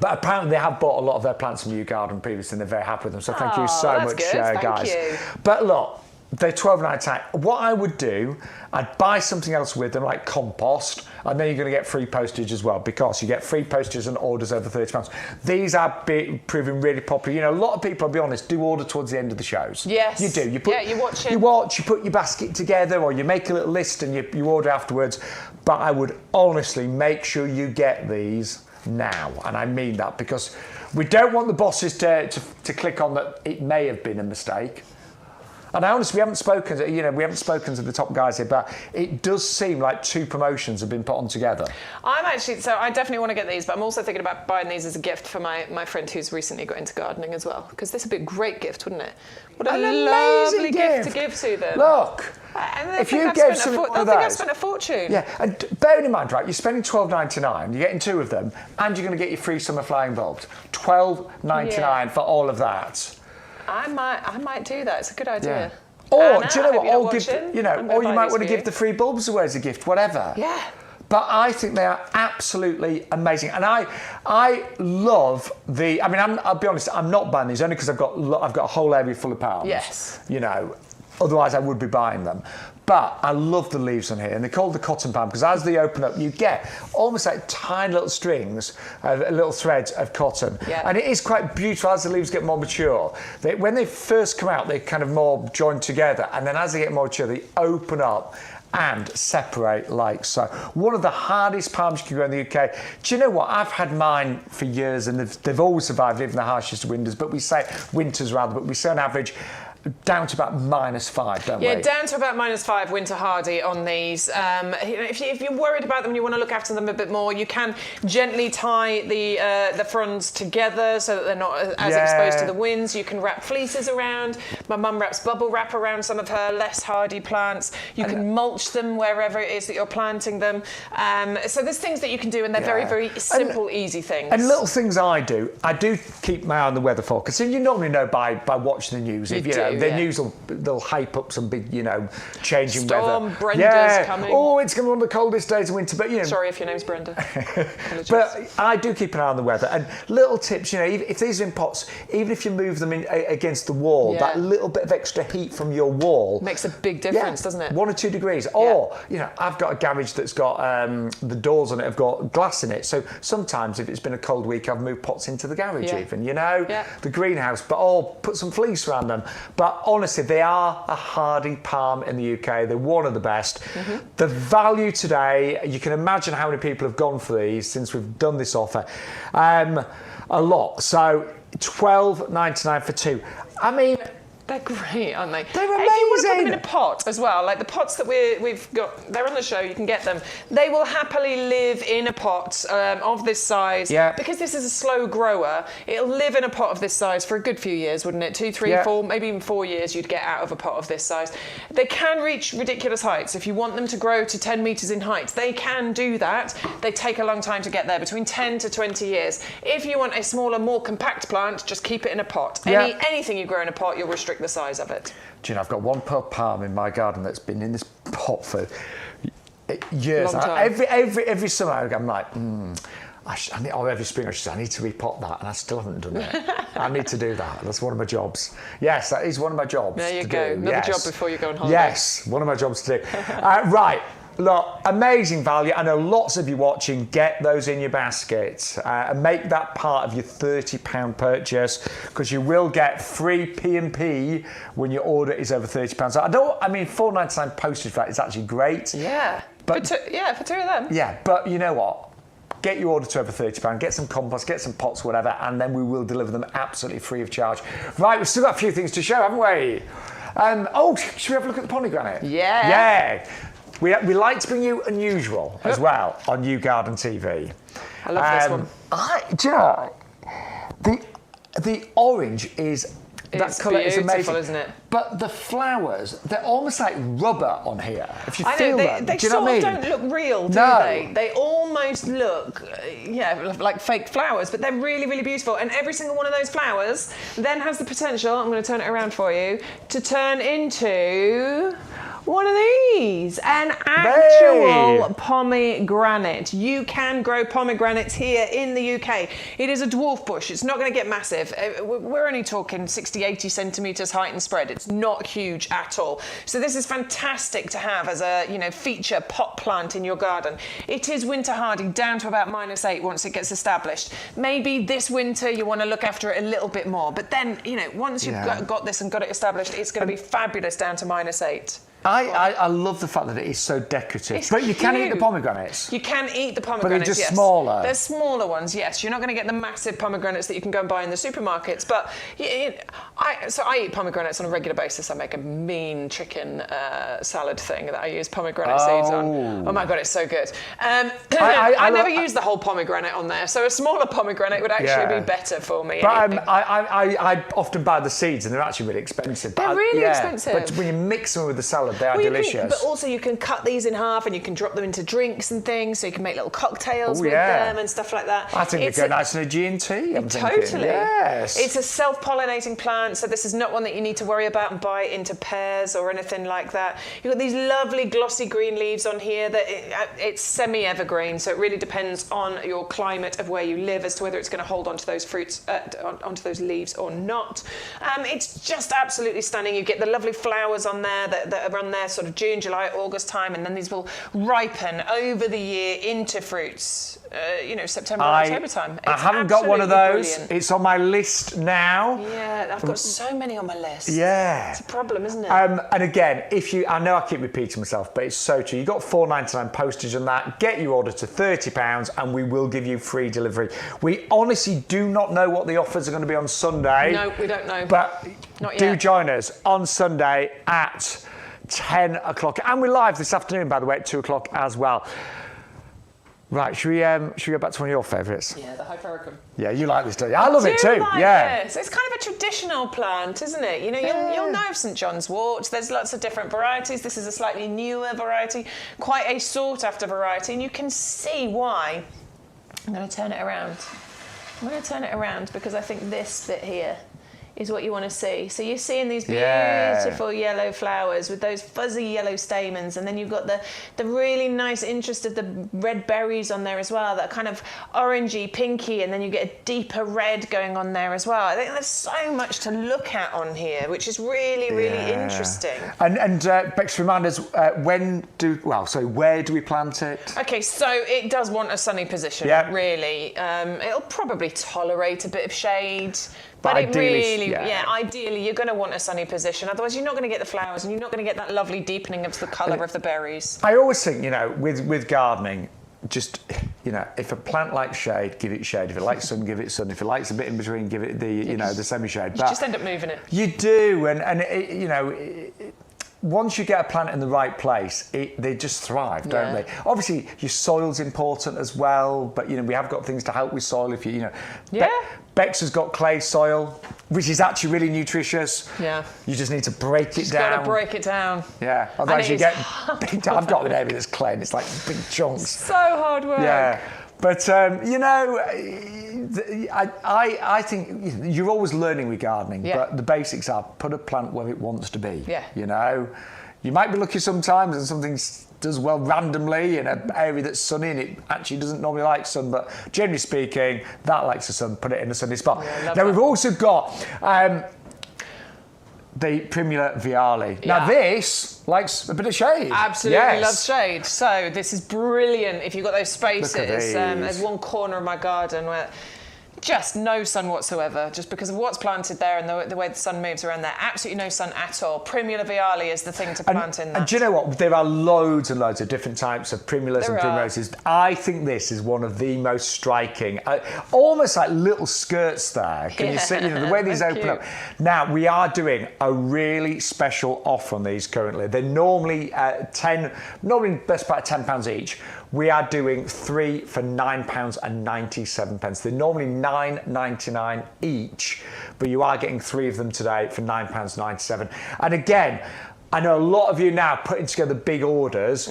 [SPEAKER 1] But apparently they have bought a lot of their plants from YouGarden previously, and they're very happy with them. So thank you so much, guys.
[SPEAKER 2] Thank you.
[SPEAKER 1] But look, they're $12.99. What I would do, I'd buy something else with them, like compost, and then you're going to get free postage as well, because you get free postage and orders over £30. These are proving really popular. A lot of people, I'll be honest, do order towards the end of the shows.
[SPEAKER 2] Yes.
[SPEAKER 1] You do.
[SPEAKER 2] You watch it.
[SPEAKER 1] You put your basket together, or you make a little list and you order afterwards. But I would honestly make sure you get these now, and I mean that, because we don't want the bosses to click on that it may have been a mistake. And I honestly, we haven't spoken to the top guys here, but it does seem like two promotions have been put on together. I
[SPEAKER 2] definitely want to get these, but I'm also thinking about buying these as a gift for my friend who's recently got into gardening as well, because this would be a great gift, wouldn't it? What a lovely gift to give to them.
[SPEAKER 1] Look, if you gave some of those, I think
[SPEAKER 2] I've spent a fortune.
[SPEAKER 1] Yeah, and bearing in mind, right, you're spending $12.99, you're getting two of them, and you're going to get your free summer flying bulbs. $12.99 for all of that.
[SPEAKER 2] I might do that. It's a good idea.
[SPEAKER 1] Yeah. Or
[SPEAKER 2] Anna,
[SPEAKER 1] do you know what? Or you might want to give the free bulbs away as a gift, whatever.
[SPEAKER 2] Yeah.
[SPEAKER 1] But I think they are absolutely amazing, and I love the. I mean, I'll be honest, I'm not buying these only because I've got a whole area full of palms.
[SPEAKER 2] Yes.
[SPEAKER 1] Otherwise I would be buying them. But I love the leaves on here, and they're called the cotton palm because as they open up, you get almost like tiny little strings, little threads of cotton.
[SPEAKER 2] Yeah.
[SPEAKER 1] And it is quite beautiful as the leaves get more mature. When they first come out, they're kind of more joined together, and then as they get more mature, they open up and separate like so. One of the hardest palms you can grow in the UK. Do you know what? I've had mine for years, and they've always survived even the harshest winters. But we say on average, down to about -5, don't we?
[SPEAKER 2] Yeah, down to about -5 winter hardy on these. If you're worried about them and you want to look after them a bit more, you can gently tie the fronds together so that they're not as exposed to the winds. You can wrap fleeces around. My mum wraps bubble wrap around some of her less hardy plants. You can mulch them wherever it is that you're planting them. So there's things that you can do, and they're very, very simple, easy things.
[SPEAKER 1] And little things I do keep my eye on the weather forecast. And you normally know by watching the news. If the news they'll hype up some big, changing
[SPEAKER 2] Storm,
[SPEAKER 1] weather.
[SPEAKER 2] Brenda's coming.
[SPEAKER 1] Oh, it's going to be one of the coldest days of winter. But
[SPEAKER 2] sorry if your name's Brenda.
[SPEAKER 1] But I do keep an eye on the weather. And little tips, if these are in pots, even if you move them in against the wall, that little bit of extra heat from your wall
[SPEAKER 2] makes a big difference, doesn't it?
[SPEAKER 1] 1 or 2 degrees. Or I've got a garage that's got the doors on it have got glass in it. So sometimes if it's been a cold week, I've moved pots into the garage even. The greenhouse, but put some fleece around them. But honestly, they are a hardy palm in the UK. They're one of the best. The value today, you can imagine how many people have gone for these since we've done this offer. A lot. So £12.99 for 2. I mean,
[SPEAKER 2] they're great, aren't they?
[SPEAKER 1] They're amazing.
[SPEAKER 2] If you want to put them in a pot as well, like the pots that we've got, they're on the show, you can get them. They will happily live in a pot of this size.
[SPEAKER 1] Yeah.
[SPEAKER 2] Because this is a slow grower, it'll live in a pot of this size for a good few years, wouldn't it? 2, 3, 4, maybe even 4 years you'd get out of a pot of this size. They can reach ridiculous heights. If you want them to grow to 10 metres in height, they can do that. They take a long time to get there, between 10 to 20 years. If you want a smaller, more compact plant, just keep it in a pot. Anything you grow in a pot, you'll restrict the size of it.
[SPEAKER 1] Do you know, I've got one palm in my garden that's been in this pot for years. Every summer I'm like, every spring I need to repot that, and I still haven't done it. I need to do that. That's one of my jobs. Yes, that is one of my jobs.
[SPEAKER 2] There you go. Another job before you go on holiday.
[SPEAKER 1] Yes, one of my jobs to do. Right. Look, amazing value. I know lots of you watching. Get those in your basket and make that part of your £30 purchase, because you will get free P&P when your order is over £30. £4.99 postage for that is actually great.
[SPEAKER 2] Yeah.
[SPEAKER 1] But
[SPEAKER 2] for 2 of them.
[SPEAKER 1] Yeah, but you know what? Get your order to over £30, get some compost, get some pots, whatever, and then we will deliver them absolutely free of charge. Right, we've still got a few things to show, haven't we? Should we have a look at the pomegranate?
[SPEAKER 2] Yeah.
[SPEAKER 1] Yeah. We like to bring you unusual as well on YouGarden TV.
[SPEAKER 2] I love this one.
[SPEAKER 1] Do you know, the orange is... That colour is amazing,
[SPEAKER 2] isn't it?
[SPEAKER 1] But the flowers, they're almost like rubber on here. If you feel them,
[SPEAKER 2] they
[SPEAKER 1] do you know what I mean?
[SPEAKER 2] don't look real, do they? They almost look, like fake flowers, but they're really, really beautiful. And every single one of those flowers then has the potential, I'm going to turn it around for you, to turn into one of these, an actual pomegranate. You can grow pomegranates here in the UK. It is a dwarf bush. It's not going to get massive. We're only talking 60, 80 centimetres height and spread. It's not huge at all. So this is fantastic to have as a feature pot plant in your garden. It is winter hardy, down to about -8 once it gets established. Maybe this winter you want to look after it a little bit more, but then once you've got this and got it established, it's going to be fabulous down to -8.
[SPEAKER 1] I love the fact that it is so decorative. But you can eat the pomegranates.
[SPEAKER 2] You can eat the pomegranates,
[SPEAKER 1] but they're just smaller.
[SPEAKER 2] They're smaller ones, yes. You're not going to get the massive pomegranates that you can go and buy in the supermarkets. But I eat pomegranates on a regular basis. I make a mean chicken salad thing that I use pomegranate seeds on. Oh my God, it's so good. I never use the whole pomegranate on there, so a smaller pomegranate would actually be better for me.
[SPEAKER 1] But I often buy the seeds, and they're actually really expensive.
[SPEAKER 2] They're really expensive.
[SPEAKER 1] But when you mix them with the salad, they are delicious.
[SPEAKER 2] But also you can cut these in half and you can drop them into drinks and things, so you can make little cocktails with them and stuff like that.
[SPEAKER 1] I think they go nice in a G&T, I'm
[SPEAKER 2] totally
[SPEAKER 1] thinking. Yes.
[SPEAKER 2] It's a self-pollinating plant, so this is not one that you need to worry about and buy into pairs or anything like that. You've got these lovely glossy green leaves on here. That it's semi-evergreen, so it really depends on your climate of where you live as to whether it's going to hold onto those fruits, onto those leaves or not. It's just absolutely stunning. You get the lovely flowers on there that are on around there, sort of June, July, August time, and then these will ripen over the year into fruits. September, October time.
[SPEAKER 1] I haven't got one of those.
[SPEAKER 2] Brilliant.
[SPEAKER 1] It's on my list now.
[SPEAKER 2] Yeah, I've got so many on my list.
[SPEAKER 1] Yeah.
[SPEAKER 2] It's a problem, isn't it?
[SPEAKER 1] And again, I know I keep repeating myself, but it's so true. You've got $4.99 postage on that. Get your order to £30 and we will give you free delivery. We honestly do not know what the offers are going to be on Sunday.
[SPEAKER 2] No, we don't know.
[SPEAKER 1] But do join us on Sunday at 10 o'clock. And we're live this afternoon, by the way, at 2 o'clock as well. Right, should we go back to one of your favourites?
[SPEAKER 2] Yeah, the Hypericum.
[SPEAKER 1] Yeah, you like this, don't you? I love it too.
[SPEAKER 2] This. It's kind of a traditional plant, isn't it? You'll know of St John's wort. There's lots of different varieties. This is a slightly newer variety, quite a sought-after variety, and you can see why. I'm going to turn it around. Because I think this bit here is what you want to see. So you're seeing these beautiful yellow flowers with those fuzzy yellow stamens, and then you've got the really nice interest of the red berries on there as well, that kind of orangey, pinky, and then you get a deeper red going on there as well. I think there's so much to look at on here, which is really, really interesting.
[SPEAKER 1] And Bex, remind us, where do we plant it?
[SPEAKER 2] Okay, so it does want a sunny position, really. It'll probably tolerate a bit of shade. But ideally, you're going to want a sunny position. Otherwise, you're not going to get the flowers, and you're not going to get that lovely deepening of the colour of the berries.
[SPEAKER 1] I always think, with gardening, just, if a plant likes shade, give it shade. If it likes sun, give it sun. If it likes a bit in between, give it the semi-shade.
[SPEAKER 2] You just end up moving it.
[SPEAKER 1] You do, and once you get a plant in the right place, they just thrive, don't they? Obviously, your soil's important as well, but we have got things to help with soil. If Bex has got clay soil, which is actually really nutritious. Yeah. You just need to break it down.
[SPEAKER 2] Just got to break it down.
[SPEAKER 1] Yeah. Otherwise you get big. I've got the name of this clay, and it's like big chunks.
[SPEAKER 2] So hard work.
[SPEAKER 1] Yeah. But I think you're always learning with gardening. But the basics are put a plant where it wants to be. Yeah. You might be lucky sometimes, and something does well randomly in an area that's sunny, and it actually doesn't normally like sun. But generally speaking, that likes the sun. Put it in a sunny spot. Now we've also got the Primula Viale. Now this likes a bit of shade.
[SPEAKER 2] Absolutely loves shade. So this is brilliant if you've got those spaces. There's one corner of my garden where just no sun whatsoever, just because of what's planted there and the way the sun moves around there. Absolutely no sun at all. Primula Viale is the thing to plant in that.
[SPEAKER 1] And do you know what? There are loads and loads of different types of primulas and primroses. I think this is one of the most striking, almost like little skirts there. Can you see the way these open up? Now, we are doing a really special offer on these currently. They're normally best part of £10 each. We are doing 3 for £9.97. They're normally £9.99 each, but you are getting 3 of them today for £9.97. And again, I know a lot of you now putting together big orders.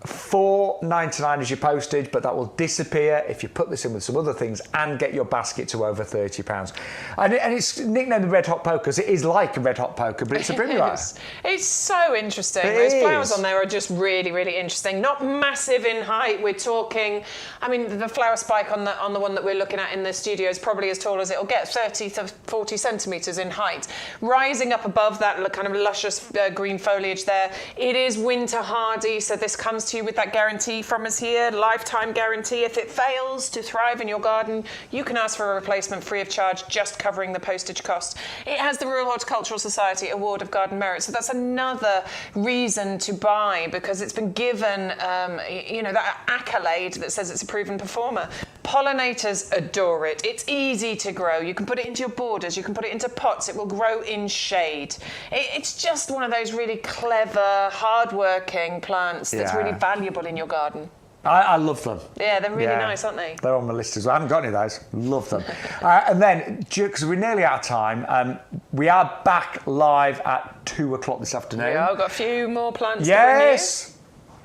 [SPEAKER 1] $4.99 is your postage, but that will disappear if you put this in with some other things and get your basket to over £30. And it's nicknamed the Red Hot Poker because it is like a Red Hot Poker, but it's a primula.
[SPEAKER 2] It's so interesting. Those flowers on there are just really, really interesting. Not massive in height. We're talking, the flower spike on the one that we're looking at in the studio is probably as tall as it'll get, 30 to 40 centimetres in height. Rising up above that kind of luscious green foliage there. It is winter hardy, so this comes to you with that guarantee from us here, lifetime guarantee. If it fails to thrive in your garden, you can ask for a replacement free of charge, just covering the postage cost. It has the Royal Horticultural Society Award of Garden Merit, so that's another reason to buy, because it's been given that accolade that says it's a proven performer. Pollinators adore it. It's easy to grow. You can put it into your borders, you can put it into pots, it will grow in shade. It's just one of those really clever, hard-working plants that's really valuable in your garden.
[SPEAKER 1] I love them.
[SPEAKER 2] Yeah, they're really nice, aren't they?
[SPEAKER 1] They're on my list as well. I haven't got any of those. Love them. And then, because we're nearly out of time, we are back live at 2 o'clock this afternoon.
[SPEAKER 2] Yeah, I've got a few more plants to bring you.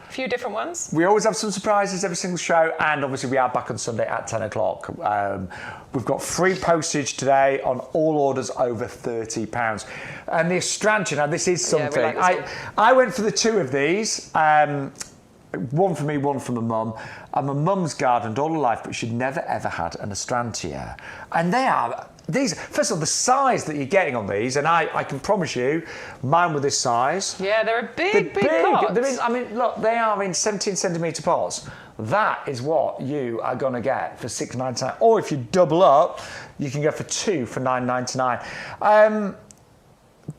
[SPEAKER 2] A few different ones.
[SPEAKER 1] We always have some surprises every single show, and obviously we are back on Sunday at 10 o'clock. We've got free postage today on all orders over £30. And the Astrantia, now this is something.
[SPEAKER 2] Yeah, we like this
[SPEAKER 1] I went for the 2 of these. one for me, one for my mum. And my mum's gardened all her life, but she'd never ever had an astrantia. And these, first of all, the size that you're getting on these, and I can promise you, mine were this size.
[SPEAKER 2] Yeah, they're a big pots.
[SPEAKER 1] I mean, look, they are in 17 centimetre pots. That is what you are going to get for $6.99. Or if you double up, you can go for 2 for $9.99.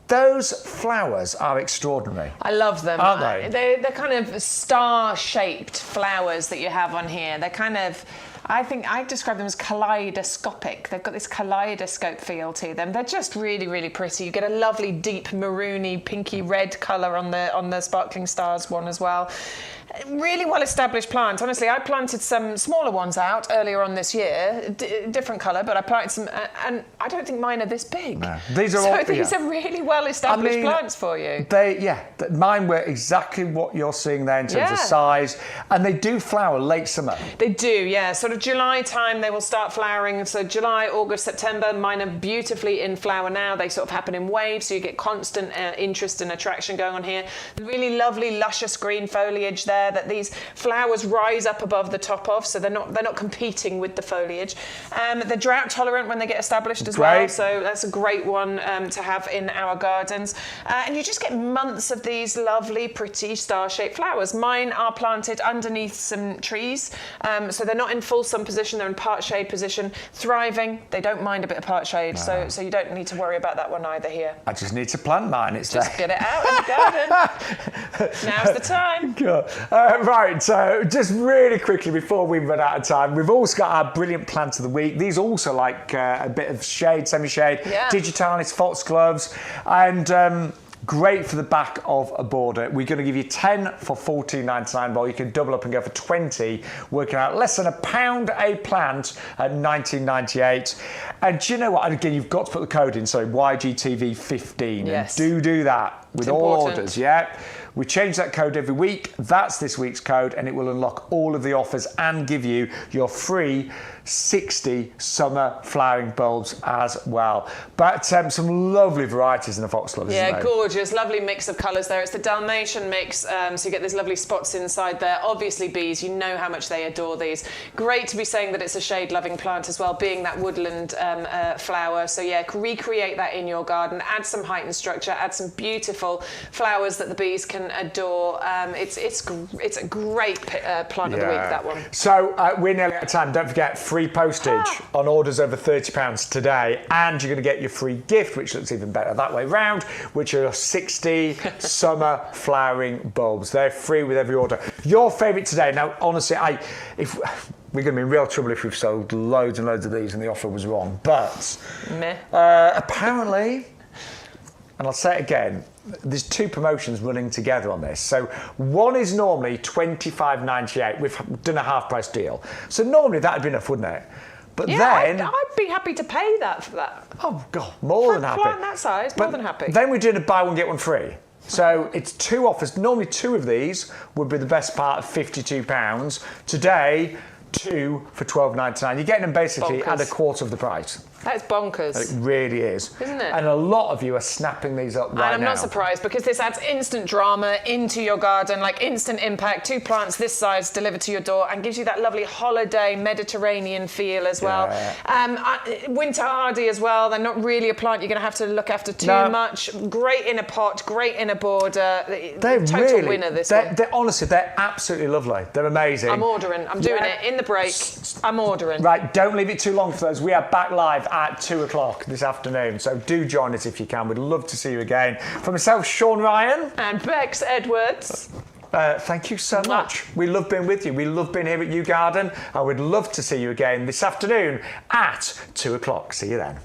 [SPEAKER 1] Those flowers are extraordinary.
[SPEAKER 2] I love them.
[SPEAKER 1] Aren't they?
[SPEAKER 2] They're kind of star-shaped flowers that you have on here. They're kind of, I think I describe them as kaleidoscopic. They've got this kaleidoscope feel to them. They're just really, really pretty. You get a lovely deep maroony, pinky red colour on the Sparkling Stars one as well. Really well-established plant. Honestly, I planted some smaller ones out earlier on this year, different colour, but I planted some, and I don't think mine are this big.
[SPEAKER 1] No. These are
[SPEAKER 2] these are really well-established plants for you.
[SPEAKER 1] Mine were exactly what you're seeing there in terms of size, and they do flower late summer.
[SPEAKER 2] They do, yeah. Sort of July time they will start flowering. So July, August, September. Mine are beautifully in flower now. They sort of happen in waves, so you get constant interest and attraction going on here. Really lovely, luscious green foliage there that these flowers rise up above the top of, so they're not competing with the foliage. They're drought tolerant when they get established as well, so that's a great one to have in our gardens. And you just get months of these lovely, pretty star-shaped flowers. Mine are planted underneath some trees, so they're not in full sun position, they're in part shade position, thriving. They don't mind a bit of part shade, so you don't need to worry about that one either here.
[SPEAKER 1] I just need to plant mine.
[SPEAKER 2] Just get it out in the garden. Now's the time.
[SPEAKER 1] Cool. Right, so just really quickly before we run out of time, we've also got our brilliant plants of the week. These also like a bit of shade, semi-shade, digitalis, foxgloves, and great for the back of a border. We're going to give you 10 for $14.99, but you can double up and go for 20, working out less than £1 a plant at $19.98. And do you know what? And again, you've got to put the code in, so YGTV15.
[SPEAKER 2] Yes.
[SPEAKER 1] And do that with all orders, yeah? We change that code every week. That's this week's code, and it will unlock all of the offers and give you your free 60 summer flowering bulbs as well. But some lovely varieties in the foxgloves.
[SPEAKER 2] Yeah, gorgeous, lovely mix of colours there. It's the Dalmatian mix, so you get these lovely spots inside there. Obviously bees, you know how much they adore these. Great to be saying that it's a shade-loving plant as well, being that woodland flower. So yeah, recreate that in your garden. Add some height and structure. Add some beautiful flowers that the bees can adore. It's a great plant of the week, that one.
[SPEAKER 1] So we're nearly out of time. Don't forget, free postage on orders over £30 today, and you're going to get your free gift, which looks even better that way round, which are 60 summer flowering bulbs. They're free with every order. Your favourite today? Now, honestly, we're going to be in real trouble if we've sold loads and loads of these and the offer was wrong. But apparently, and I'll say it again, there's two promotions running together on this. So one is normally $25.98. We've done a half price deal. So normally that'd be enough, wouldn't it? But then
[SPEAKER 2] I'd be happy to pay that for that.
[SPEAKER 1] Oh God, more than happy.
[SPEAKER 2] For a plant that size, more than happy.
[SPEAKER 1] Then we're doing a buy one get one free. So it's two offers. Normally two of these would be the best part of £52. Today, 2 for $12.99. You're getting them basically at a quarter of the price.
[SPEAKER 2] That's bonkers.
[SPEAKER 1] It really is.
[SPEAKER 2] Isn't it?
[SPEAKER 1] And a lot of you are snapping these up right now.
[SPEAKER 2] And I'm not surprised, because this adds instant drama into your garden, like instant impact. 2 plants this size delivered to your door, and gives you that lovely holiday Mediterranean feel as well. Winter hardy as well. They're not really a plant you're going to have to look after too much. Great in a pot, great in a border.
[SPEAKER 1] They're
[SPEAKER 2] total winner, this one.
[SPEAKER 1] Honestly, they're absolutely lovely. They're amazing.
[SPEAKER 2] I'm ordering. I'm doing it in the break. I'm ordering.
[SPEAKER 1] Right, don't leave it too long for those. We are back live at 2 o'clock this afternoon, so do join us if you can. We'd love to see you again. For myself, Shaun Ryan.
[SPEAKER 2] And Bex Edwards.
[SPEAKER 1] Thank you so much. We love being with you. We love being here at YouGarden, and we'd love to see you again this afternoon at 2 o'clock. See you then.